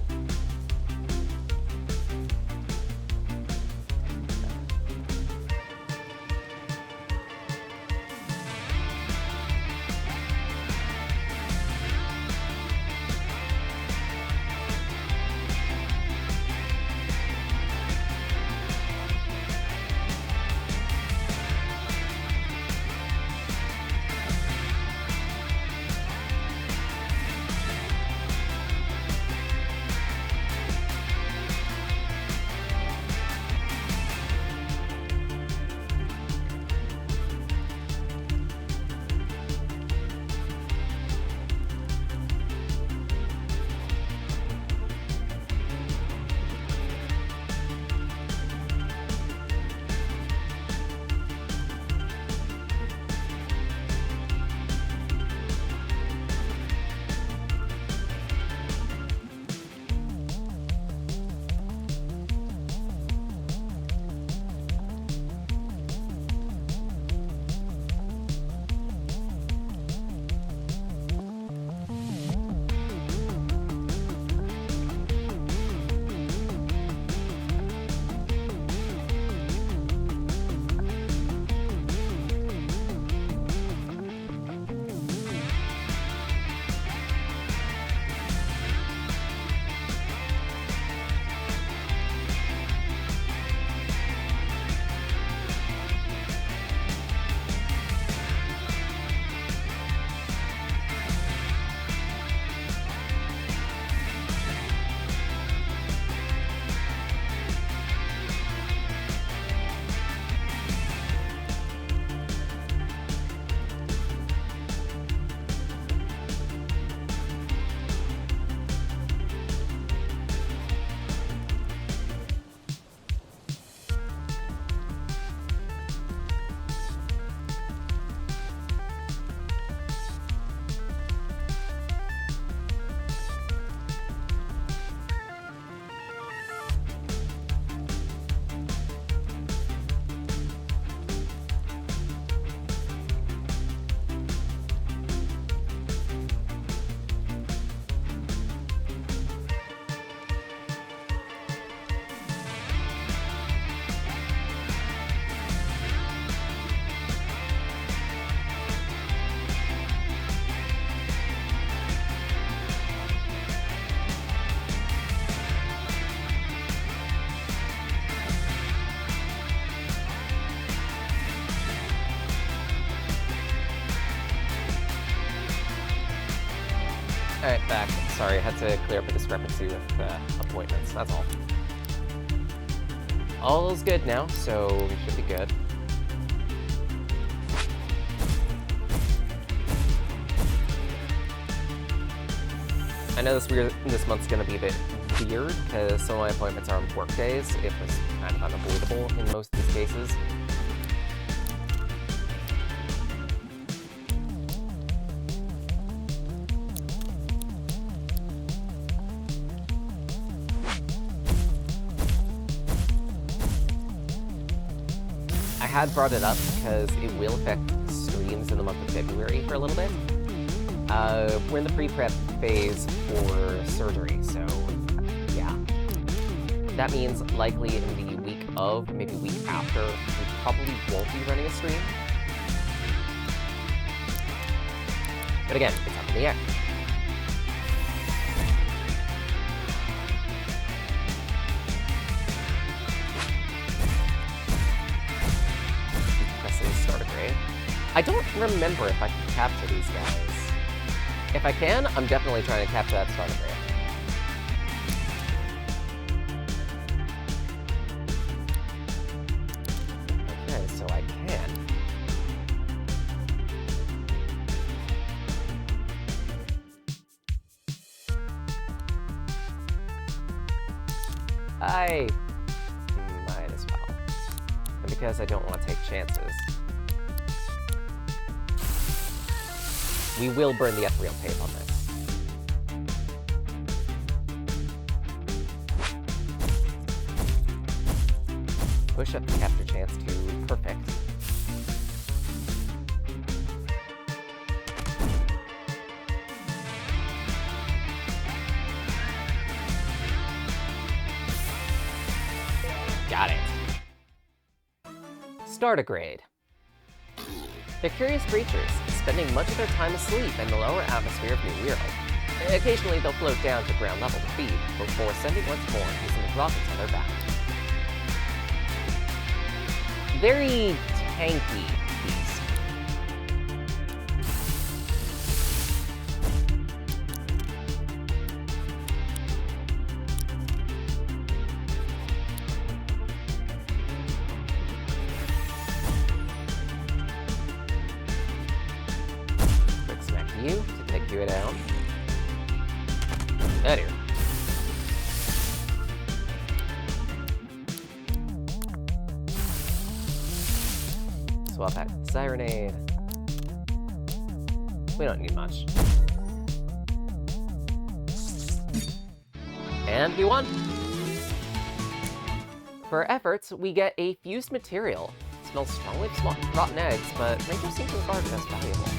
Alright, back. Sorry, I had to clear up a discrepancy with appointments, that's all. All's good now, so we should be good. I know this month's gonna be a bit weird, because some of my appointments are on work days. It was kind of unavoidable in most of these cases. I had brought it up because it will affect streams in the month of February for a little bit. We're in the pre-prep phase for surgery, so yeah. That means likely in the week of, maybe week after, we probably won't be running a stream. But again, it's up in the air. Pressing start a grade. I don't remember if I can capture these guys. If I can, I'm definitely trying to capture that starter grade. Okay, so I can. I might as well. And because I don't want to take chances, we will burn the ethereal tape on this. Push up the capture chance to perfect. Got it. Startigrade. They're curious creatures, spending much of their time asleep in the lower atmosphere of New World. Occasionally, they'll float down to ground level to feed, before ascending once more using the rockets on their back. Very tanky beast. Quick smack you to take you down. Out here. Swap back to the Sirenade. We don't need much. And we won! For our efforts, we get a fused material. It smells strongly of rotten eggs, but Rangers seem to regard it as valuable.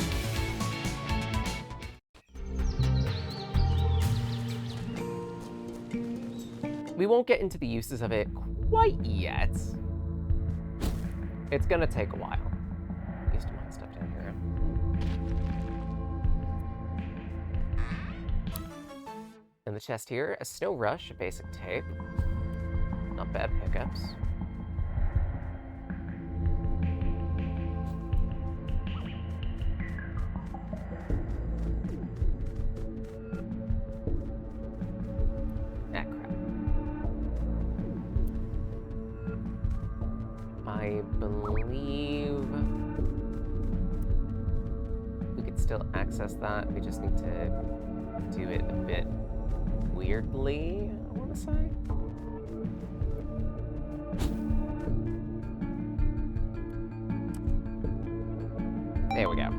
We won't get into the uses of it quite yet. It's gonna take a while. Used to mine stuff down here. In the chest here, a Snow Rush, a basic tape. Not bad pickups. Ah, crap. I believe we could still access that. We just need to do it a bit weirdly, I want to say. There we go.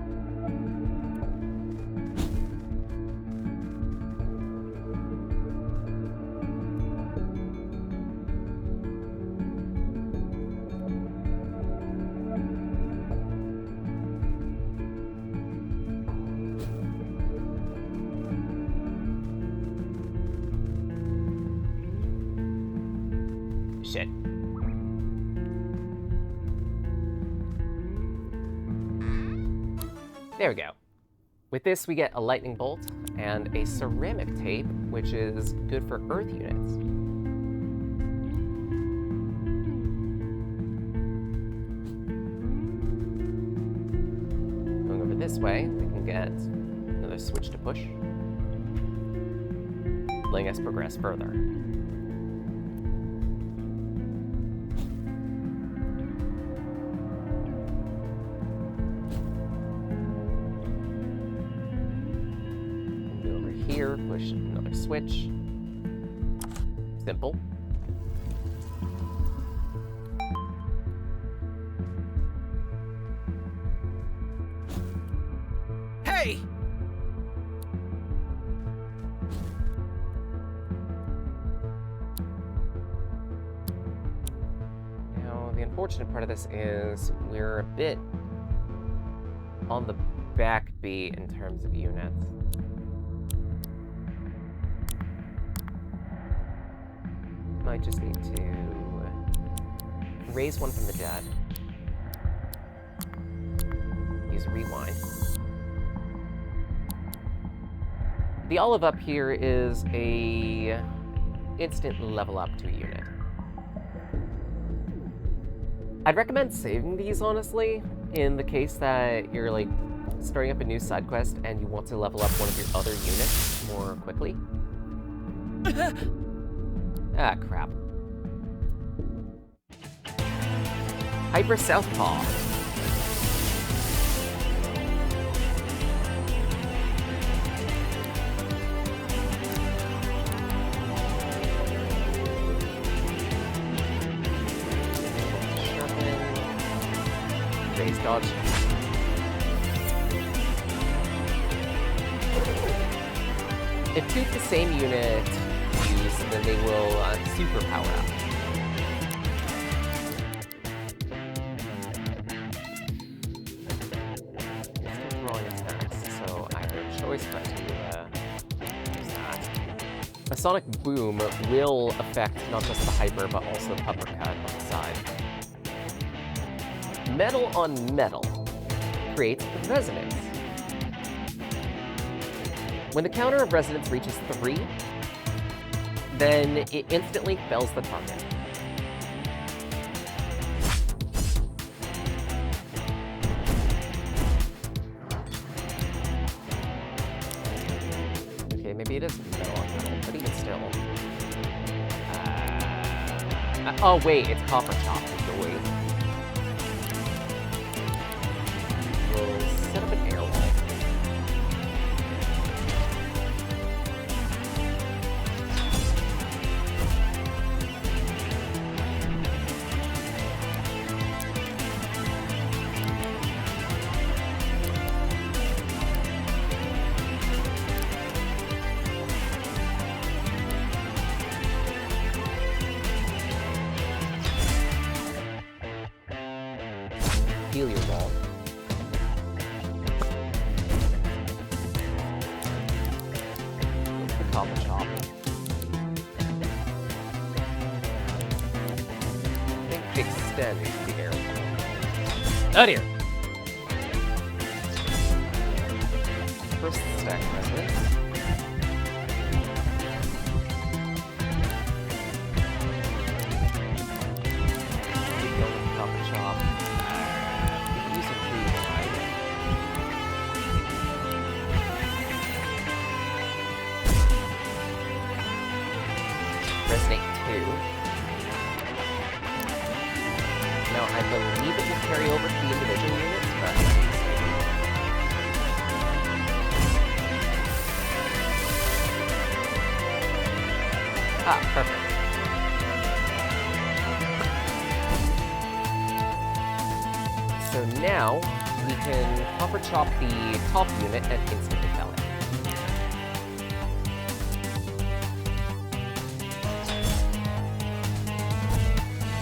Shit. There we go. With this, we get a lightning bolt and a ceramic tape, which is good for earth units. Going over this way, we can get another switch to push, letting us progress further. Here, push another switch. Simple. Hey! Now, the unfortunate part of this is we're a bit on the backbeat in terms of units. Might just need to raise one from the dead. Use rewind. The olive up here is a instant level up to a unit. I'd recommend saving these, honestly, in the case that you're like starting up a new side quest and you want to level up one of your other units more quickly? Ah, crap. Hyper Southpaw. Raise dodge. If two of the same unit use, then they will super power up. It's still throwing attacks, so I have no choice but to use that. A sonic boom will affect not just the hyper, but also the uppercut on the side. Metal on metal creates resonance. When the counter of resonance reaches 3, then it instantly fells the target. Okay, maybe it is metal on metal, but even still. Oh wait, it's copper chop. Joy. We'll set up an air wall. Heal your wall. The copper chop. I think extend the air wall. Oh dear. First stack resonance. Keep going with the copper chop. Use a free wide. Resonate 2. Now, I believe it will carry over to the individual units, but I'm not mistaken. Ah, perfect. So now, we can copper chop the top unit and instantly fell it.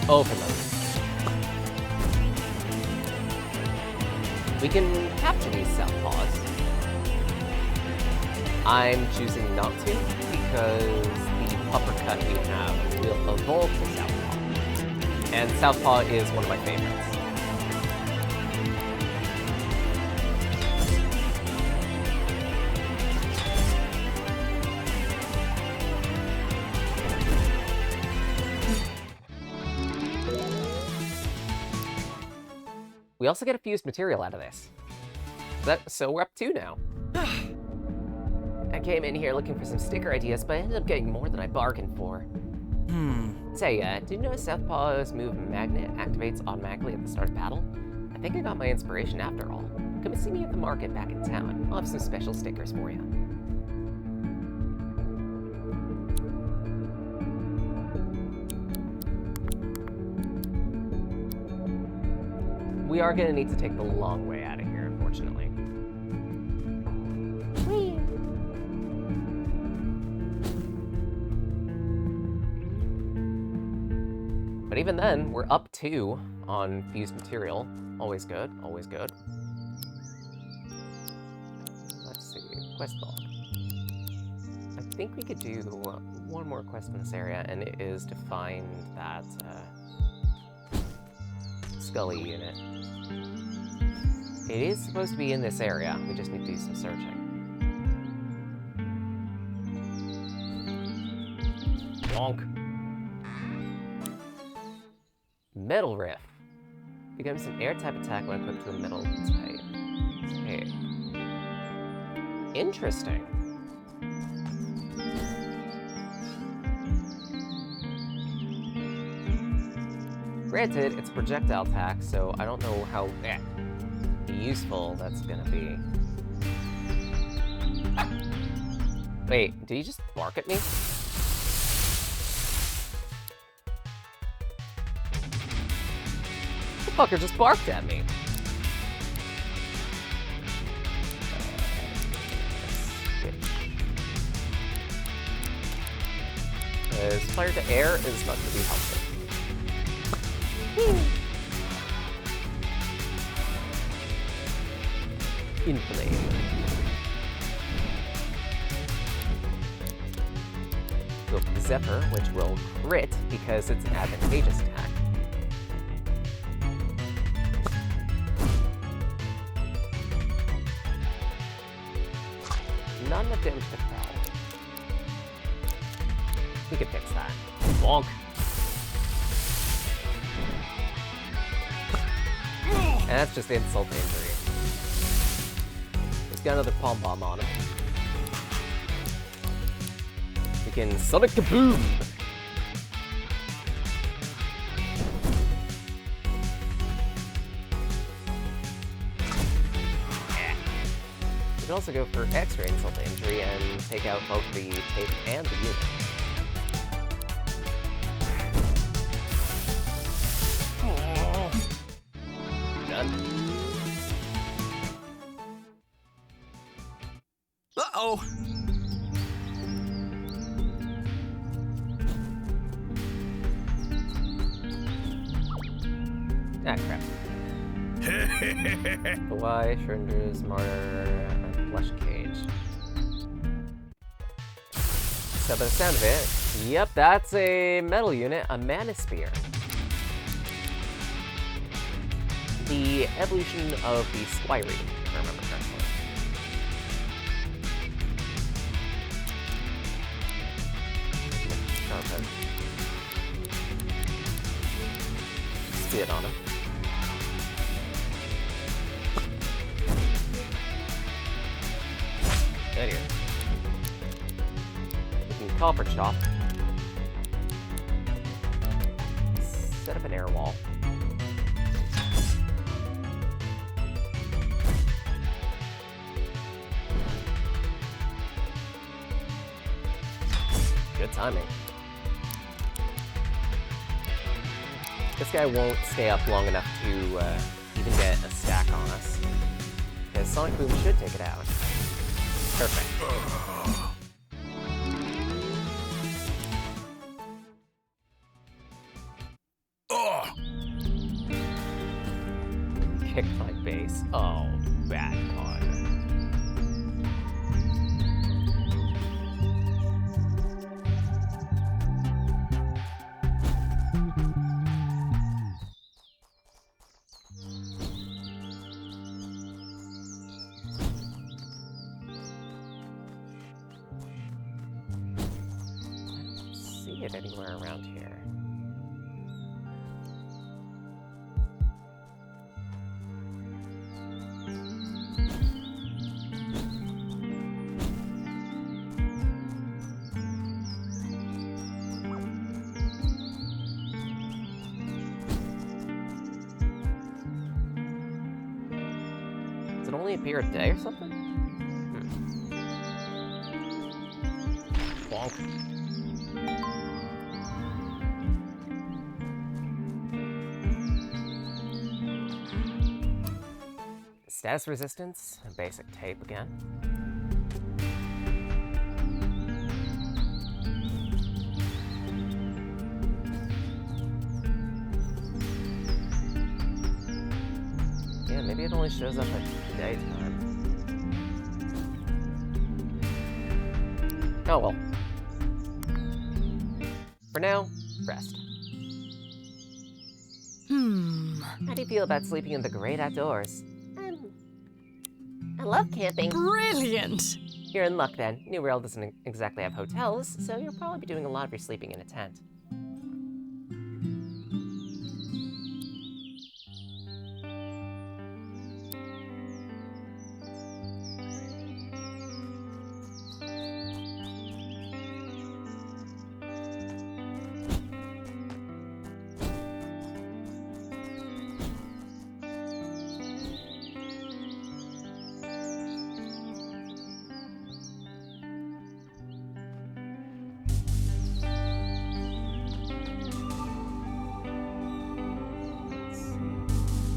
Overload. We can capture these southpaws. I'm choosing not to because the uppercut we have will evolve to southpaw. And southpaw is one of my favorites. We also get a fused material out of this. So we're up 2 now. I came in here looking for some sticker ideas, but I ended up getting more than I bargained for. Say, did you know Southpaw's move Magnet activates automatically at the start of battle? I think I got my inspiration after all. Come and see me at the market back in town. I'll have some special stickers for you. We are gonna need to take the long way out of here, unfortunately. Whee! But even then, we're up 2 on fused material. Always good, always good. Let's see, quest log. I think we could do one more quest in this area, and it is to find that Scully unit. It is supposed to be in this area. We just need to do some searching. Bonk. Metal Riff. Becomes an air type attack when equipped to a metal type. Okay. Interesting. Granted, it's projectile attack, so I don't know how useful that's gonna be. Wait, did he just bark at me? The fucker just barked at me. Because fire to air is not going to be helpful. Inflame. Go for the Zephyr, which will crit because it's an advantageous attack. Not enough damage to Fel. We can fix that. Bonk. And that's just insult to injury. He's got another pom bomb on him. We can Sonic Kaboom! We can also go for extra insult to injury and take out both the tape and the unit. Done. Uh-oh. Ah, crap. Hawaii, Schrodinger's Martyr, and Flesh Cage. So by the sound of it, yep, that's a metal unit, a Mana Spear. The evolution of the Squirey, if I remember correctly. Okay. See it on him. Right here. We can Copper Chop. Set up an air wall. Good timing. This guy won't stay up long enough to even get a stack on us. Because Sonic Boom should take it out. Perfect. Kick my base. Oh, bad pun. See it anywhere around here. Does it only appear a day or something? Bonk. Status resistance, a basic tape again. Yeah, maybe it only shows up at daytime. Oh well. For now, rest. How do you feel about sleeping in the great outdoors? I love camping. Brilliant! You're in luck then. New World doesn't exactly have hotels, so you'll probably be doing a lot of your sleeping in a tent.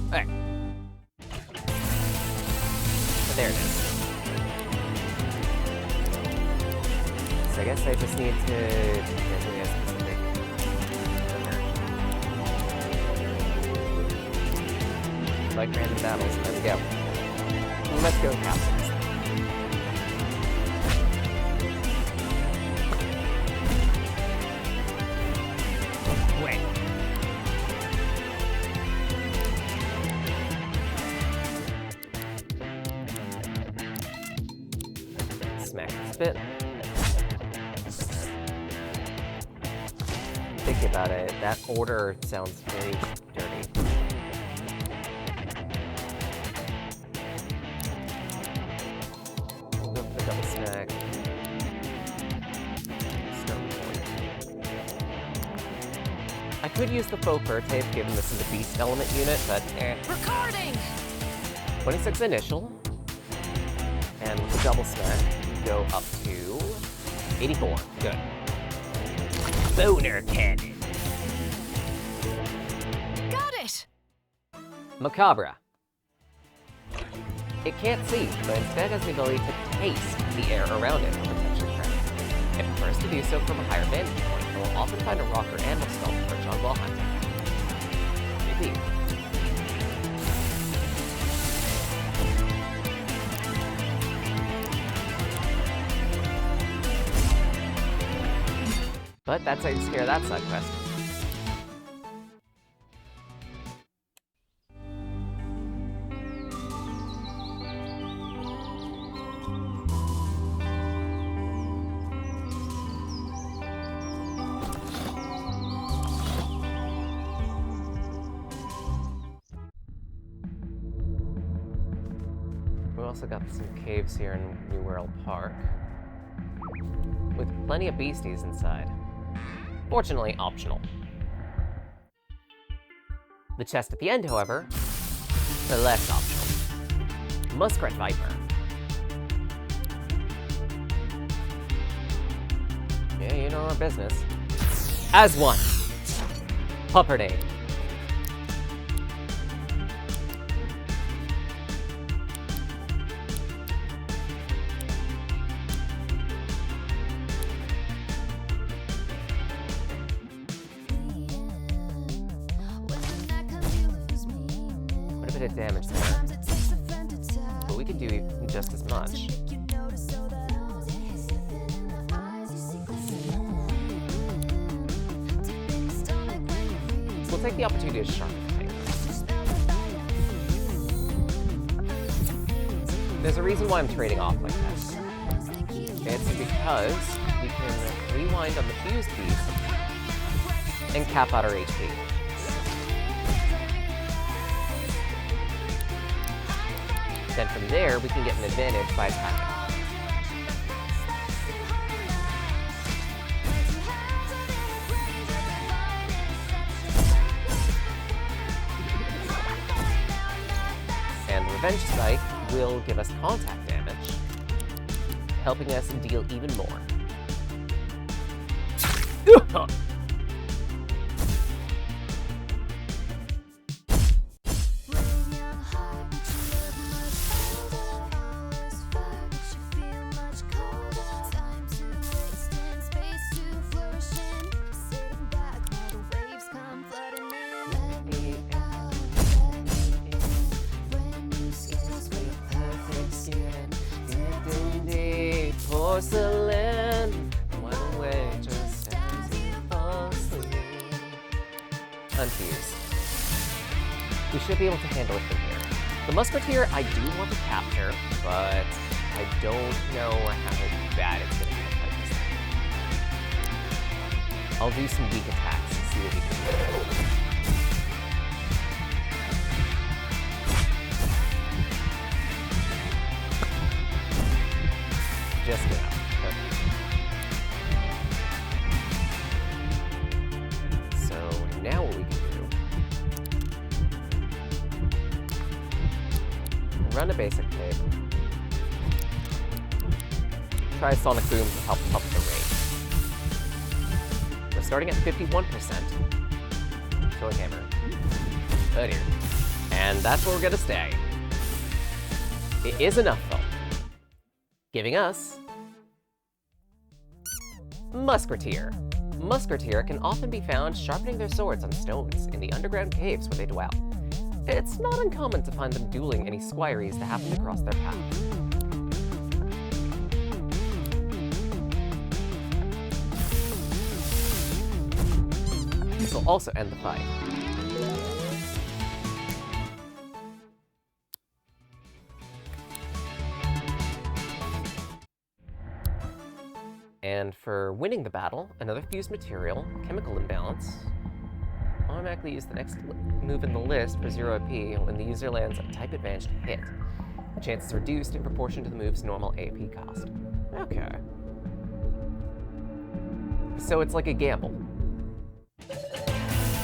Alright. But there it is. So I guess I just need to get really specific. Like random battles, there we go. Let's go capitals. Wait. Smack this bit. Thinking about it, that order sounds very dirty. We'll go for the double stack. Start recording. I could use the faux fur tape given this is a beast element unit, but Recording! 26 initial. And with the double stack, go up to 84. Good. Boner cannon. Got it! Macabre. It can't see, but instead has the ability to taste the air around it for protection credit. It prefers to do so from a higher vantage point, and will often find a rock or animal skull to perch on while hunting. Repeat. But that's how you scare that side quest. We also got some caves here in New World Park, with plenty of beasties inside. Fortunately, optional. The chest at the end, however, are less optional. Muskrat Viper. Yeah, you know our business. As one. Puppernade. Quite a bit of damage there. But we could do just as much. We'll take the opportunity to sharpen things. There's a reason why I'm trading off like that. It's because we can rewind on the fused piece and cap out our HP. Then from there, we can get an advantage by attacking. And Revenge Strike will give us contact damage, helping us deal even more. Porcelain, went away just as you fall asleep. Unfused. We should be able to handle it from here. The Musketeer I do want to capture, but I don't know how bad it's going to be to fight this thing. I'll do some weak attacks and see what we can do. Just enough. Perfect. So now what we can do, run a basic tape, try Sonic Boom to help up the rate. We're starting at 51%. Killing Hammer. Good here. And that's where we're gonna stay. It is enough, though. Giving us... Musketeer. Musketeer can often be found sharpening their swords on stones in the underground caves where they dwell. It's not uncommon to find them dueling any squiries that happen to cross their path. This will also end the fight. And for winning the battle, another fused material, chemical imbalance, automatically use the next move in the list for 0 AP when the user lands a type advantage hit. The chance is reduced in proportion to the move's normal AP cost. Okay. So it's like a gamble.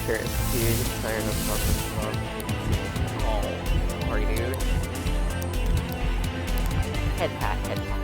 Curious, dude. Tired of fucking oh, are you, dude? Head pat, head pat.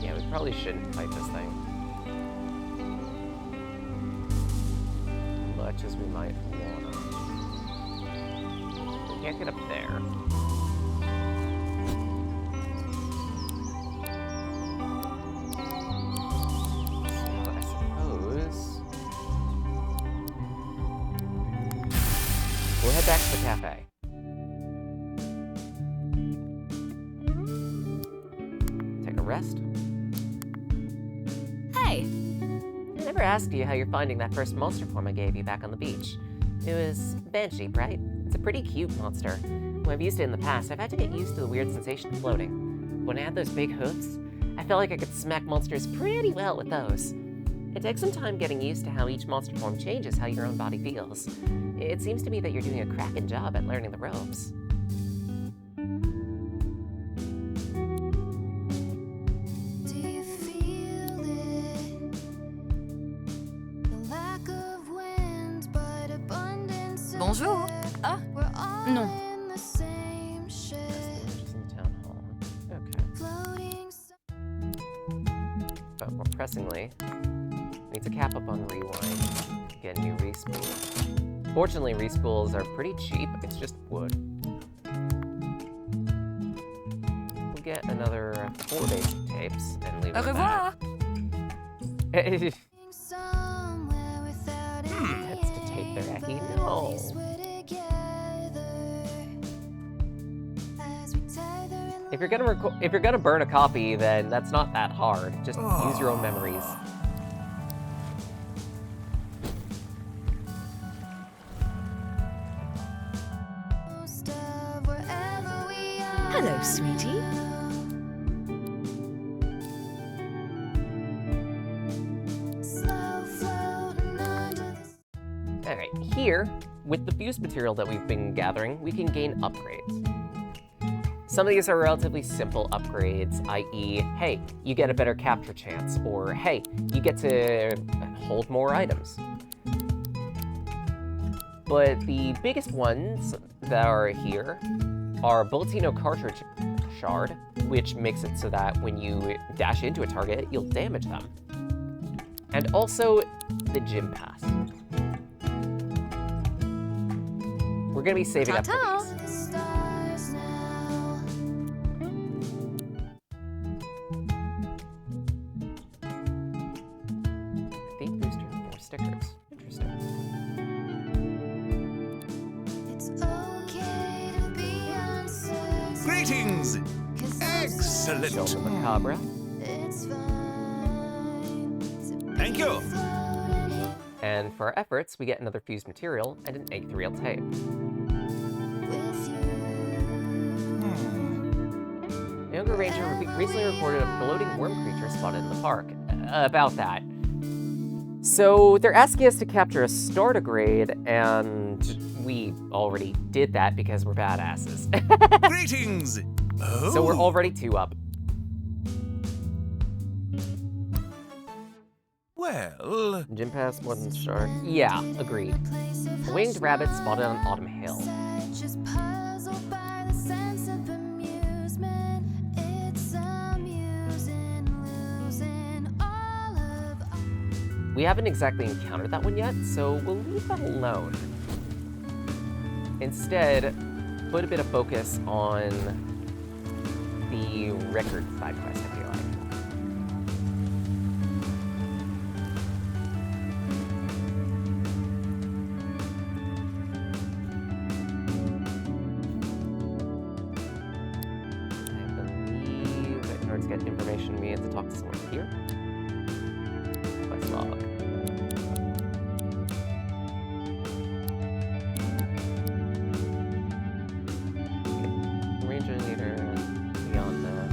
Yeah, we probably shouldn't fight this thing. Much as we might wanna. We can't get up there. So I suppose we'll head back to the cafe. Take a rest. Hey, I never asked you how you're finding that first monster form I gave you back on the beach. It was Banshee, right? It's a pretty cute monster. When I've used it in the past, I've had to get used to the weird sensation of floating. When I had those big hoofs, I felt like I could smack monsters pretty well with those. It takes some time getting used to how each monster form changes how your own body feels. It seems to me that you're doing a cracking job at learning the ropes. Do you feel it? The lack of wind, but abundance of Bonjour. air. Ah, We're all non. in the same ship, Just in the town hall. Okay. floating. But more pressingly, we need to cap up on rewind, get a new respool. Fortunately, respools are pretty cheap, it's just wood. We'll get another 4 basic tapes and leave it Au at revoir. that. Somewhere without any That's to tape their Aki. No. we're together. As we tether in If you're gonna burn a copy, then that's not that hard. Just use your own memories. most of wherever we are. hello, sweetie. Slow floating under the Alright, here, with the fused material that we've been gathering, we can gain upgrades. Some of these are relatively simple upgrades, i.e., hey, you get a better capture chance, or hey, you get to hold more items. But the biggest ones that are here are Bulletino Cartridge Shard, which makes it so that when you dash into a target, you'll damage them. And also the Gym Pass. We're gonna be saving up for Ta-ta. these. stars now. Fate booster, 4 stickers. Interesting. It's okay to be uncertain. Greetings! 'Cause Excellent! Shoulder Macabre. it's fine to Thank be you. floating here And for our efforts, we get another fused material and an ethereal tape. with you. A younger ranger recently reported a floating worm creature spotted in the park. About that. So they're asking us to capture a startergrade, and we already did that because we're badasses. Greetings! Oh. So we're already 2 up. Well, Gym pass, wooden shark. Yeah, agreed. A winged rabbit spotted on Autumn Hill. Just puzzled by the sense of amusement. It's amusing losing all of We haven't exactly encountered that one yet, so we'll leave that alone. Instead, put a bit of focus on the record side quest, I feel like. I believe that in order to get information, we have to talk to someone here. Quest log. Ranger leader beyond that.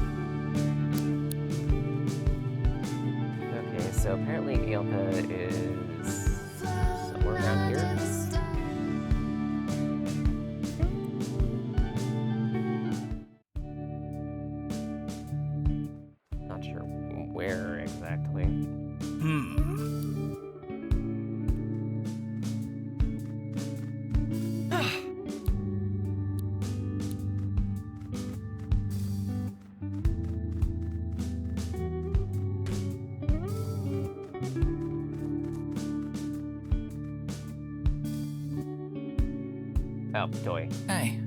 Okay, so apparently Eolpa is somewhere around here. Not sure where exactly. Oh, toy. Hey.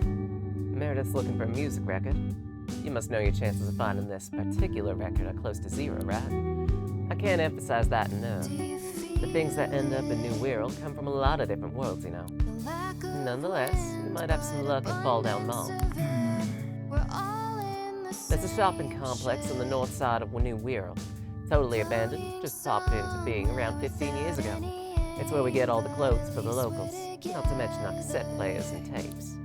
Meredith's looking for a music record. You must know your chances of finding this particular record are close to zero, right? I can't emphasize that enough. The things that end up in New World come from a lot of different worlds, you know. Nonetheless, you might have some luck at Fall Down Mall. There's a shopping complex on the north side of New World. Totally abandoned, just popped into being around 15 years ago. It's where we get all the clothes for the locals, not to mention our cassette players and tapes.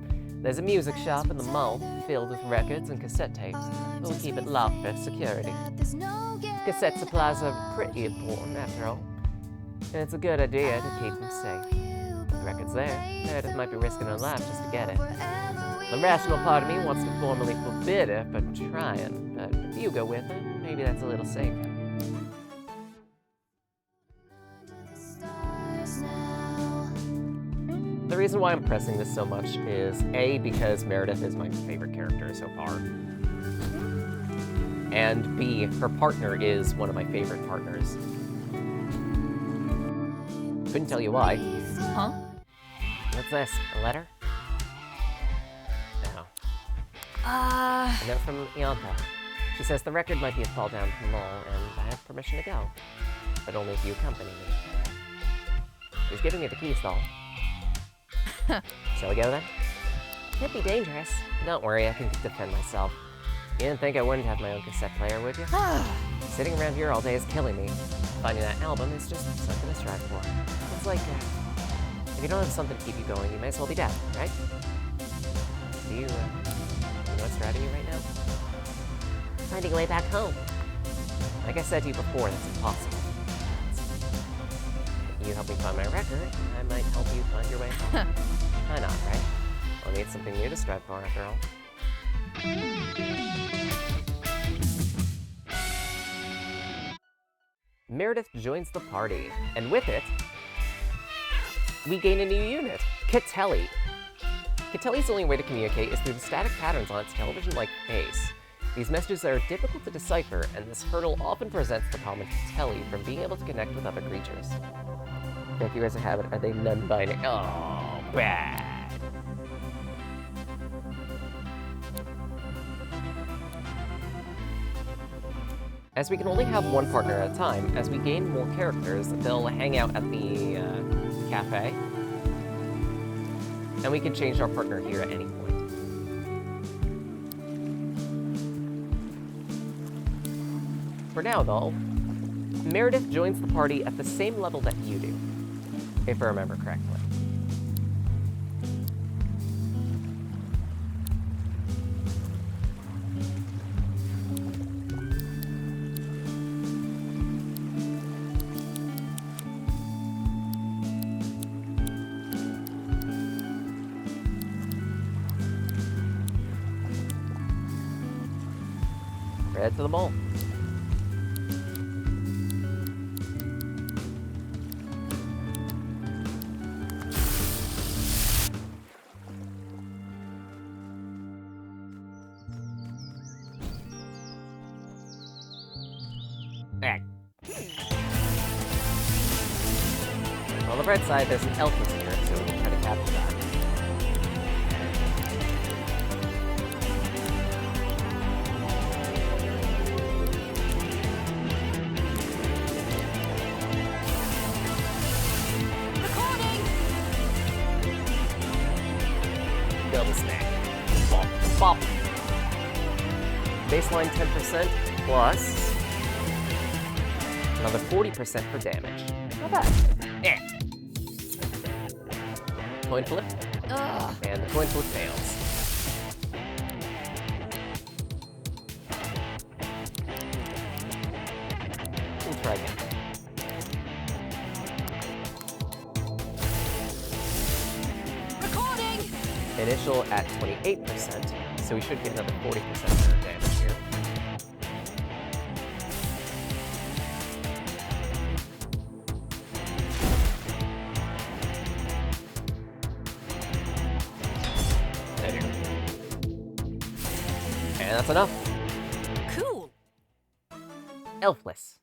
There's a music shop in the mall filled with records and cassette tapes, but we keep it locked for security. Cassette supplies are pretty important, after all, and it's a good idea to keep them safe. The record's there, Meredith might be risking her life just to get it. The rational part of me wants to formally forbid her from trying, but if you go with her, maybe that's a little safer. The reason why I'm pressing this so much is A, because Meredith is my favorite character so far, and B, her partner is one of my favorite partners. Couldn't tell you why. Huh? What's this? A letter? No. Uh, A note from Eolpa. She says the record might be a Fall Down Mall, and I have permission to go, but only if you accompany me. She's giving me the keys, doll. Shall we go then? It'd be dangerous. Don't worry, I can defend myself. You didn't think I wouldn't have my own cassette player, would you? Sitting around here all day is killing me. Finding that album is just something to strive for. It's like, if you don't have something to keep you going, you may as well be dead, right? Do you know what's driving you right now? Finding a way back home. Like I said to you before, that's impossible. You help me find my record, I might help you find your way home. Why not, right? We'll need something new to strive for, after all. Meredith joins the party, and with it, we gain a new unit, Catelli. Catelli's only way to communicate is through the static patterns on its television-like face. These messages are difficult to decipher, and this hurdle often presents the problem of Catelli from being able to connect with other creatures. If you guys have it, are they non-binary? Oh, bad. As we can only have one partner at a time, as we gain more characters, they'll hang out at the cafe, and we can change our partner here at any point. For now, though, Meredith joins the party at the same level that you do, if I remember correctly. Head to the mall. Back. On the bright side, there's an elf in here, so we'll try to capture that. Recording! Double snack. Bop, bop. Baseline 10% plus another 40% for damage. Not bad. Eh. Coin flip. Ugh. And the coin flip fails. We'll try again. Recording! Initial at 28%, so we should get another 40% for damage here. There you go. And that's enough. Cool. Elfless.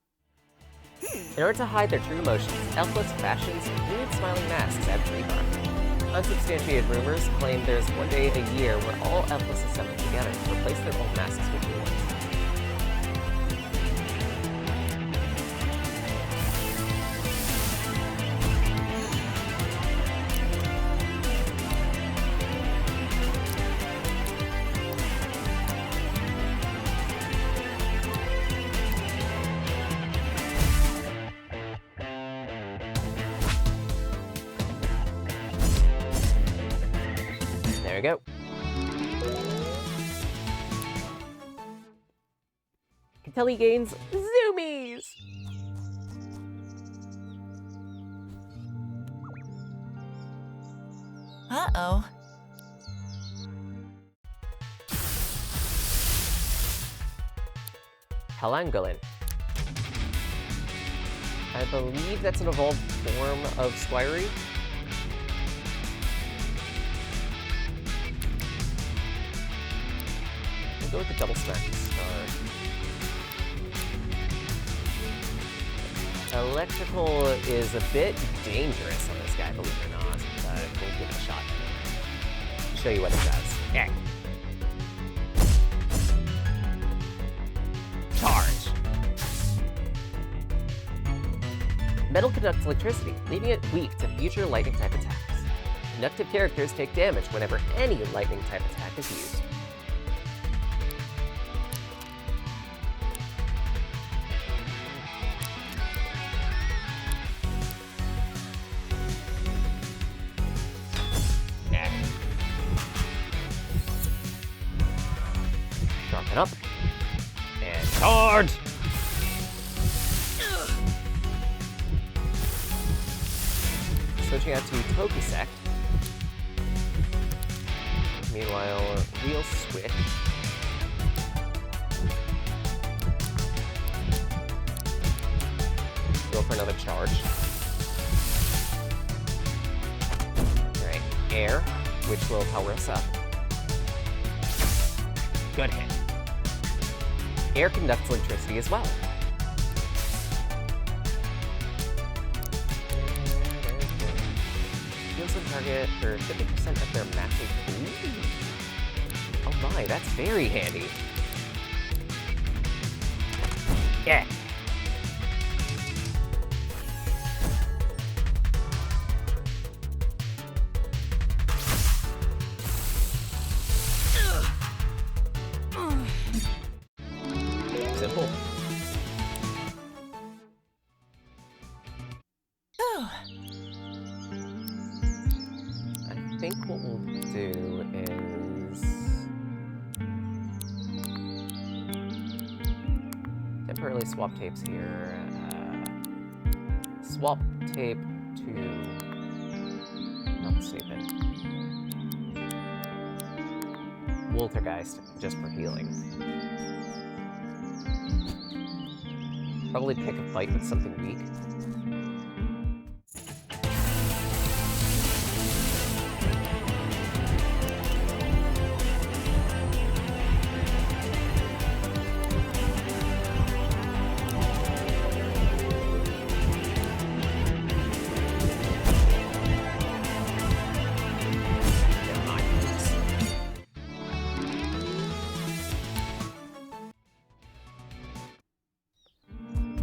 In order to hide their true emotions, Elfless fashions weird smiling masks at Dreamar. Unsubstantiated rumors claim there's one day a year where all Elfless assemble together to replace their old masks with new ones. There we go. Catelli gains zoomies! Uh-oh. Helangolin. I believe that's an evolved form of Squirey. We'll go with the double smack to start. Electrical is a bit dangerous on this guy, believe it or not, but we'll give it a shot. Show you what it does. Yeah. Charge. Metal conducts electricity, leaving it weak to future lightning type attacks. Conductive characters take damage whenever any lightning type attack is used. Sharpen up. And charge! Switching out to Tokusek. Meanwhile, Real Switch. Go for another charge. Alright, Air, which will power us up. Good hit. Air conducts electricity as well. Heals the target for 50% of their maximum. Ooh. Oh my, that's very handy. Yeah. Simple. I think what we'll do is temporarily swap tapes here. Swap tape to not stupid. Woltergeist just for healing. Probably pick a fight with something weak.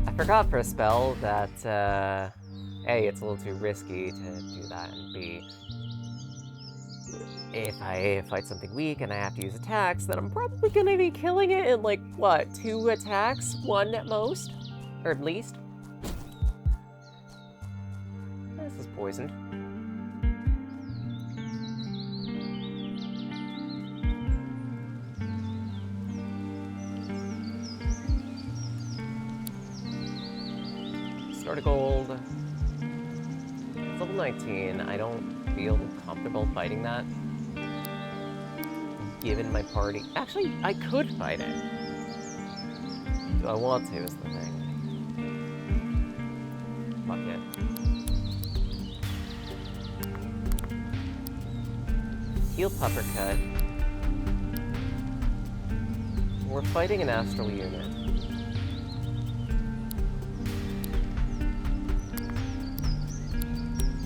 I forgot for a spell that, A, it's a little too risky to do that, and B, if I fight something weak and I have to use attacks, then I'm probably gonna be killing it in, like, what, 2 attacks? 1 at most? Or at least? This is poisoned. Start of gold. It's level 19. I don't feel comfortable fighting that. Given my party. Actually, I could fight it. Do I want to is the thing. Fuck it. Heal Puppercut. We're fighting an astral unit.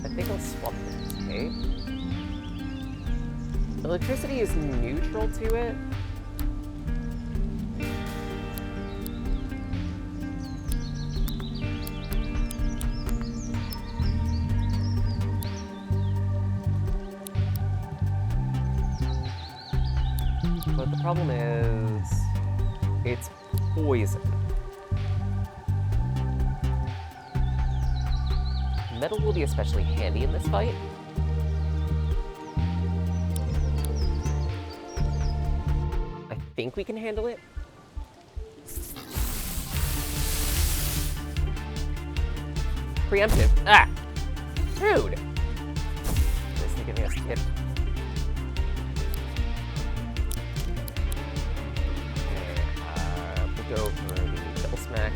I think I'll swap the tape. Electricity is neutral to it. But the problem is, it's poison. Metal will be especially handy in this fight. I think we can handle it. Preemptive. Ah! Rude! This is giving us tip. We'll go for the double smack.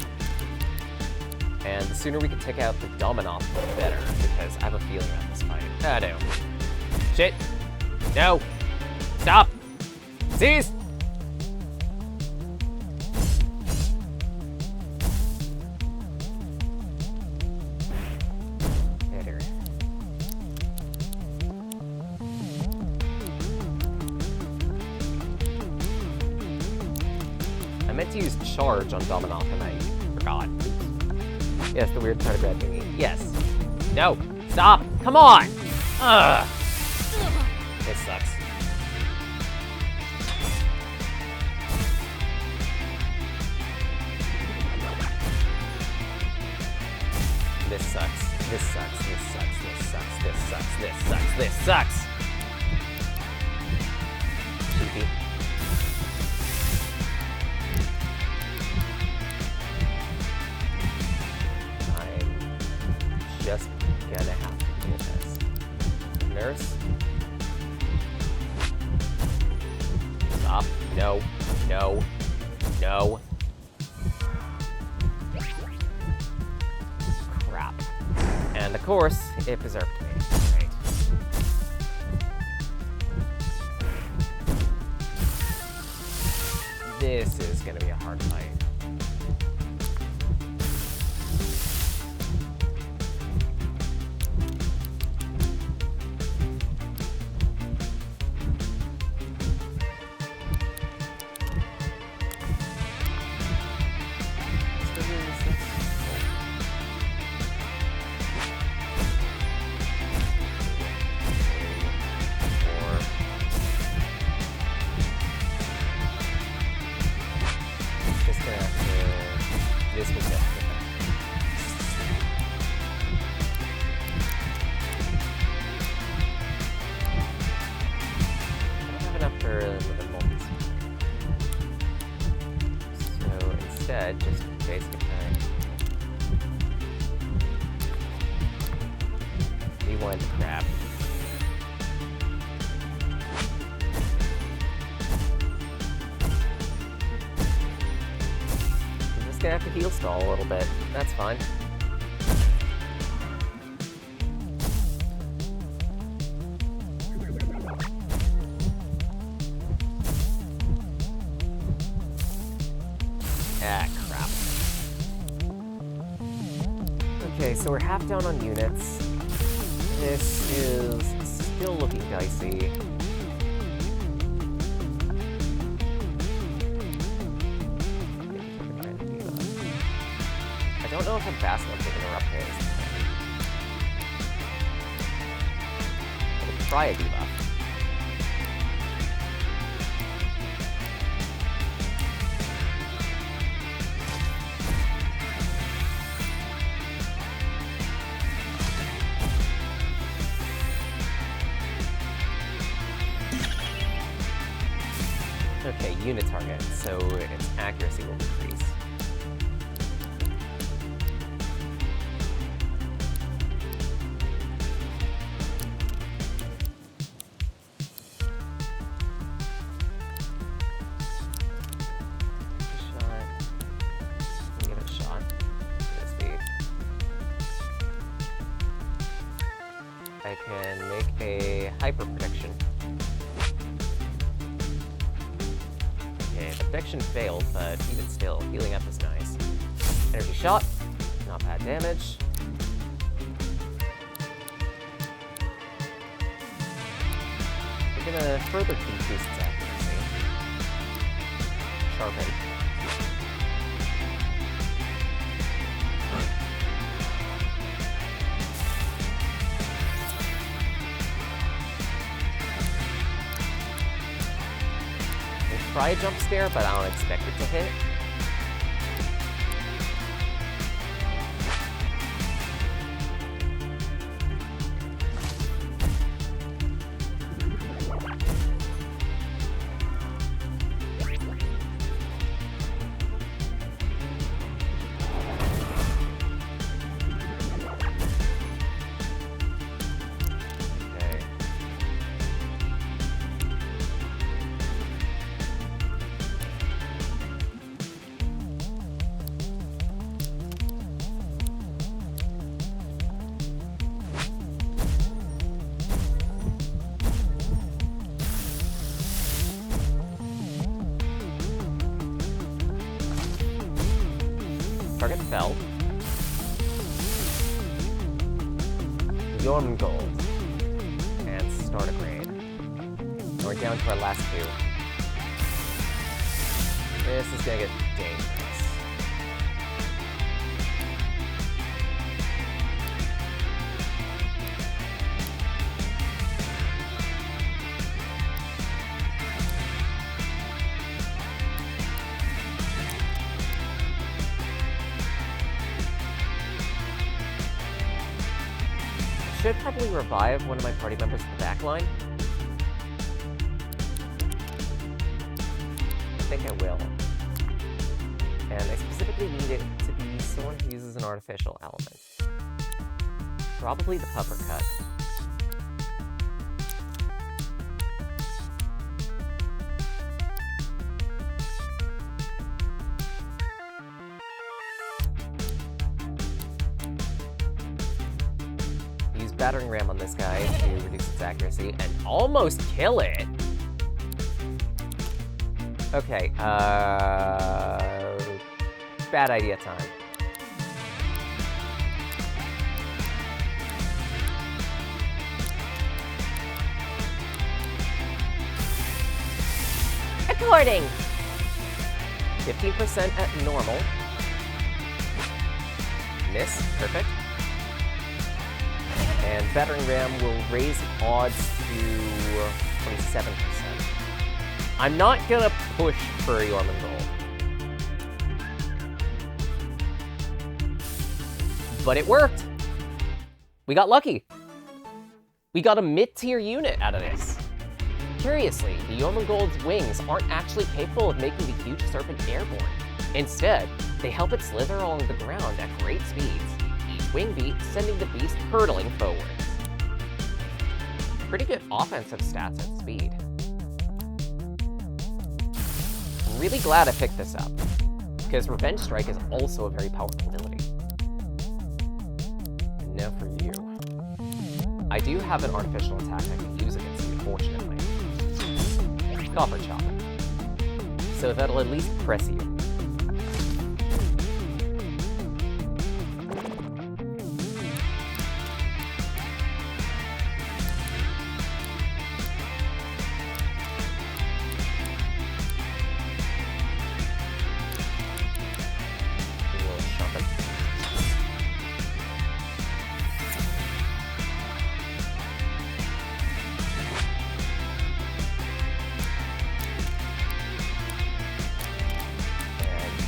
And the sooner we can take out the Dominoff, the better, because I have a feeling about this fight. Ah, no. Shit! No! Stop! Seize! Better. I meant to use charge on Dominoff and I forgot. Yes, the weird tardigrade thingy. Yes. No. Stop. Come on. Ugh. This sucks. This sucks. This sucks. This sucks. This sucks. This sucks. This sucks. This sucks. Cheapy. Just gonna have to do this. Nurse? Stop. No. No. No. Crap. And of course, it preserved me. Right. This is gonna be a hard fight. This was it. I don't have enough for the multis. So instead, just basic attack. D1 crap. Gonna have to heal stall a little bit. That's fine. Ah, crap. Okay, so we're half down on units. This is still looking dicey. I don't know if I'm fast enough to interrupt his. I could try a debuff. Okay, unit target, so its accuracy will decrease. Give it a shot. This speed. I can make a hyper prediction. The prediction failed, but even still, healing up is nice. Energy shot, not bad damage. We're gonna further decrease its accuracy. Sharpen. Try a jump scare, but I don't expect it to hit. Target fell. Jormungand. And start a grade. And we're down to our last two. This is gonna get dangerous. Should probably revive one of my party members in the back line. I think I will. And I specifically need it to be someone who uses an artificial element. Probably the puffer cut. Battering ram on this guy to reduce its accuracy and almost kill it. Okay, bad idea time. According. 15% at normal. Miss, perfect. And Battering Ram will raise odds to 27%. I'm not gonna push for Jormungand. But it worked! We got lucky! We got a mid-tier unit out of this. Curiously, the Jormungand's wings aren't actually capable of making the huge serpent airborne. Instead, they help it slither along the ground at great speeds. Wing beat, sending the beast hurtling forwards. Pretty good offensive stats at speed. Really glad I picked this up. because Revenge Strike is also a very powerful ability. And now for you. I do have an artificial attack I can use against you, fortunately. Copper Chop. So that'll at least press you.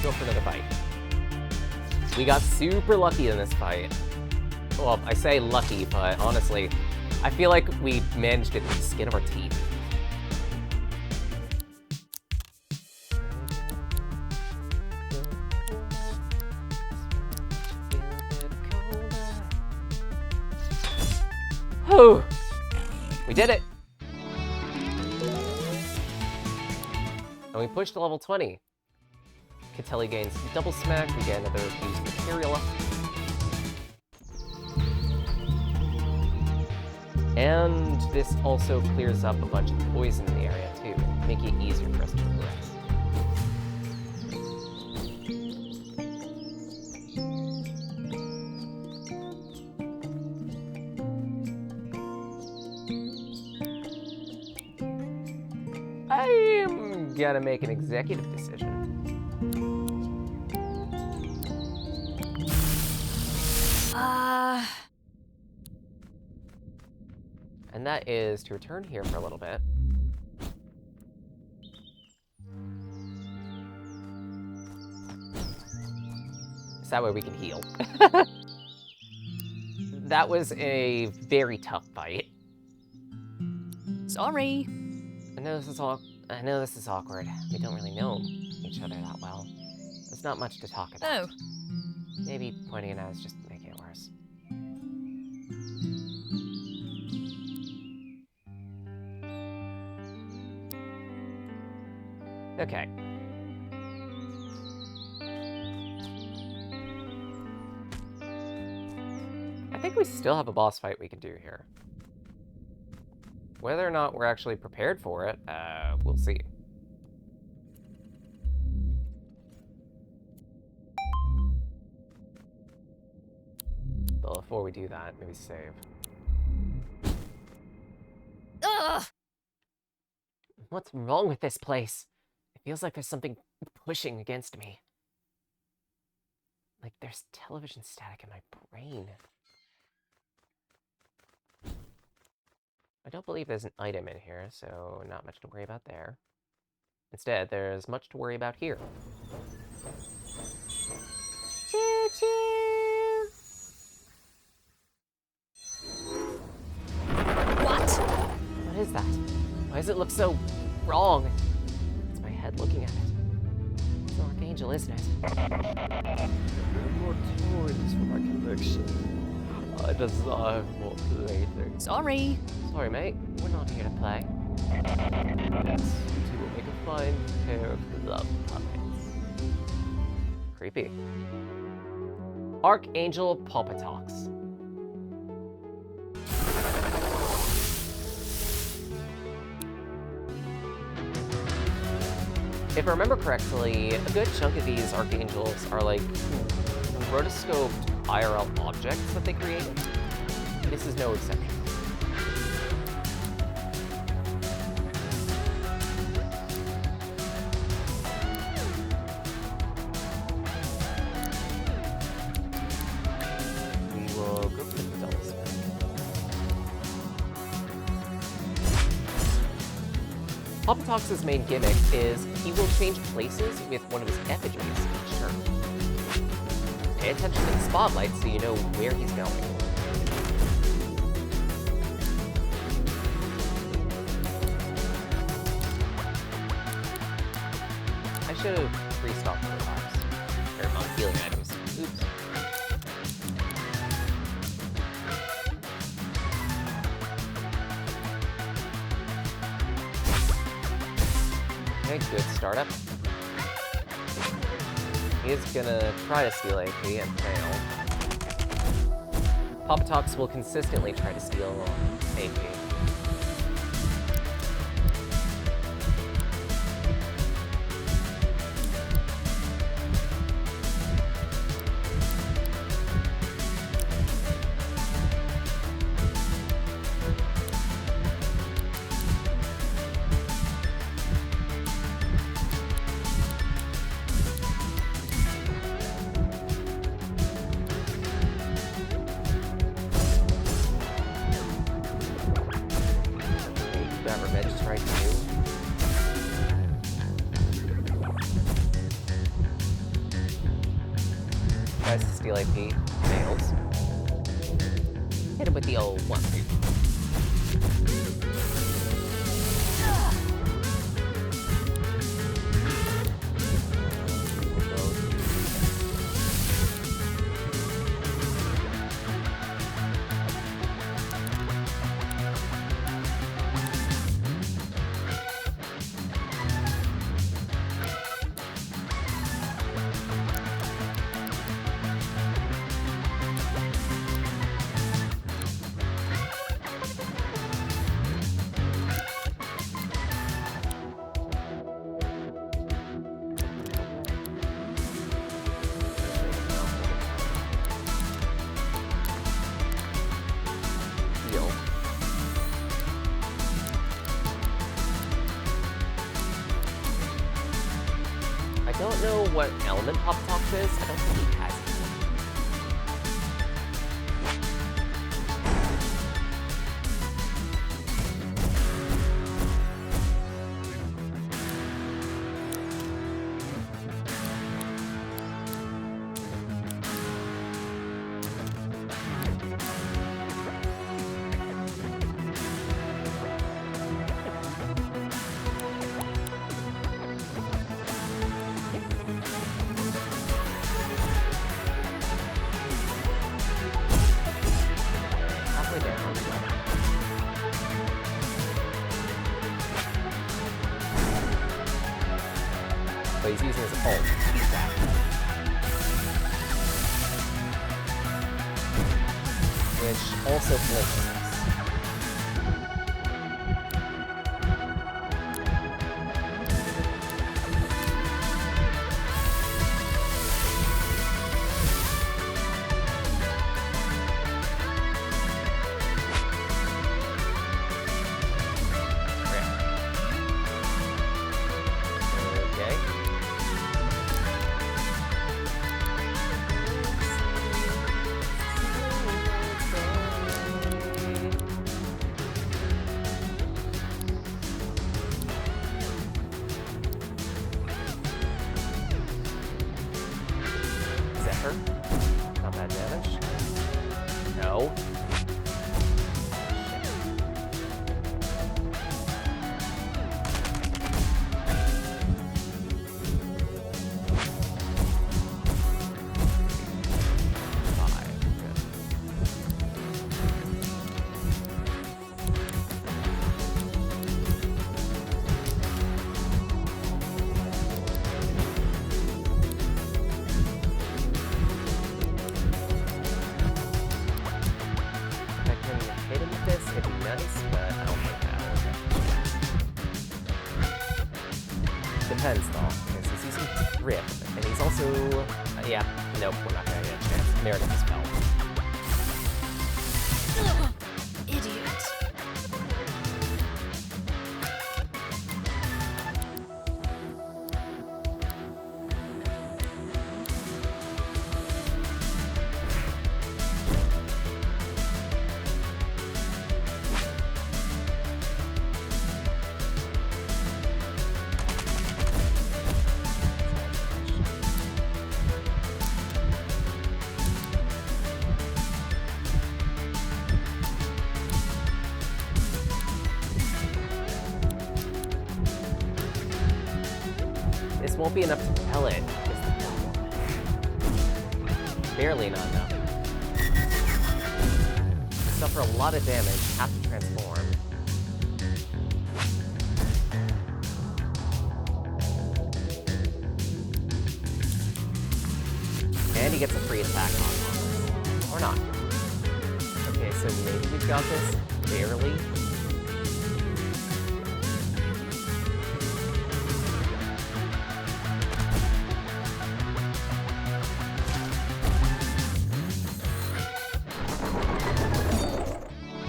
Go for another fight. We got super lucky in this fight. Well, I say lucky, but honestly, I feel like we managed it with the skin of our teeth. Whew! We did it! And we pushed to level 20. Catelli gains double smack, we get another fused material. And this also clears up a bunch of poison in the area too, making it easier for us to progress. I am gonna make an executive decision. And that is to return here for a little bit. So that way we can heal. That was a very tough fight. Sorry. I know this is awkward. We don't really know each other that well. There's not much to talk about. Oh. Maybe pointing it out is just making it worse. Okay. I think we still have a boss fight we can do here. Whether or not we're actually prepared for it, we'll see. But before we do that, maybe save. Ugh! What's wrong with this place? It feels like there's something pushing against me. Like there's television static in my brain. I don't believe there's an item in here, so not much to worry about there. Instead, there's much to worry about here. Choo-choo! What? What is that? Why does it look so wrong? It's my head looking at it. It's an Archangel, isn't it? More toys for my collection. I desire more playthings. Sorry. Sorry, mate. We're not here to play. Yes, you will make a fine pair of love puppets. Creepy. Archangel Palpitox. If I remember correctly, a good chunk of these Archangels are like rotoscoped IRL objects that they created. This is no exception. We will go for the double spin. Palpitox's main gimmick is he will change places with one of his effigies each turn. Pay attention to the spotlight so you know where he's going. I should have restocked the box. Or on healing items. Oops. Okay, good startup. He's gonna try to steal AP and fail. Pop-Tox will consistently try to steal AP. That revenge is right for you. Tries to steal AP, fails. Hit him with the old one. Heal. I don't know what element Pop-Tox is. I don't think he has it. Halfway down. But he's using his ult. Use that. Which also flinches us. Okay. Zephyr. Not bad damage. No. If I can hit him with this, it'd be nice, but I don't think that will. Depends, though, because he's using Grip, and he's also... yeah, nope, we're not gonna get a chance. Meredith spell. Idiot. This won't be enough to kill it. Is the problem. Barely not enough. Suffer a lot of damage, have to transform. gets a free attack on us. Or not. Okay, so maybe we've got this. Barely.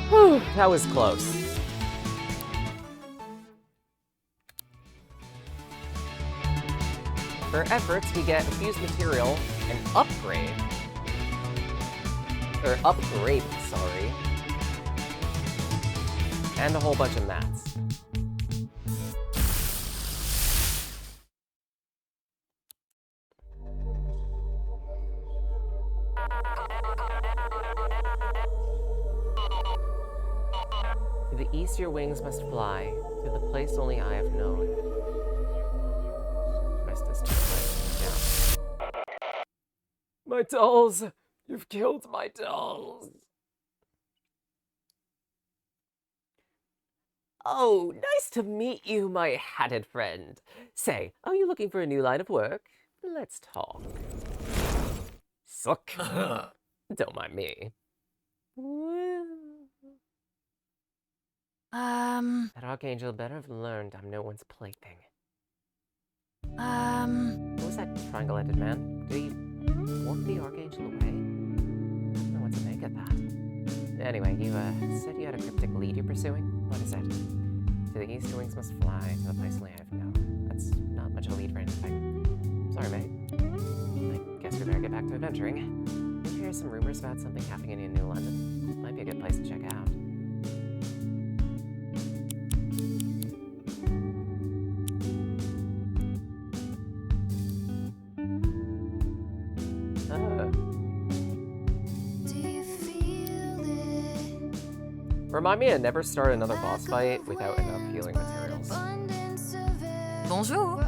Whew, that was close. For efforts, we get fused material, an upgrade. Or upgrade, sorry. And a whole bunch of mats. To the east your wings must fly, to the place only I have known. Missed this too. Yeah. My dolls! You've killed my dolls! Oh, nice to meet you, my hatted friend. Say, are you looking for a new line of work? Let's talk. Suck. Don't mind me. That Archangel better have learned I'm no one's plaything. Who was that triangle-headed man? Did he walk the Archangel away? I don't know what to make of that. Anyway, you said you had a cryptic lead you're pursuing? What is it? To the east, your wings must fly to the place only I have known. That's not much of a lead for anything. Sorry, mate. I guess we better get back to adventuring. I hear some rumors about something happening in New London. Might be a good place to check out. Remind me to never start another boss fight without enough healing materials. Bonjour.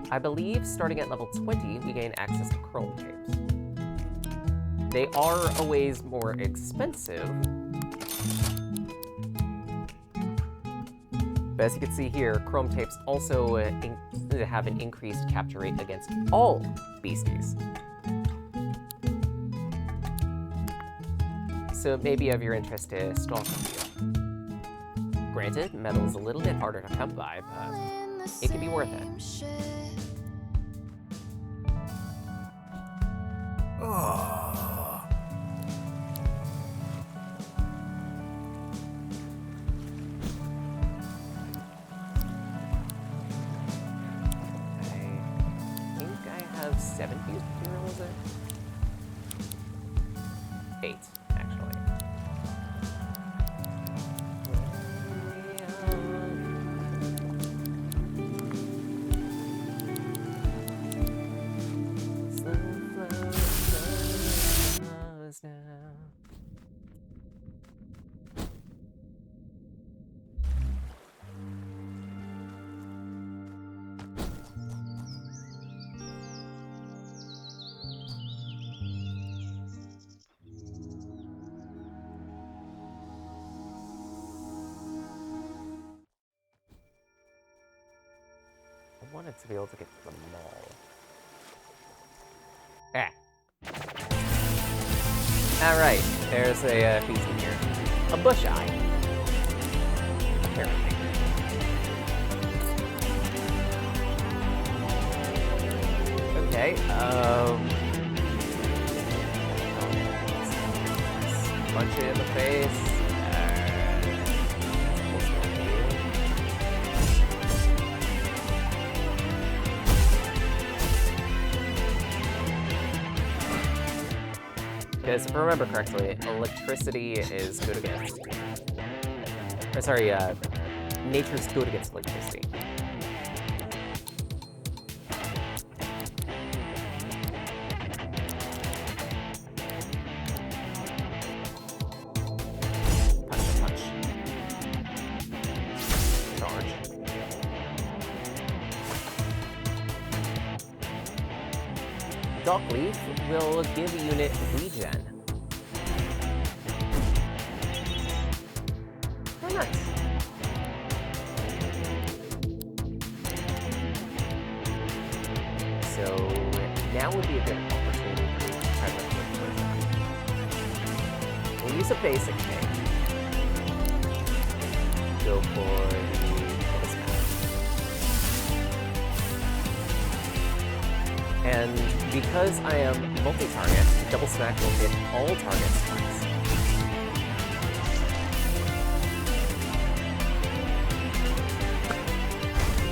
I believe starting at level 20, we gain access to chrome tapes. They are a ways more expensive. But as you can see here, chrome tapes also have an increased capture rate against all beasties. So it may be of your interest to stalk a few. Granted, metal is a little bit harder to come by, but it can be worth it. Oh. I think I have 7 fused materials there. 8, actually. I wanted to be able to get to the mall. Ah. Alright, there's a piece in here. A bush eye. Apparently. Okay, punch it in the face. Because if I remember correctly, electricity is good against... Or sorry, nature's good against electricity. Punch. Charge. Dock Leaf will give a unit regen. Oh, nice. now would be a good opportunity for me to try to look for that. We'll use a basic thing. Go for the double smash. And because I am multi-target, double smash will hit all targets twice.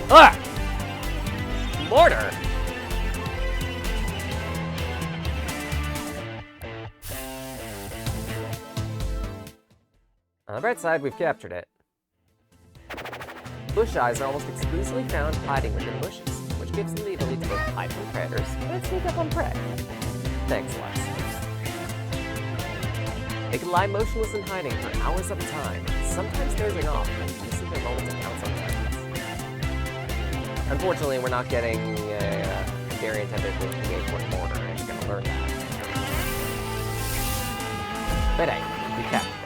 Ah! Mortar! On the bright side, we've captured it. Bush eyes are almost exclusively found hiding within bushes, which gives them the ability to both hide from predators and sneak up on prey. Thanks, Les. They can lie motionless in hiding for hours at a time, sometimes dozing off and using their moment to pounce on targets. Unfortunately, we're not getting a variant of it with the H1 mortar, and you're gonna learn that. But hey, we captured it.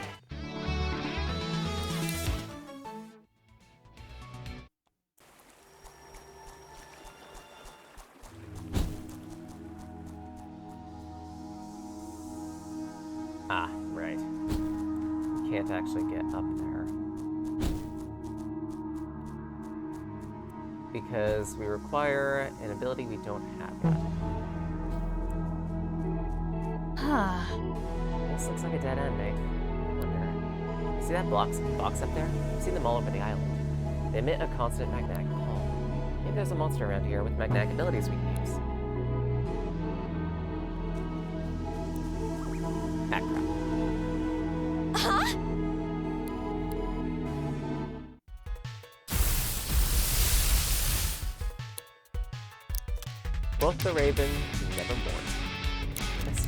Ah, right. We can't actually get up there. Because we require an ability we don't have yet. Huh. This looks like a dead end, mate. I wonder. See that box up there? I've seen them all over the island. They emit a constant magnetic pull. Maybe there's a monster around here with magnetic abilities we can use. Ah, crap. Huh? Both the Raven, Nevermore. Yes.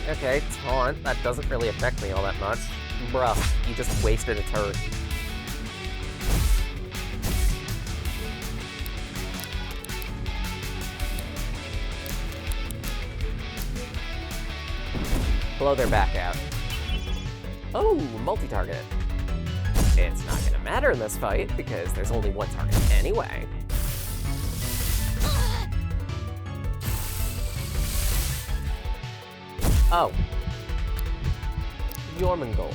Okay, taunt. That doesn't really affect me all that much. Bruh, you just wasted a turret. Blow their back out. Oh, multi-target. It's not gonna matter in this fight, because there's only one target anyway. Oh. Jormungand.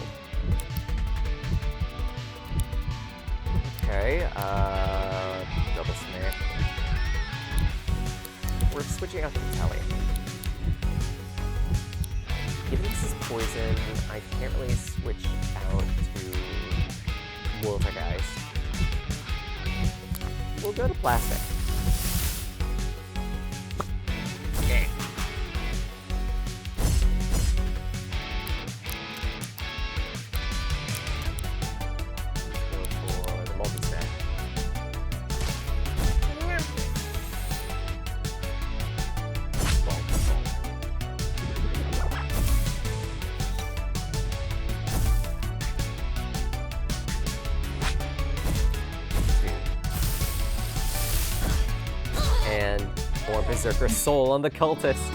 Okay, double snake. We're switching out to Vitelli. Given this is poison, I can't really switch out to Wolfengeist. We'll go to plastic. Okay. Go for the multi-stack. And more Berserker Soul on the cultist.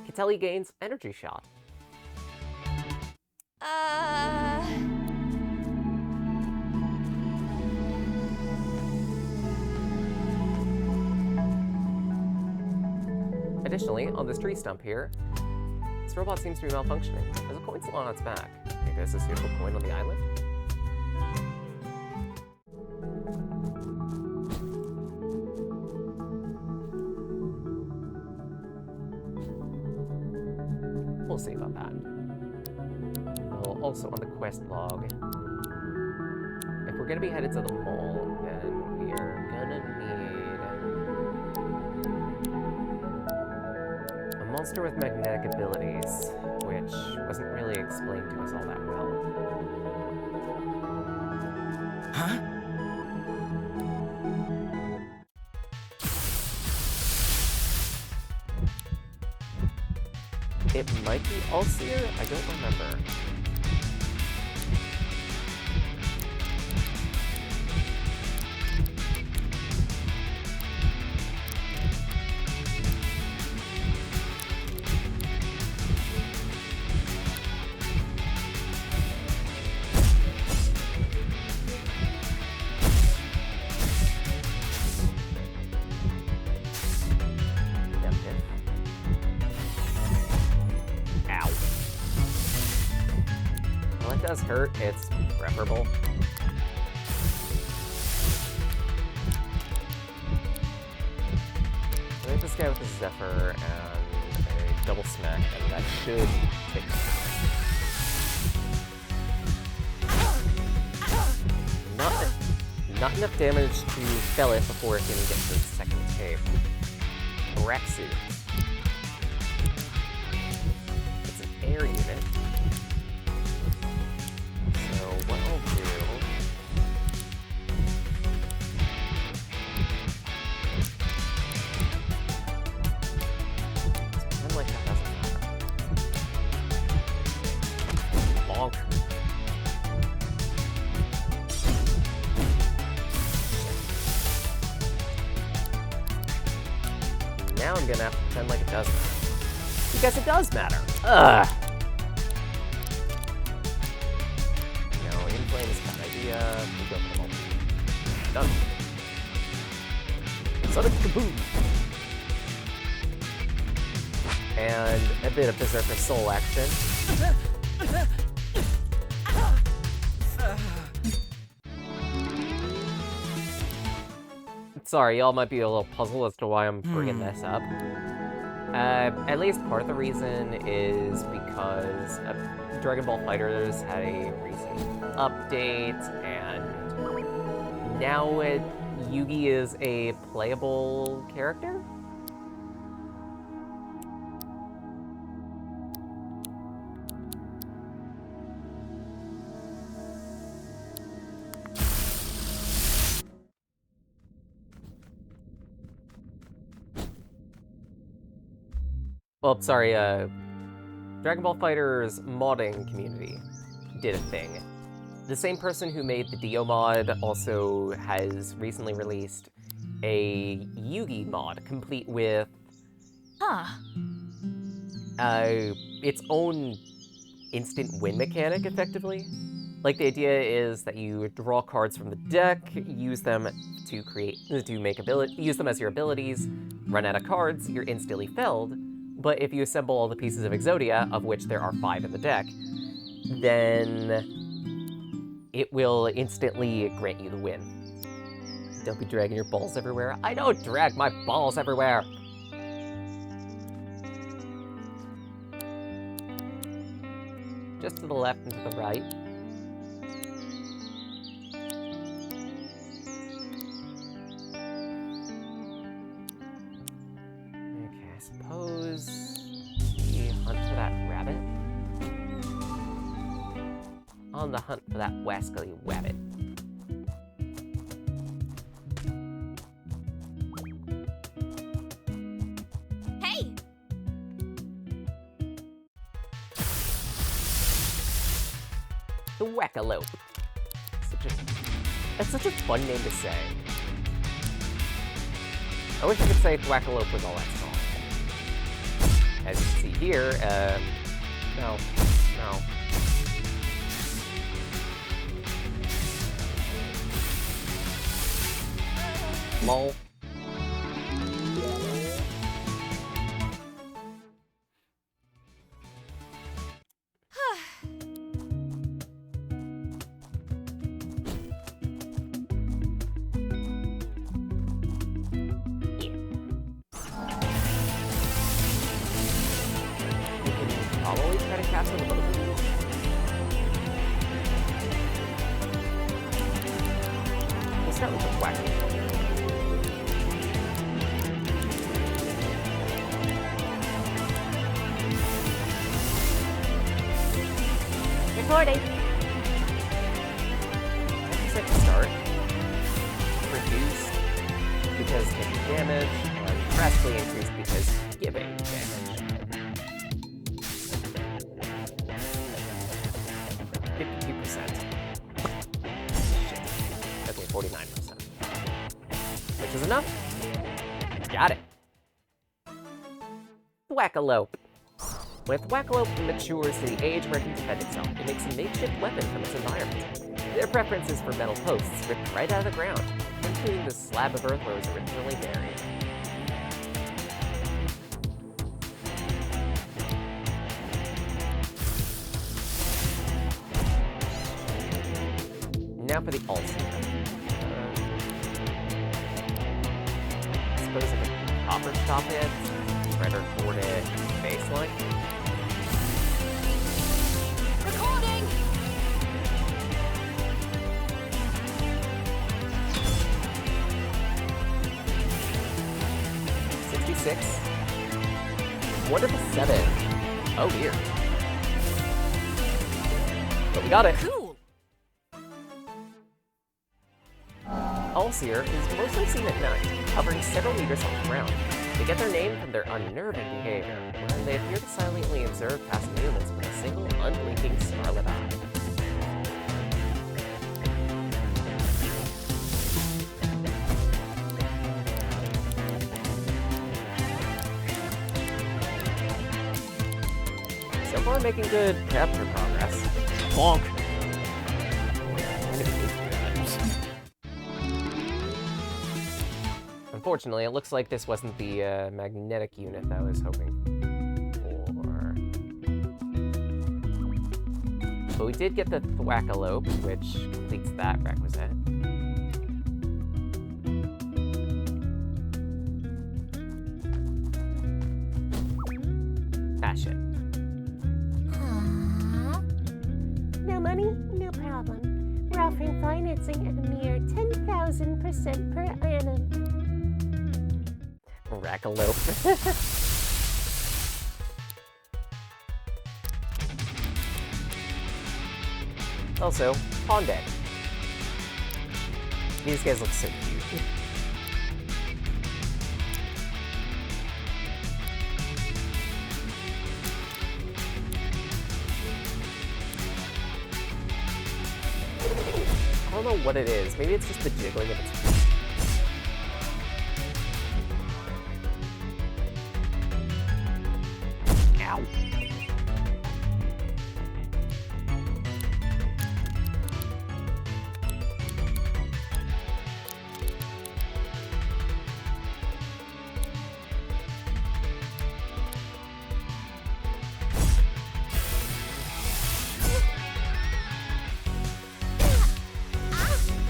Vitelli gains Energy Shot. Additionally, on this tree stump here, this robot seems to be malfunctioning. There's a coin still on its back. Think there's a suitable coin on the island? We'll see about that. Oh, also on the quest log, if we're gonna be headed to the mall, then we are gonna need a monster with magnetic abilities, which wasn't really explained to us all that well. Huh? It might be Ulseer? I don't remember. does hurt, it's preferable. I hit this guy with a Zephyr and a double smack, and that should take him. Not enough damage to fell it before it can get to the second tape. Rexu. It's an air unit. So what I'll do... I'm like, that doesn't matter. Bonk. Now I'm gonna have to pretend like it does matter. Because it does matter. Ugh. No, inflame is a bad idea. We go for the moment. Done. Sonic Kaboom! And a bit of Berserker Soul action. Sorry, y'all might be a little puzzled as to why I'm bringing this up. At least part of the reason is because Dragon Ball FighterZ had a recent update, and now Yugi is a playable character? Well, sorry, Dragon Ball FighterZ modding community did a thing. The same person who made the Dio mod also has recently released a Yugi mod, complete with its own instant win mechanic, effectively. Like, the idea is that you draw cards from the deck, use them to use them as your abilities, run out of cards, you're instantly felled. But if you assemble all the pieces of Exodia, of which there are 5 in the deck, then it will instantly grant you the win. Don't be dragging your balls everywhere. I don't drag my balls everywhere! Just to the left and to the right. Suppose we hunt for that rabbit. On the hunt for that wascally wabbit. Hey! The Wackalope. That's such a fun name to say. I wish I could say Wackalope was all that strong. As you can see here, no. Lol. I'll always try to cast on the both of them. We'll start with the Wacky. Recording. Set to start. Reduced because taking damage, and drastically increased because giving damage. 52%. Shit. Okay, 49%. Which is enough. Got it. Wackalope. When Wackalope matures to the age where it can defend itself, it makes a makeshift weapon from its environment. Their preference is for metal posts ripped right out of the ground, including the slab of earth where it was originally buried. Now for the All-Seer. I suppose if a Copper Stop hits, Redder toward it, baseline. Recording! 66. Wonderful 7. Oh dear. But we got it. Cool! All-Seer is mostly seen at night, hovering several meters off the ground. They get their name from their unnerving behavior, where they appear to silently observe passing humans with a single unblinking scarlet eye. So far, making good capture progress. Bonk! Unfortunately, it looks like this wasn't the magnetic unit that I was hoping for. But we did get the Thwackalope, which completes that requisite. Ah, shit. No money, no problem. We're offering financing at a mere 10,000% per annum. Rackalope. Also, Pawn Deck. These guys look so cute. I don't know what it is. Maybe it's just the jiggling of its feet. Ow.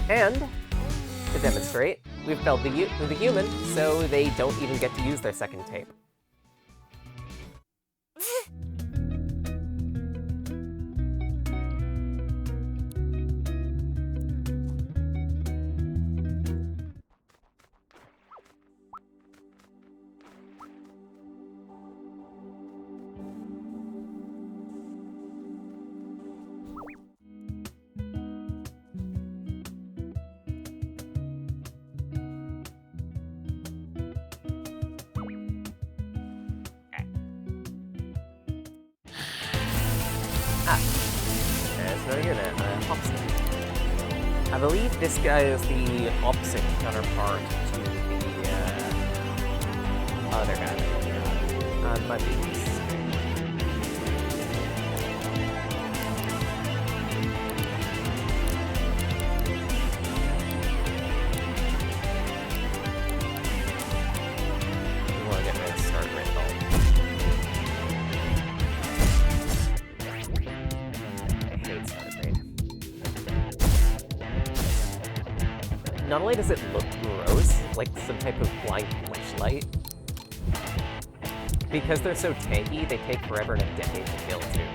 And, to demonstrate, we've felled the human, so they don't even get to use their second tape. There's no unit, Hobson. I believe this guy is the opposite counterpart to the other guy. Might be this. We want to get ready to start right home. Not only does it look gross, like some type of blind fleshlight, because they're so tanky, they take forever and a decade to kill, too.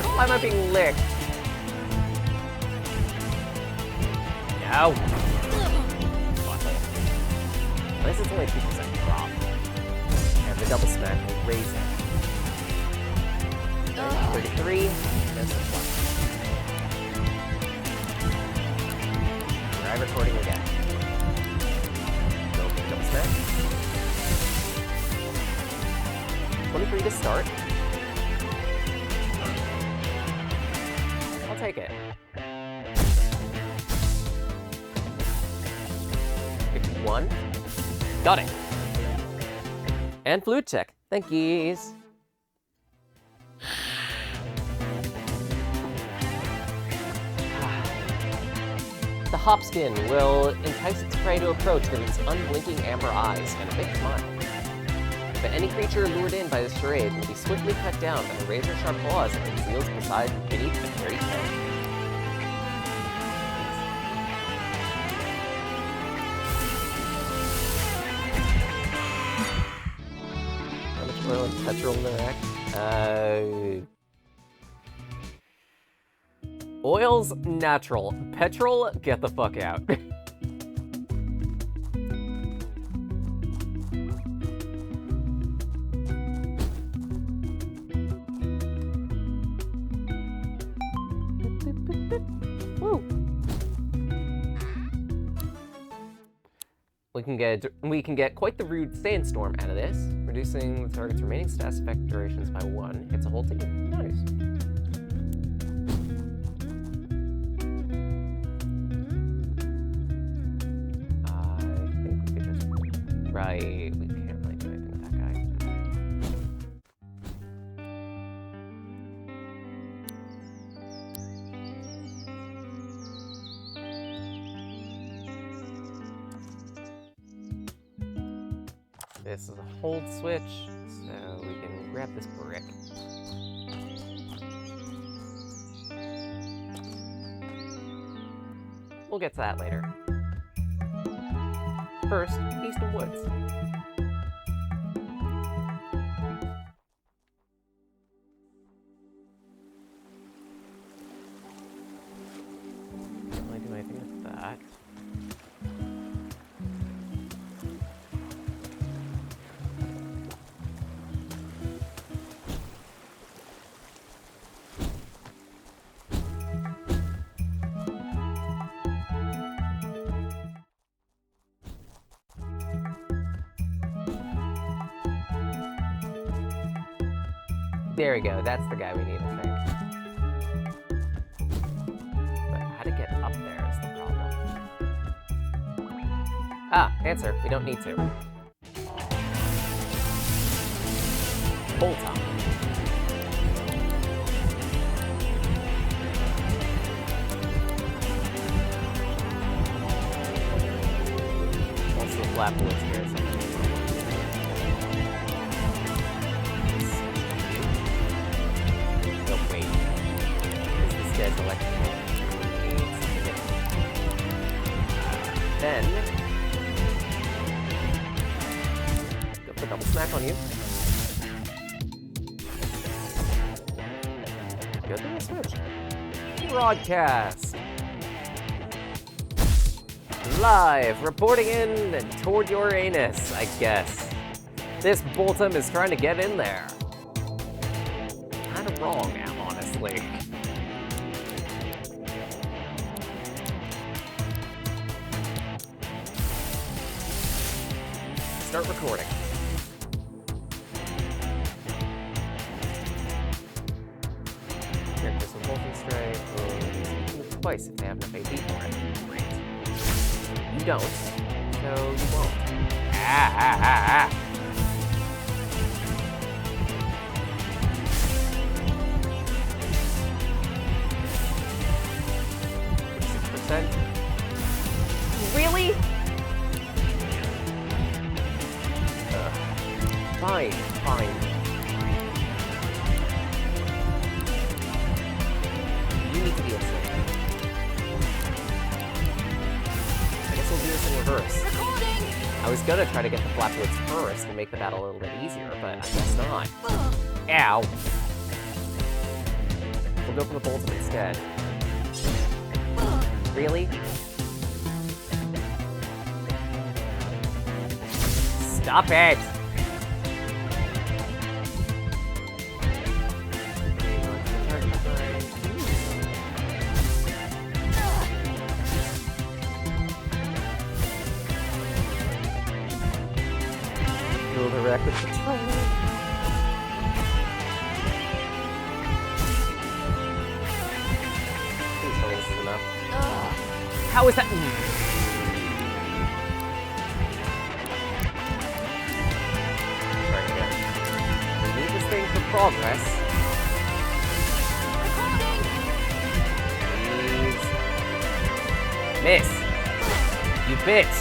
Why am I being licked? No! At least it's only 2% drop. And the double smack will raise it. 33, that's the plus. Try recording again. Go for the double smack. 23 to start. Take it. Got it. And flute check. Thank yous. The Hopskin will entice its prey to approach with its unblinking amber eyes and a big smile. But any creature lured in by this charade will be swiftly cut down by the razor-sharp claws that conceals beneath the very coat. How much oil and petrol in the rack? Oil's natural. Petrol, get the fuck out. Woo. We can get quite the rude sandstorm out of this, reducing the target's remaining status effect durations by 1. Hits a whole team. Nice. Right, we can't really do anything with that guy. This is a hold switch, so we can grab this brick. We'll get to that later. First, Eastern Woods. Can't really do anything with that. There we go, that's the guy we need, I think. But how to get up there is the problem. Ah, answer, we don't need to. Bolt on. Also, Flapwood's here, so. Electrical. Then go for double smack on you. Good little switch. Broadcast. Live, reporting in toward your anus, I guess. This Boltum is trying to get in there. Kinda wrong now, honestly. Start recording. Here, this Wolfen Stray will use twice if they have enough AP for it. Great. You don't, so you won't. Ah. 6%. Really? Fine. You need to be asleep. I guess we'll do this in reverse. Recording! I was gonna try to get the Flapwoods first and make the battle a little bit easier, but I guess not. Ow! We'll go for the Boltum instead. Really? Stop it! Go direct with the train. Please tell me this is enough. How is that? progress. Please. Miss. You bitch.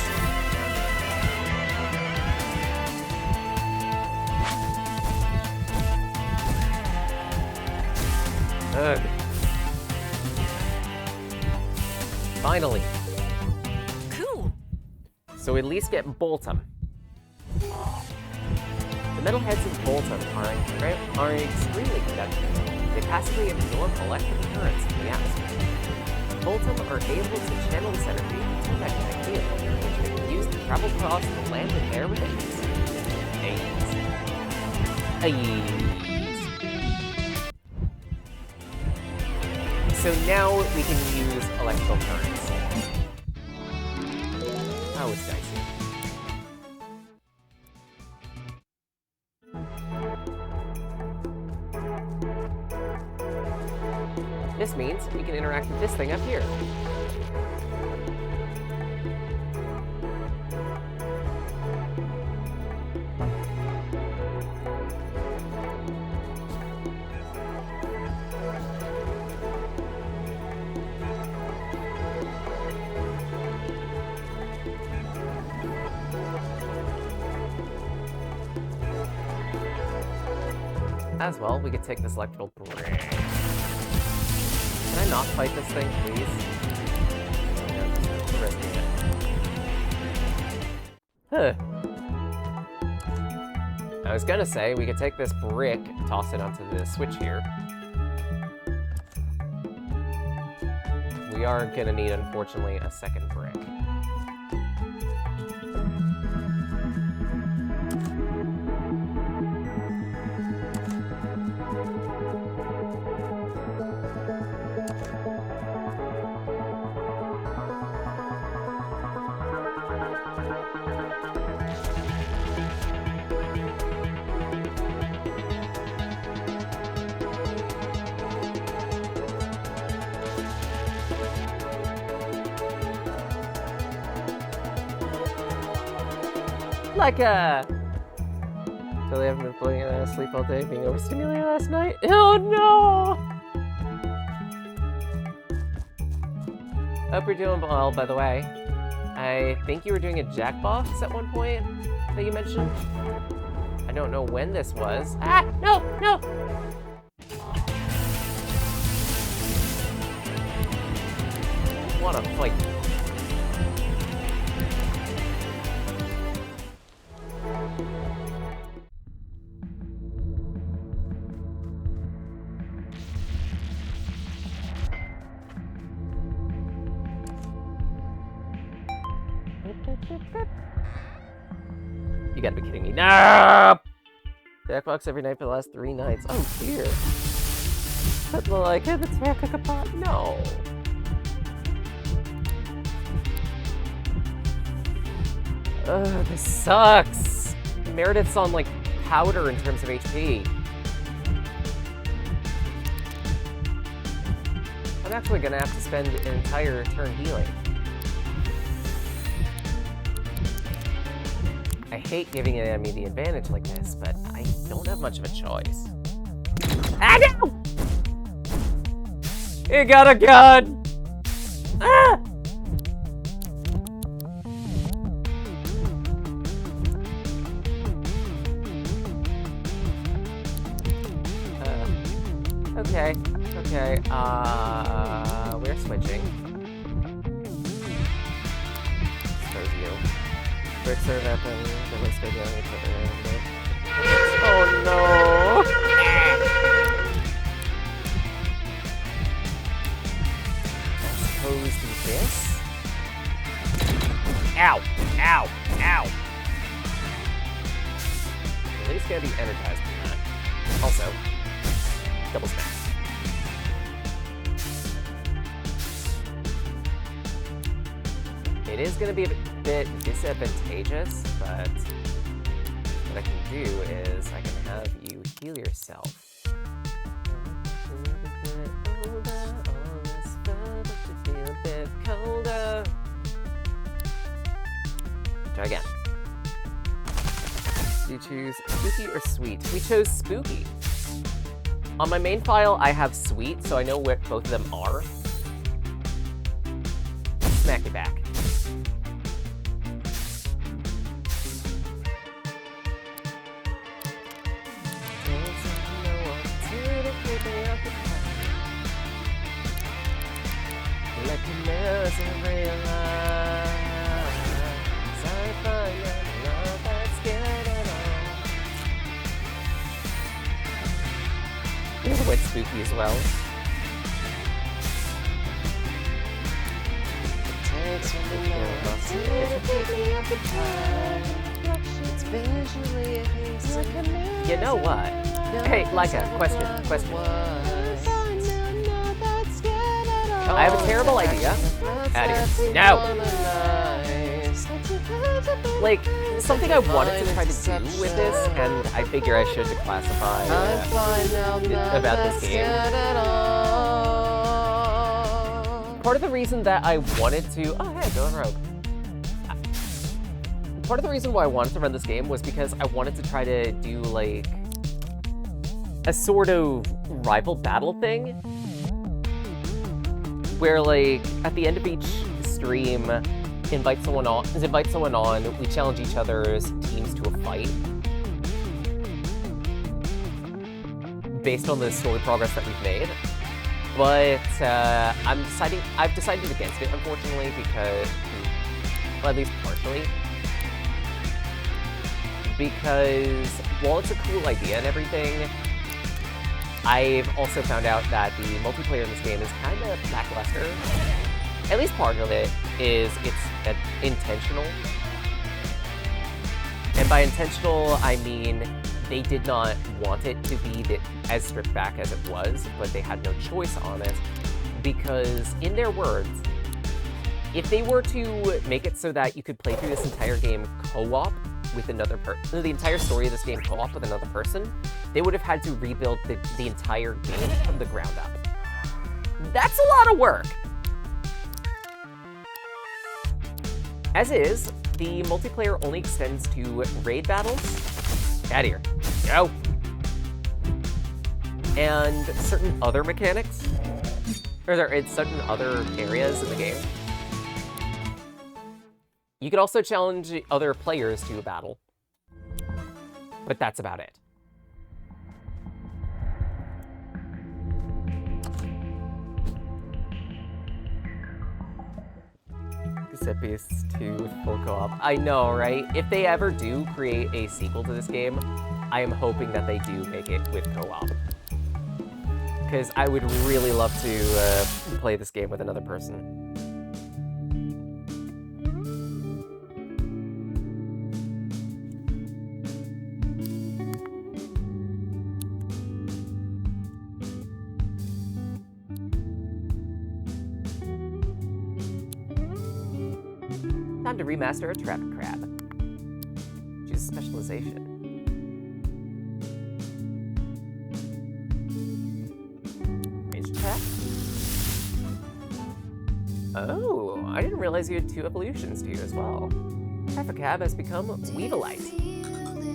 Ugh. Finally. Cool. So we at least get Boltum. The metal heads of Boltum are extremely conductive. They passively absorb electrical currents from the atmosphere. Boltum are able to channel this energy into a magnetic field, which they can use to travel across the land and air with ease. So now we can use electrical currents. Oh, it's dicey. This means we can interact with this thing up here. As well, we could take this electrical brick. Can I not fight this thing, please? No, we're risking it. Huh. I was gonna say, we could take this brick, toss it onto the switch here. We are gonna need, unfortunately, a second brick. Like Totally haven't been floating asleep all day, being overstimulated last night. Oh no! Hope you're doing well, by the way. I think you were doing a Jackbox at one point that you mentioned. I don't know when this was. Ah! No! No! What a fight. You gotta be kidding me. No! Jackbox every night for the last 3 nights. Oh dear. But like, hey, that's fair, cook a pot. No. Ugh, this sucks. Meredith's on like powder in terms of HP. I'm actually gonna have to spend an entire turn healing. I hate giving an enemy the advantage like this, but I don't have much of a choice. Ah, no! He got a gun! Ah! Okay, okay, we're switching. Suppose you. Bricks are weapon, then we start yelling at each other. Oh no! I suppose do this? Ow! Ow! Ow! At least gotta be energized from that. Also, double smash. It is going to be a bit disadvantageous, but what I can do is I can have you heal yourself. Try again. Do you choose spooky or sweet? We chose spooky. On my main file, I have Sweet, so I know what both of them are. Smack it back. Let the music realize I find that love that's getting on. Ooh, it's spooky as well. It takes me to pick me up the time. It's visually amazing. You know what? Hey, Laika, question. I have a terrible idea. No! Like, something I wanted to try to do with this, and I figure I should classify about this game. Part of the reason that I wanted to... Oh, hey, going rogue. Part of the reason why I wanted to run this game was because I wanted to try to do, like, a sort of rival battle thing. Where, like, at the end of each stream, invite someone on, we challenge each other's teams to a fight. Based on the story progress that we've made. But, I've decided against it, unfortunately, because, well, at least partially. Because, while it's a cool idea and everything, I've also found out that the multiplayer in this game is kind of lackluster. At least part of it is it's intentional. And by intentional, I mean they did not want it to be as stripped back as it was, but they had no choice on it. Because, in their words, if they were to make it so that you could play through this entire game co-op with another person, the entire story of this game co-op with another person, they would have had to rebuild the entire game from the ground up. That's a lot of work! As is, the multiplayer only extends to raid battles. Out of here. Go! And certain other mechanics. Or certain other areas in the game. You could also challenge other players to a battle. But that's about it. Cassette Beasts 2 with full co-op. I know, right? If they ever do create a sequel to this game, I am hoping that they do make it with co-op. Because I would really love to play this game with another person. Time to remaster a Trap Crab. Choose specialization. Range attack? Oh, I didn't realize you had 2 evolutions to you as well. Trafficab has become Weevilite.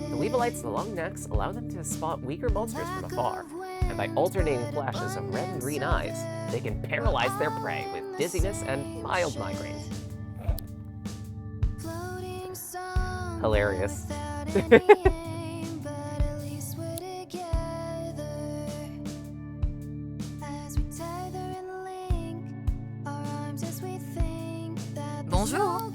The Weevilites' long necks allow them to spot weaker monsters from afar, and by alternating flashes of red and green eyes, they can paralyze their prey with dizziness and mild migraines. Hilarious. Bonjour.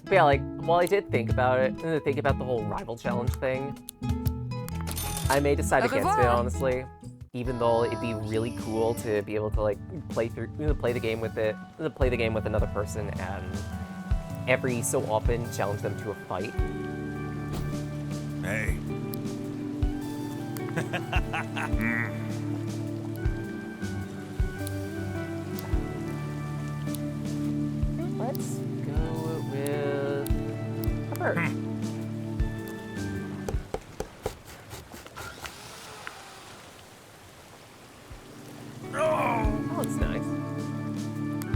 But yeah, like, while I did think about it, think about the whole rival challenge thing, I may decide against it, honestly. Even though it'd be really cool to be able to, like, play the game with another person, and every so often challenge them to a fight. Hey. Let's go with a bird. Oh, that's nice.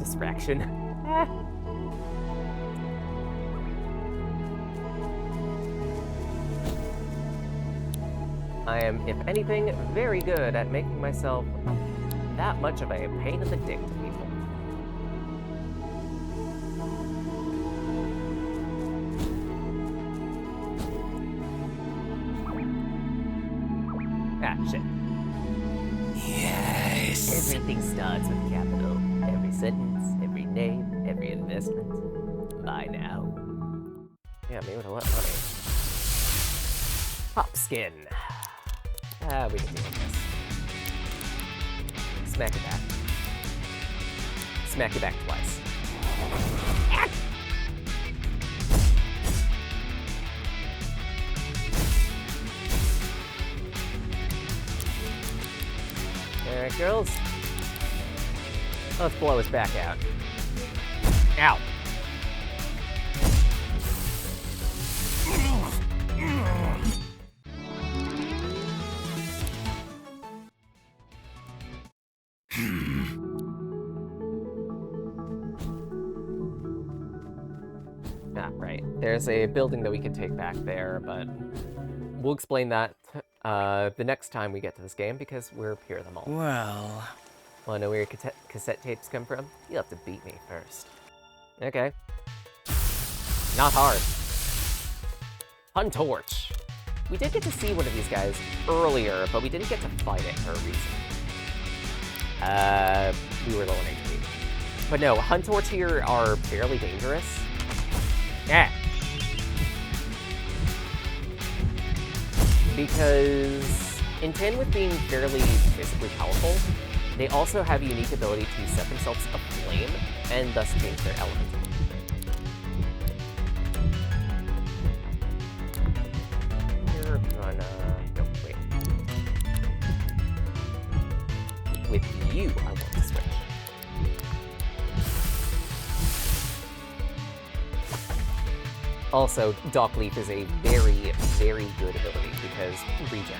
distraction. I am, if anything, very good at making myself that much of a pain in the dick to people. Ah, shit. Yes. Everything starts with capital. Every sentence, every name, every investment. Buy now. Yeah, maybe with a lot of money. Pop skin. Ah, we can deal with this. Smack it back. Smack it back twice. Ah! Alright, girls. Let's blow his back out. Ow. Ah, right. There's a building that we could take back there, but we'll explain that the next time we get to this game because we're here at the mall. Well, Wanna know where your cassette tapes come from? You'll have to beat me first. Okay. Not hard. Huntorch. We did get to see one of these guys earlier, but we didn't get to fight it for a reason. We were low on HP. But no, Huntorch here are fairly dangerous. Yeah. Because in tandem with being fairly physically powerful, they also have a unique ability to set themselves aflame and thus change their element. You're gonna... No, wait. With you, I want to switch. Also, Dock Leaf is a very, very good ability because regen.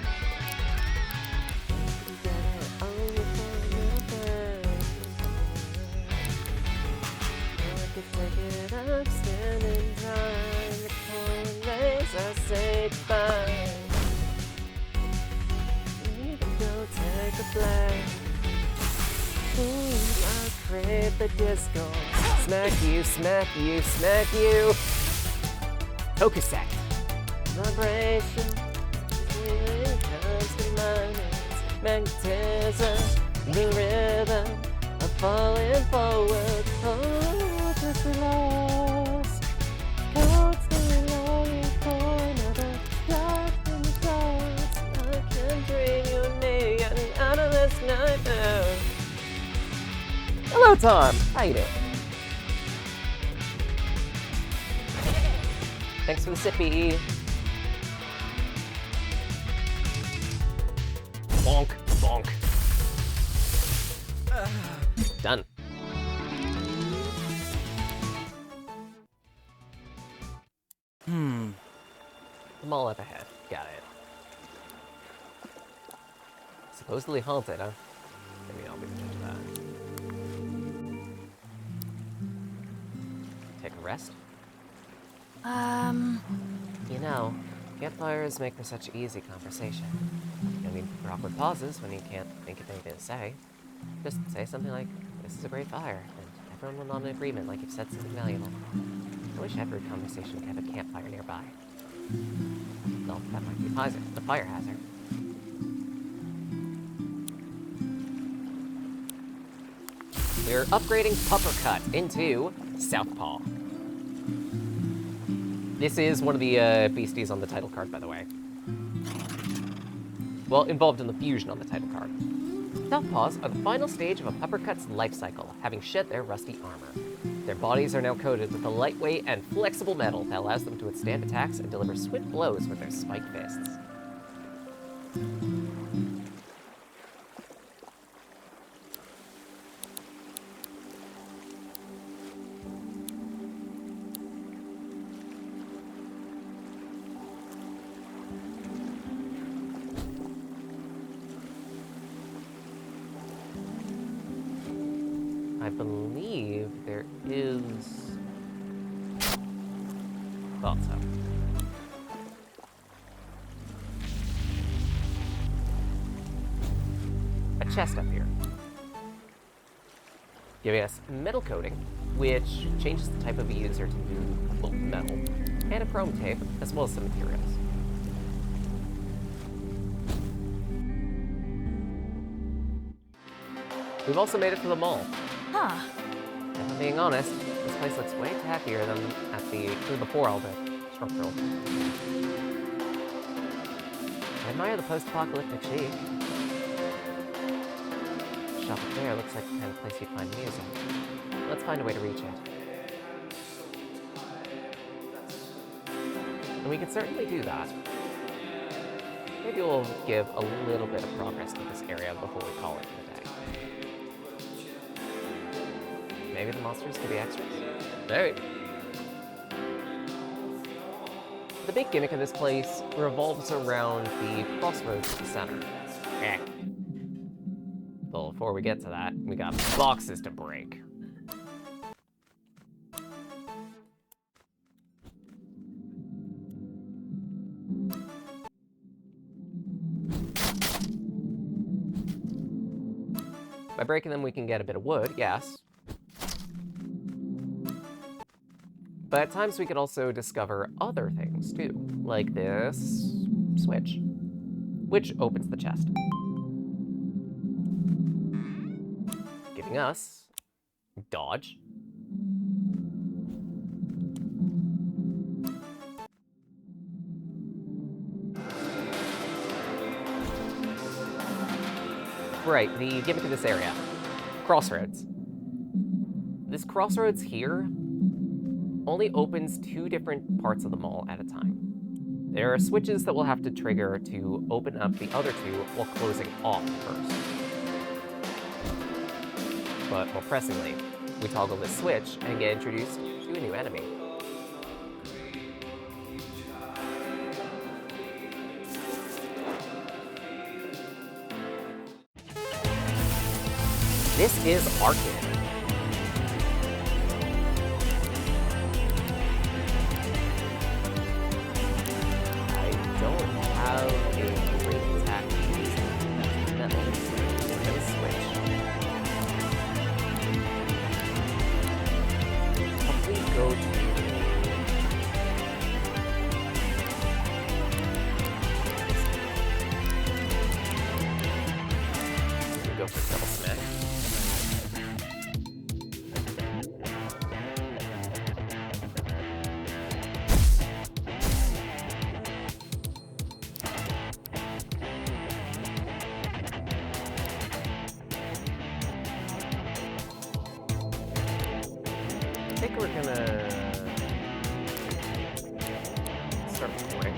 The disco. Smack you, smack you, smack you. Tokusect. Vibration. Comes to mind. Magnetism. The rhythm of falling forward. Hopelessly lost. Constantly longing for another shot from the stars. I can bring you and me getting out of this nightmare. Hello, Tom. How you doing? Thanks for the sippy. Bonk, bonk. Done. The mall up ahead. Got it. Supposedly haunted, huh? Maybe I'll be into that. Take a rest? You know, campfires make for such easy conversation. No need for awkward pauses when you can't think of anything to say. Just say something like, this is a great fire, and everyone will nod in agreement like you've said something valuable. I wish every conversation could have a campfire nearby. Well, that might be the fire hazard. We're upgrading Puppercut into Southpaw. This is one of the beasties on the title card, by the way. Well, involved in the fusion on the title card. Southpaws are the final stage of a Puppercut's life cycle, having shed their rusty armor. Their bodies are now coated with a lightweight and flexible metal that allows them to withstand attacks and deliver swift blows with their spiked fists. I believe there is... Thought so. A chest up here. Giving us metal coating, which changes the type of user to molten metal, and a chrome tape, as well as some materials. We've also made it to the mall. Huh. If I'm being honest, this place looks way tackier than before all the structural. I admire the post-apocalyptic chic. Shop up there looks like the kind of place you'd find amusing. Let's find a way to reach it. And we can certainly do that. Maybe we'll give a little bit of progress to this area before we call it a day. Maybe the monsters could be extras? Maybe. The big gimmick of this place revolves around the crossroads at the center. Well, before we get to that, we got boxes to break. By breaking them, we can get a bit of wood, yes. But at times we could also discover other things too, like this switch, which opens the chest, giving us dodge, right, the gimmick of this area, crossroads. This crossroads here only opens 2 different parts of the mall at a time. There are switches that we'll have to trigger to open up the other 2 while closing off first. But more pressingly, we toggle this switch and get introduced to a new enemy. This is Arcid. I think we're gonna start recording.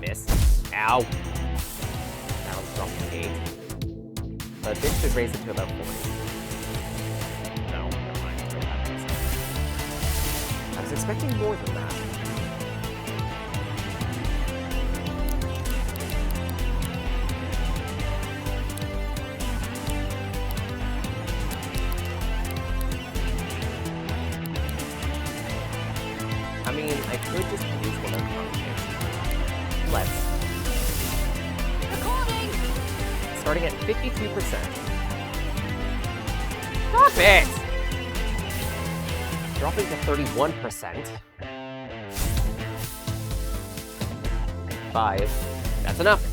Miss. Ow. Now it's dropped to 8. But this should raise it to about 40. No, never mind. I was expecting more than that. I mean, I could just use one of the functions. Let's. Recording! Starting at 52%. Stop it! Dropping to 31%. 5. That's enough.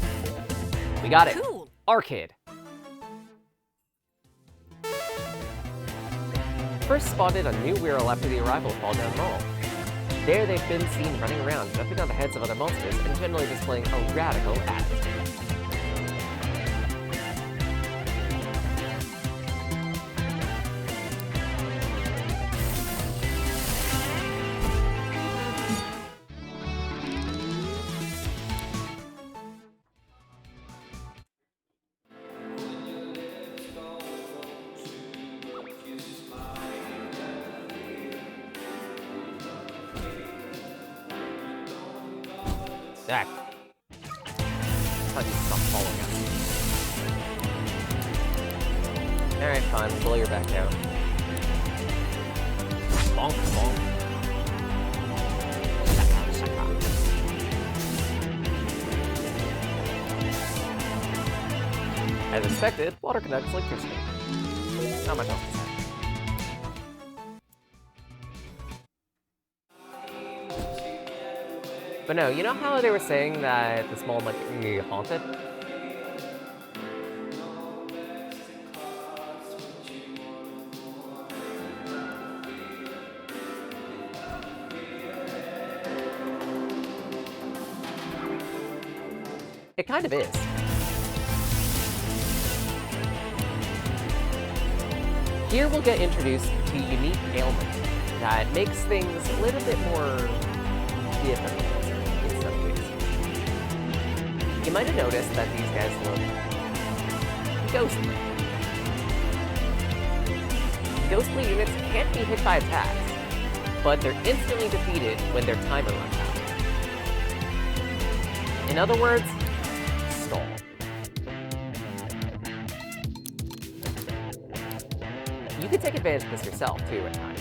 We got it. Cool. Arcid. First spotted on New Wirral after the arrival of Fall Down Mall. There they've been seen running around, jumping on the heads of other monsters, and generally displaying a radical attitude. Ah. Thought you'd stop following us. Alright, fine. We'll blow your back down. Bonk, bonk. Shaka, shaka. As expected, water conducts electricity. Not much else to say. But no, you know how they were saying that this mall might be haunted? It kind of is. Here we'll get introduced to a unique ailment that makes things a little bit more difficult in some cases. You might have noticed that these guys look ghostly. Ghostly units can't be hit by attacks, but they're instantly defeated when their timer runs out. In other words, stall. You can take advantage of this yourself, too, at times.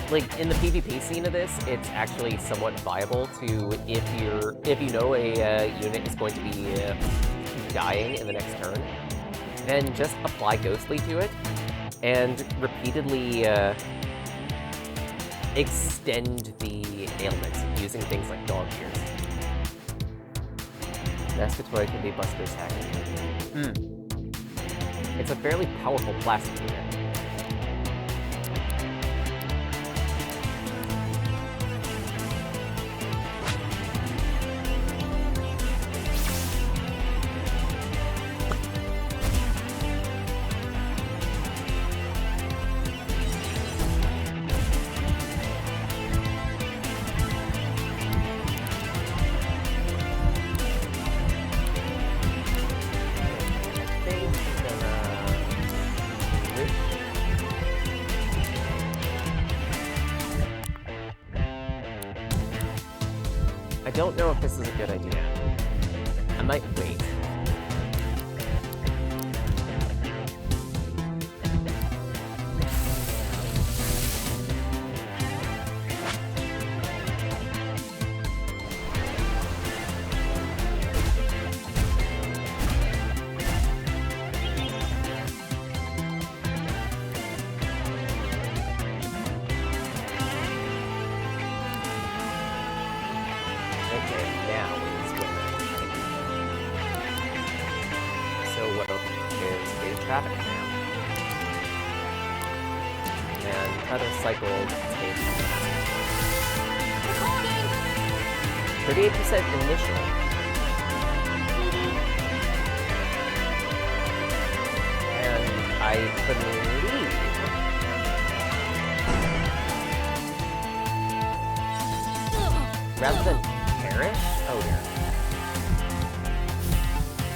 Like, in the PvP scene of this, it's actually somewhat viable to, if you know a unit is going to be dying in the next turn, then just apply Ghostly to it, and repeatedly extend the ailment using things like dog ears. Nascatoy can be Buster's hack. It's a fairly powerful plastic unit. I don't know if this is a good idea. I might wait. Traffic jam. And other cycled tape. 38% initial. And I believe rather than perish, oh dear,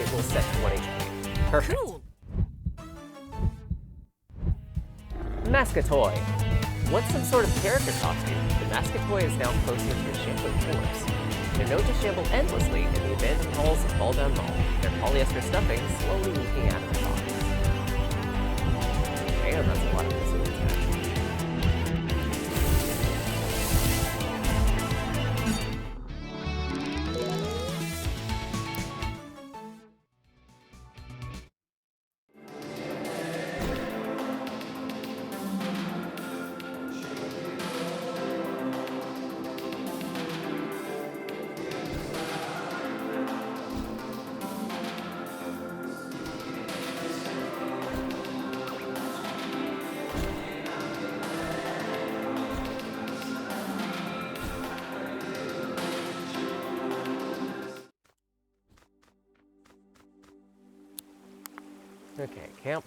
it will set to 1 HP. Perfect. Mascatoy. What's some sort of character costume? The Mascatoy is now closer to a shambling corpse. Their note to shamble endlessly in the abandoned halls of Fall Down Mall, their polyester stuffing slowly leaking out of their pockets. Man, that's a lot of resilience. Okay, camp.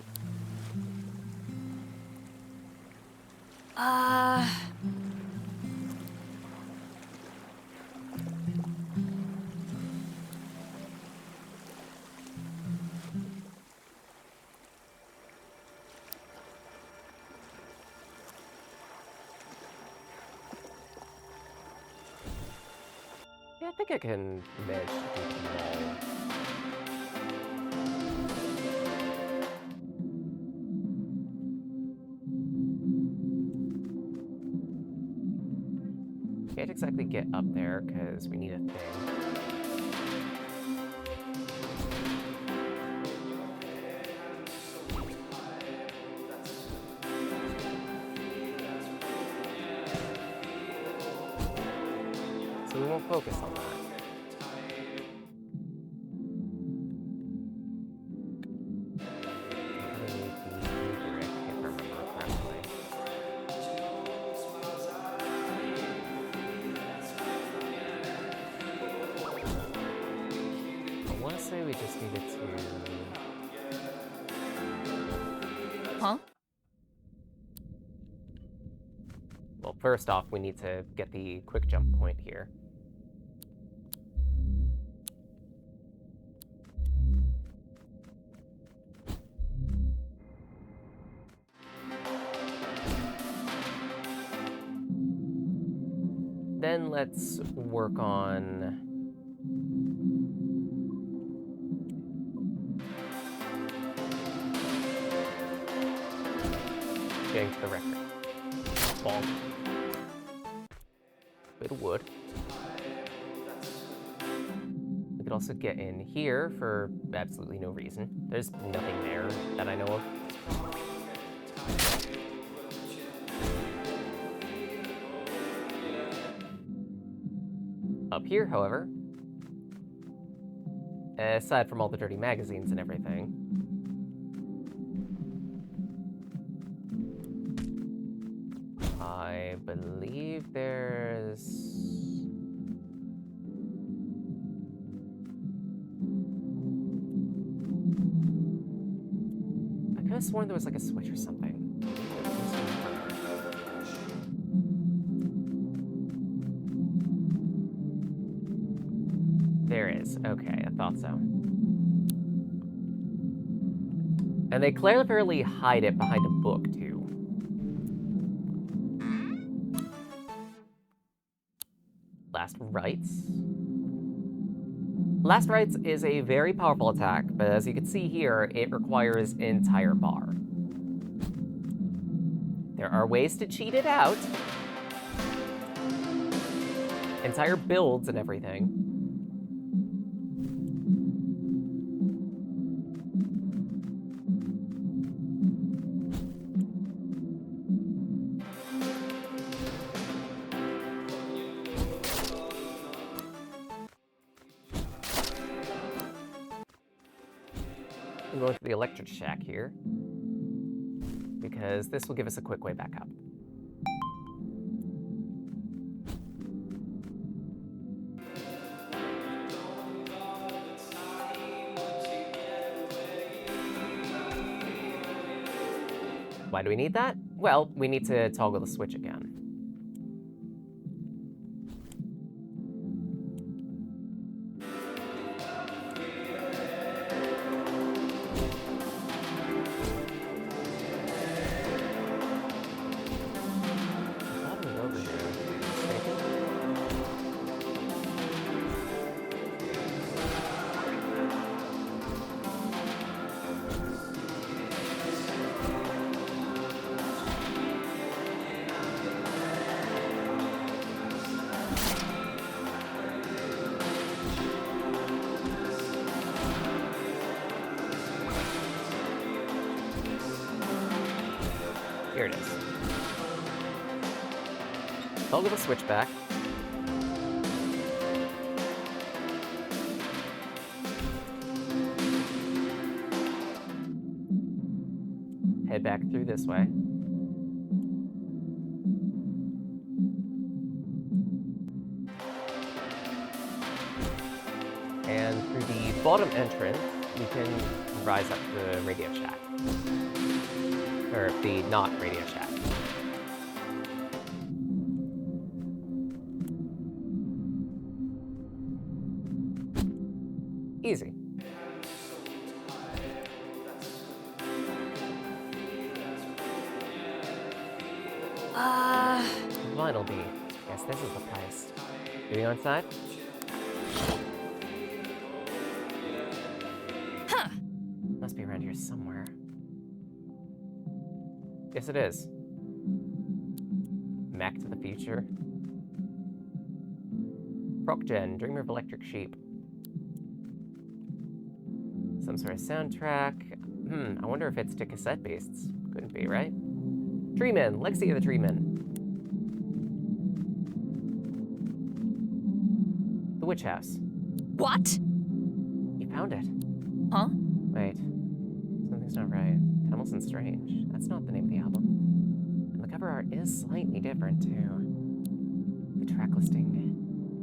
think I can manage to do them all. Can't exactly get up there because we need a thing. So we won't focus on that. Say we just needed to... Huh? Well, first off, we need to get the quick jump point here. Then let's work on... getting to the record. Bonk. Bit of wood. We could also get in here for absolutely no reason. There's nothing there that I know of. Up here, however, aside from all the dirty magazines and everything, I believe there's... I could have sworn there was like a switch or something. There is. Okay, I thought so. And they cleverly hide it behind a book, too. Last Rites. Last Rites is a very powerful attack, but as you can see here, it requires an entire bar. There are ways to cheat it out. Entire builds and everything. I'm going to the electric shack here, because this will give us a quick way back up. Why do we need that? Well, we need to toggle the switch again. Here it is. Toggle the switch back. Head back through this way. And through the bottom entrance, we can rise up to the Radio Shack. Or the not Radio Shack. Easy. Uh... Vinyl B. Yes, this is the place. Moving on inside? Must be around here somewhere. Yes, it is. Back to the Future. Procgen, Dreamer of Electric Sheep. Some sort of soundtrack. I wonder if it's to cassette based. Couldn't be, right? Treeman, Legacy of the Treeman. The Witch House. What? You found it. Huh? Wait. Something's not right. Tunnels and Strange. That's not the name of the album. And the cover art is slightly different, too. The track listing...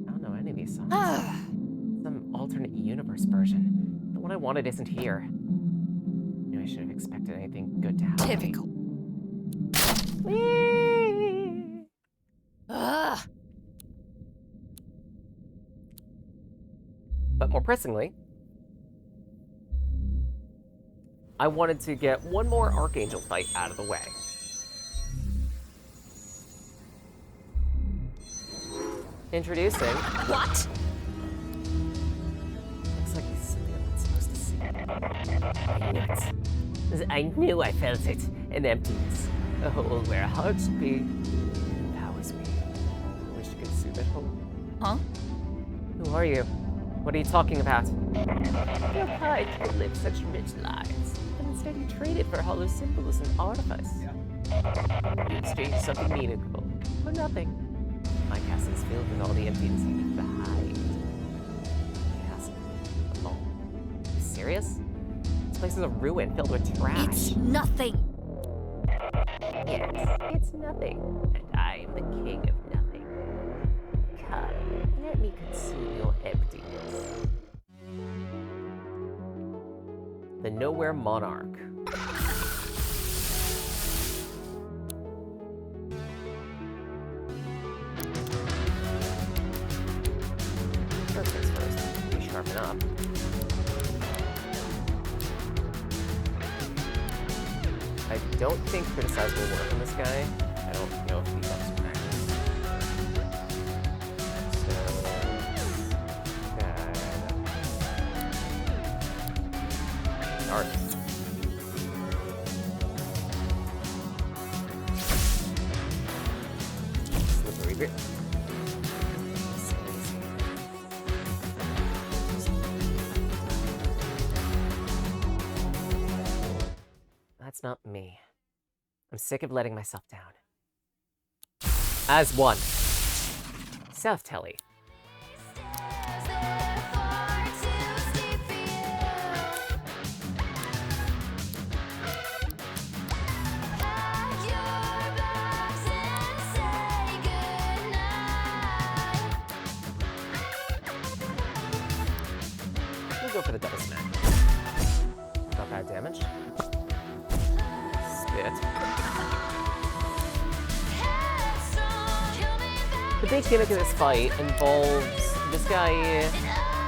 I don't know any of these songs. Some alternate universe version. The one I wanted isn't here. Knew I should have expected anything good to happen. Typical. Whee! Ugh. But more pressingly, I wanted to get one more Archangel fight out of the way. Introducing... What? Looks like he's something I'm not supposed to see. I knew I felt it. An emptiness. A hole where a heart should be. It empowers me. I wish to consume it whole. Huh? Who are you? What are you talking about? Your pride can live such rich lives, and instead you trade it for hollow symbols and artifice. You exchange something meaningful for nothing. My castle is filled with all the emptiness you leave behind. Castle alone. Are you serious? This place is a ruin filled with trash. It's nothing. Yes, it's nothing, and I am the king of nothing. Come, let me consume your emptiness. The Nowhere Monarch. First things first, we sharpen up. I don't think Criticize will work on this guy. I don't know if he's up to practice. So, Art. Slippery bit. That's not me. I'm sick of letting myself down. As one. Self-telly. We'll go for the double smack. Not bad damage. Spit. The big gimmick of this fight involves this guy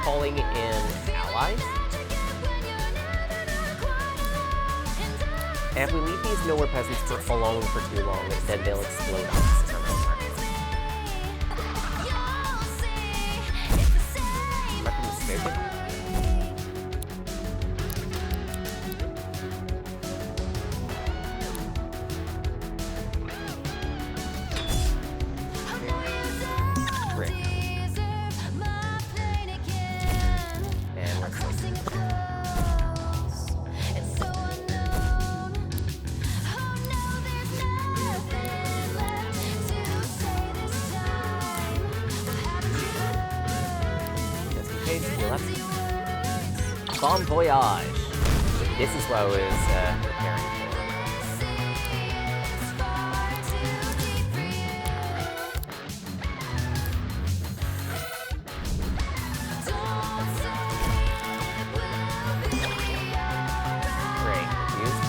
calling in allies. And if we leave these Nowhere peasants alone for too long, then they'll explode on us. Am I mistaken? Bon voyage. This is what I was preparing for. Great. Use.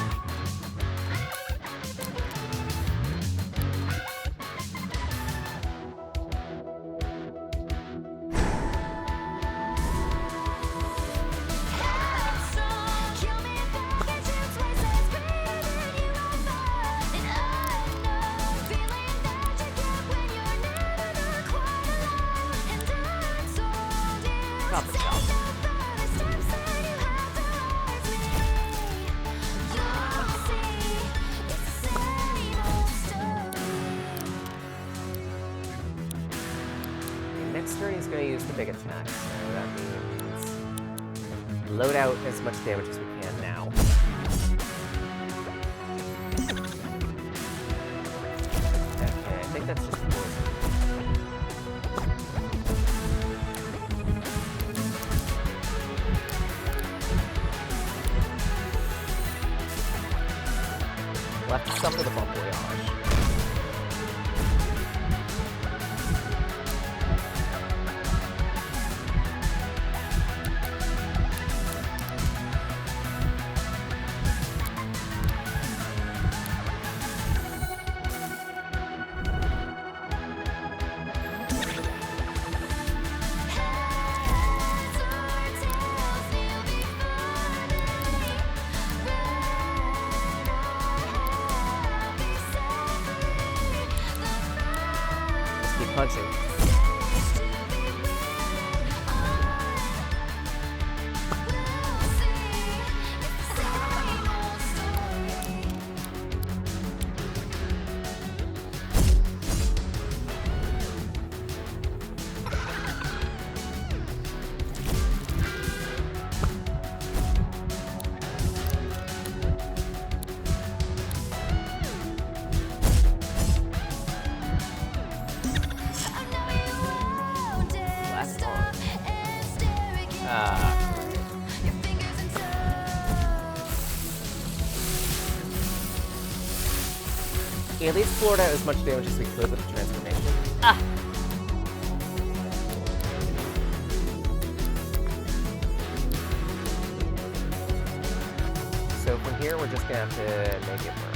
Sturdy's going to use the big attack, so that means load out as much damage as we can now. Okay, I think that's just poison. We'll have to suffer the bump voyage. Punching. Yeah, at least Florida as much damage as we could with the transformation. Ah! So from here, we're just gonna have to make it work.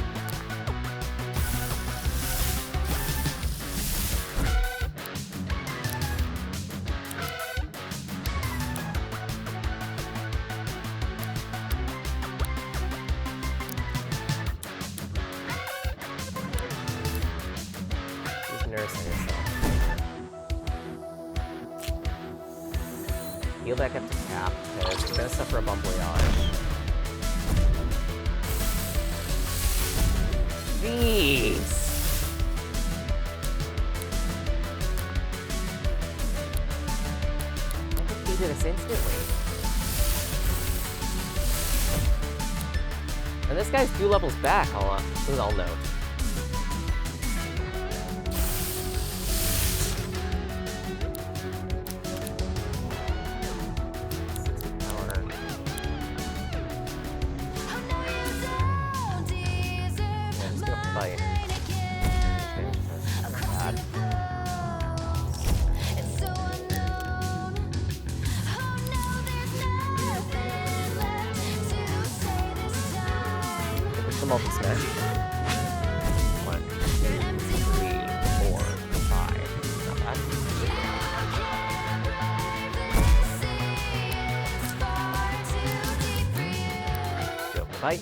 Heal back up to cap, because we're gonna suffer a bump voyage. Jeez! I could do this instantly. And this guy's 2 levels back, I'll note. Multi-smash. 1, 2, 3, 4, 5. Not bad. Go for the bite.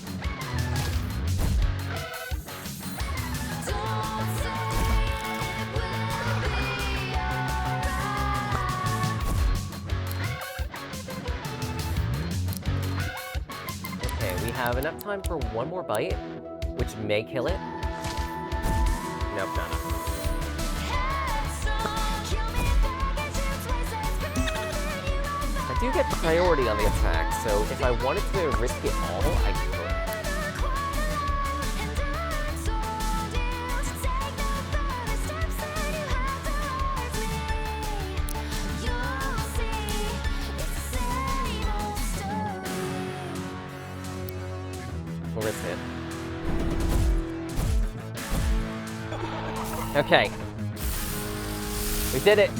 Okay, we have enough time for one more bite, which may kill it. Nope, not enough. I do get priority on the attack, so if I wanted to risk it all, I could. We'll risk it. Okay. We did it.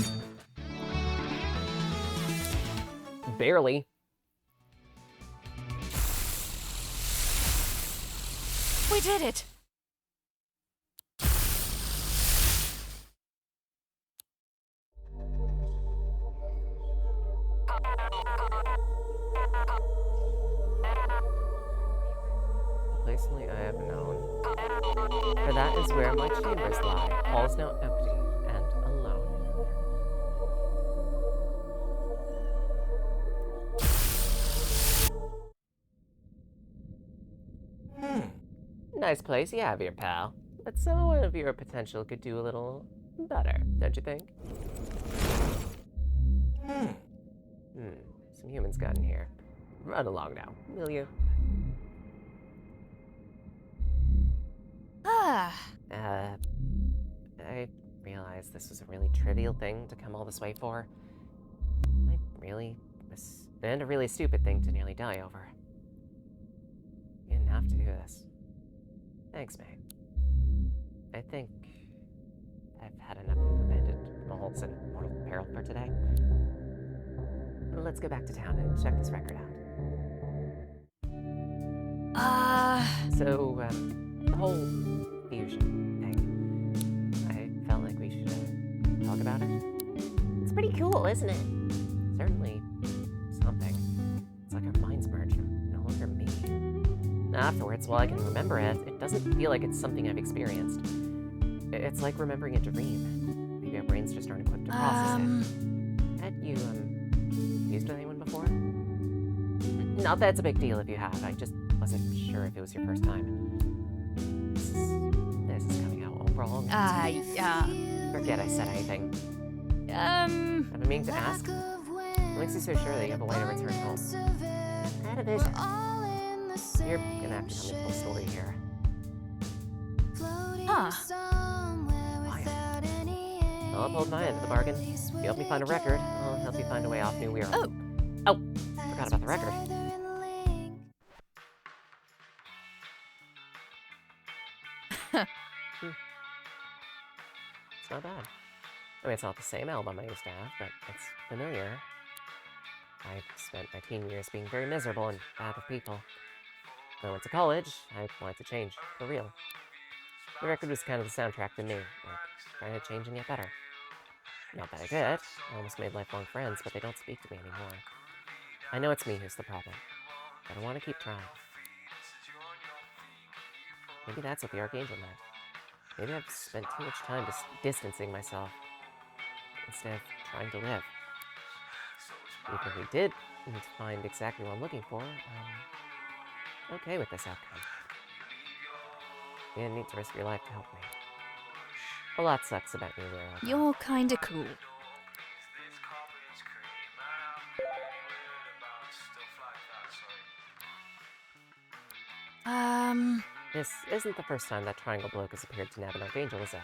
Barely. We did it! Plainly I have known. For that is where my chambers lie. All is now empty and alone. Nice place you have here, pal. But someone of your potential could do a little better, don't you think? Some humans got in here. Run along now, will you? Ah. I realized this was a really trivial thing to come all this way for. And a really stupid thing to nearly die over. You didn't have to do this. Thanks, May. I think I've had enough of abandoned malls and mortal peril for today. Let's go back to town and check this record out. So, the whole fusion thing. I felt like we should talk about it. It's pretty cool, isn't it? Certainly something. It's like our minds merged. No longer me. Afterwards, while I can remember it, it doesn't feel like it's something I've experienced. It's like remembering a dream. Maybe our brains just aren't equipped to process it. Had you, used with anyone before? Not that it's a big deal if you have. I just wasn't sure if it was your first time. This is coming out all wrong. Forget I said anything. I've been meaning to ask. What makes you so sure that you have a way to return home? I had a vision. You're gonna have to tell me the full story here. I'll uphold my end of the bargain. If you help me find a record, I'll help you find a way off New Weir. Oh, forgot about the record. It's not bad. I mean, it's not the same album I used to have, but it's familiar. I spent my teen years being very miserable and bad with people. When I went to college, I wanted to change, for real. The record was kind of the soundtrack to me, like trying to change and get better. Not that I did. I almost made lifelong friends, but they don't speak to me anymore. I know it's me who's the problem, but I want to keep trying. Maybe that's what the Archangel meant. Maybe I've spent too much time just distancing myself instead of trying to live. Even if we did find exactly what I'm looking for, I'm okay with this outcome. You didn't need to risk your life to help me. A lot sucks about New Weir. You're kinda cool. This isn't the first time that Triangle Bloke has appeared to nab an Archangel, is it?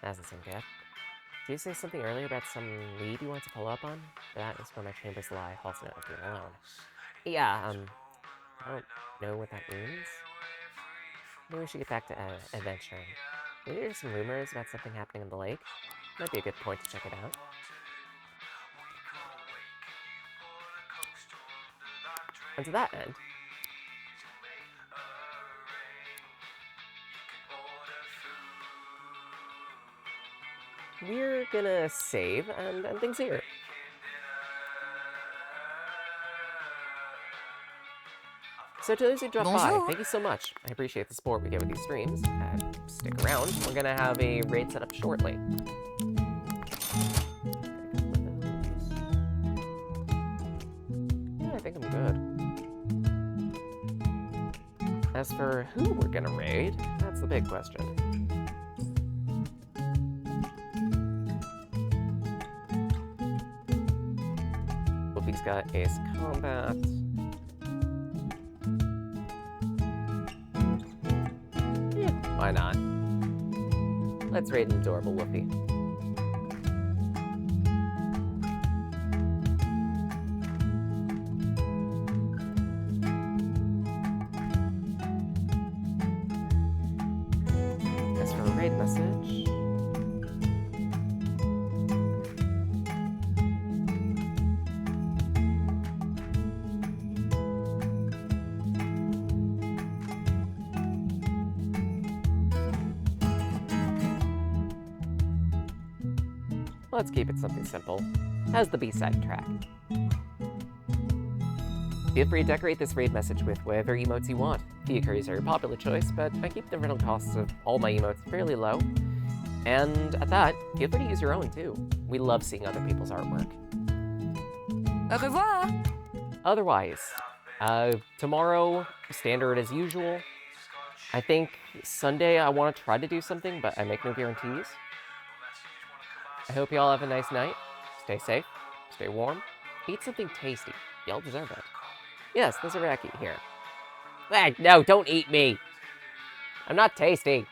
Hasn't seemed good. Did you say something earlier about some lead you want to follow up on? That is where my chambers lie, also known as being alone. Yeah, I don't know what that means. Maybe we should get back to adventuring. Maybe there's some rumors about something happening in the lake. Might be a good point to check it out. And to that end, we're gonna save and end things here. So to those who dropped by, thank you so much. I appreciate the support we get with these streams. Stick around, we're gonna have a raid set up shortly. Yeah, I think I'm good. As for who we're gonna raid, that's the big question. Wolfie's got Ace Combat. Why not? Let's raid an adorable Woofie. As for a raid message... Let's keep it something simple. How's the B-side track? Feel free to decorate this raid message with whatever emotes you want. Feucurries are your popular choice, but I keep the rental costs of all my emotes fairly low. And at that, feel free to use your own too. We love seeing other people's artwork. Au revoir! Otherwise, tomorrow, standard as usual. I think Sunday I want to try to do something, but I make no guarantees. I hope you all have a nice night. Stay safe. Stay warm. Eat something tasty. You'll deserve it. Yes, the Zaraki here. Ah, no, don't eat me. I'm not tasty.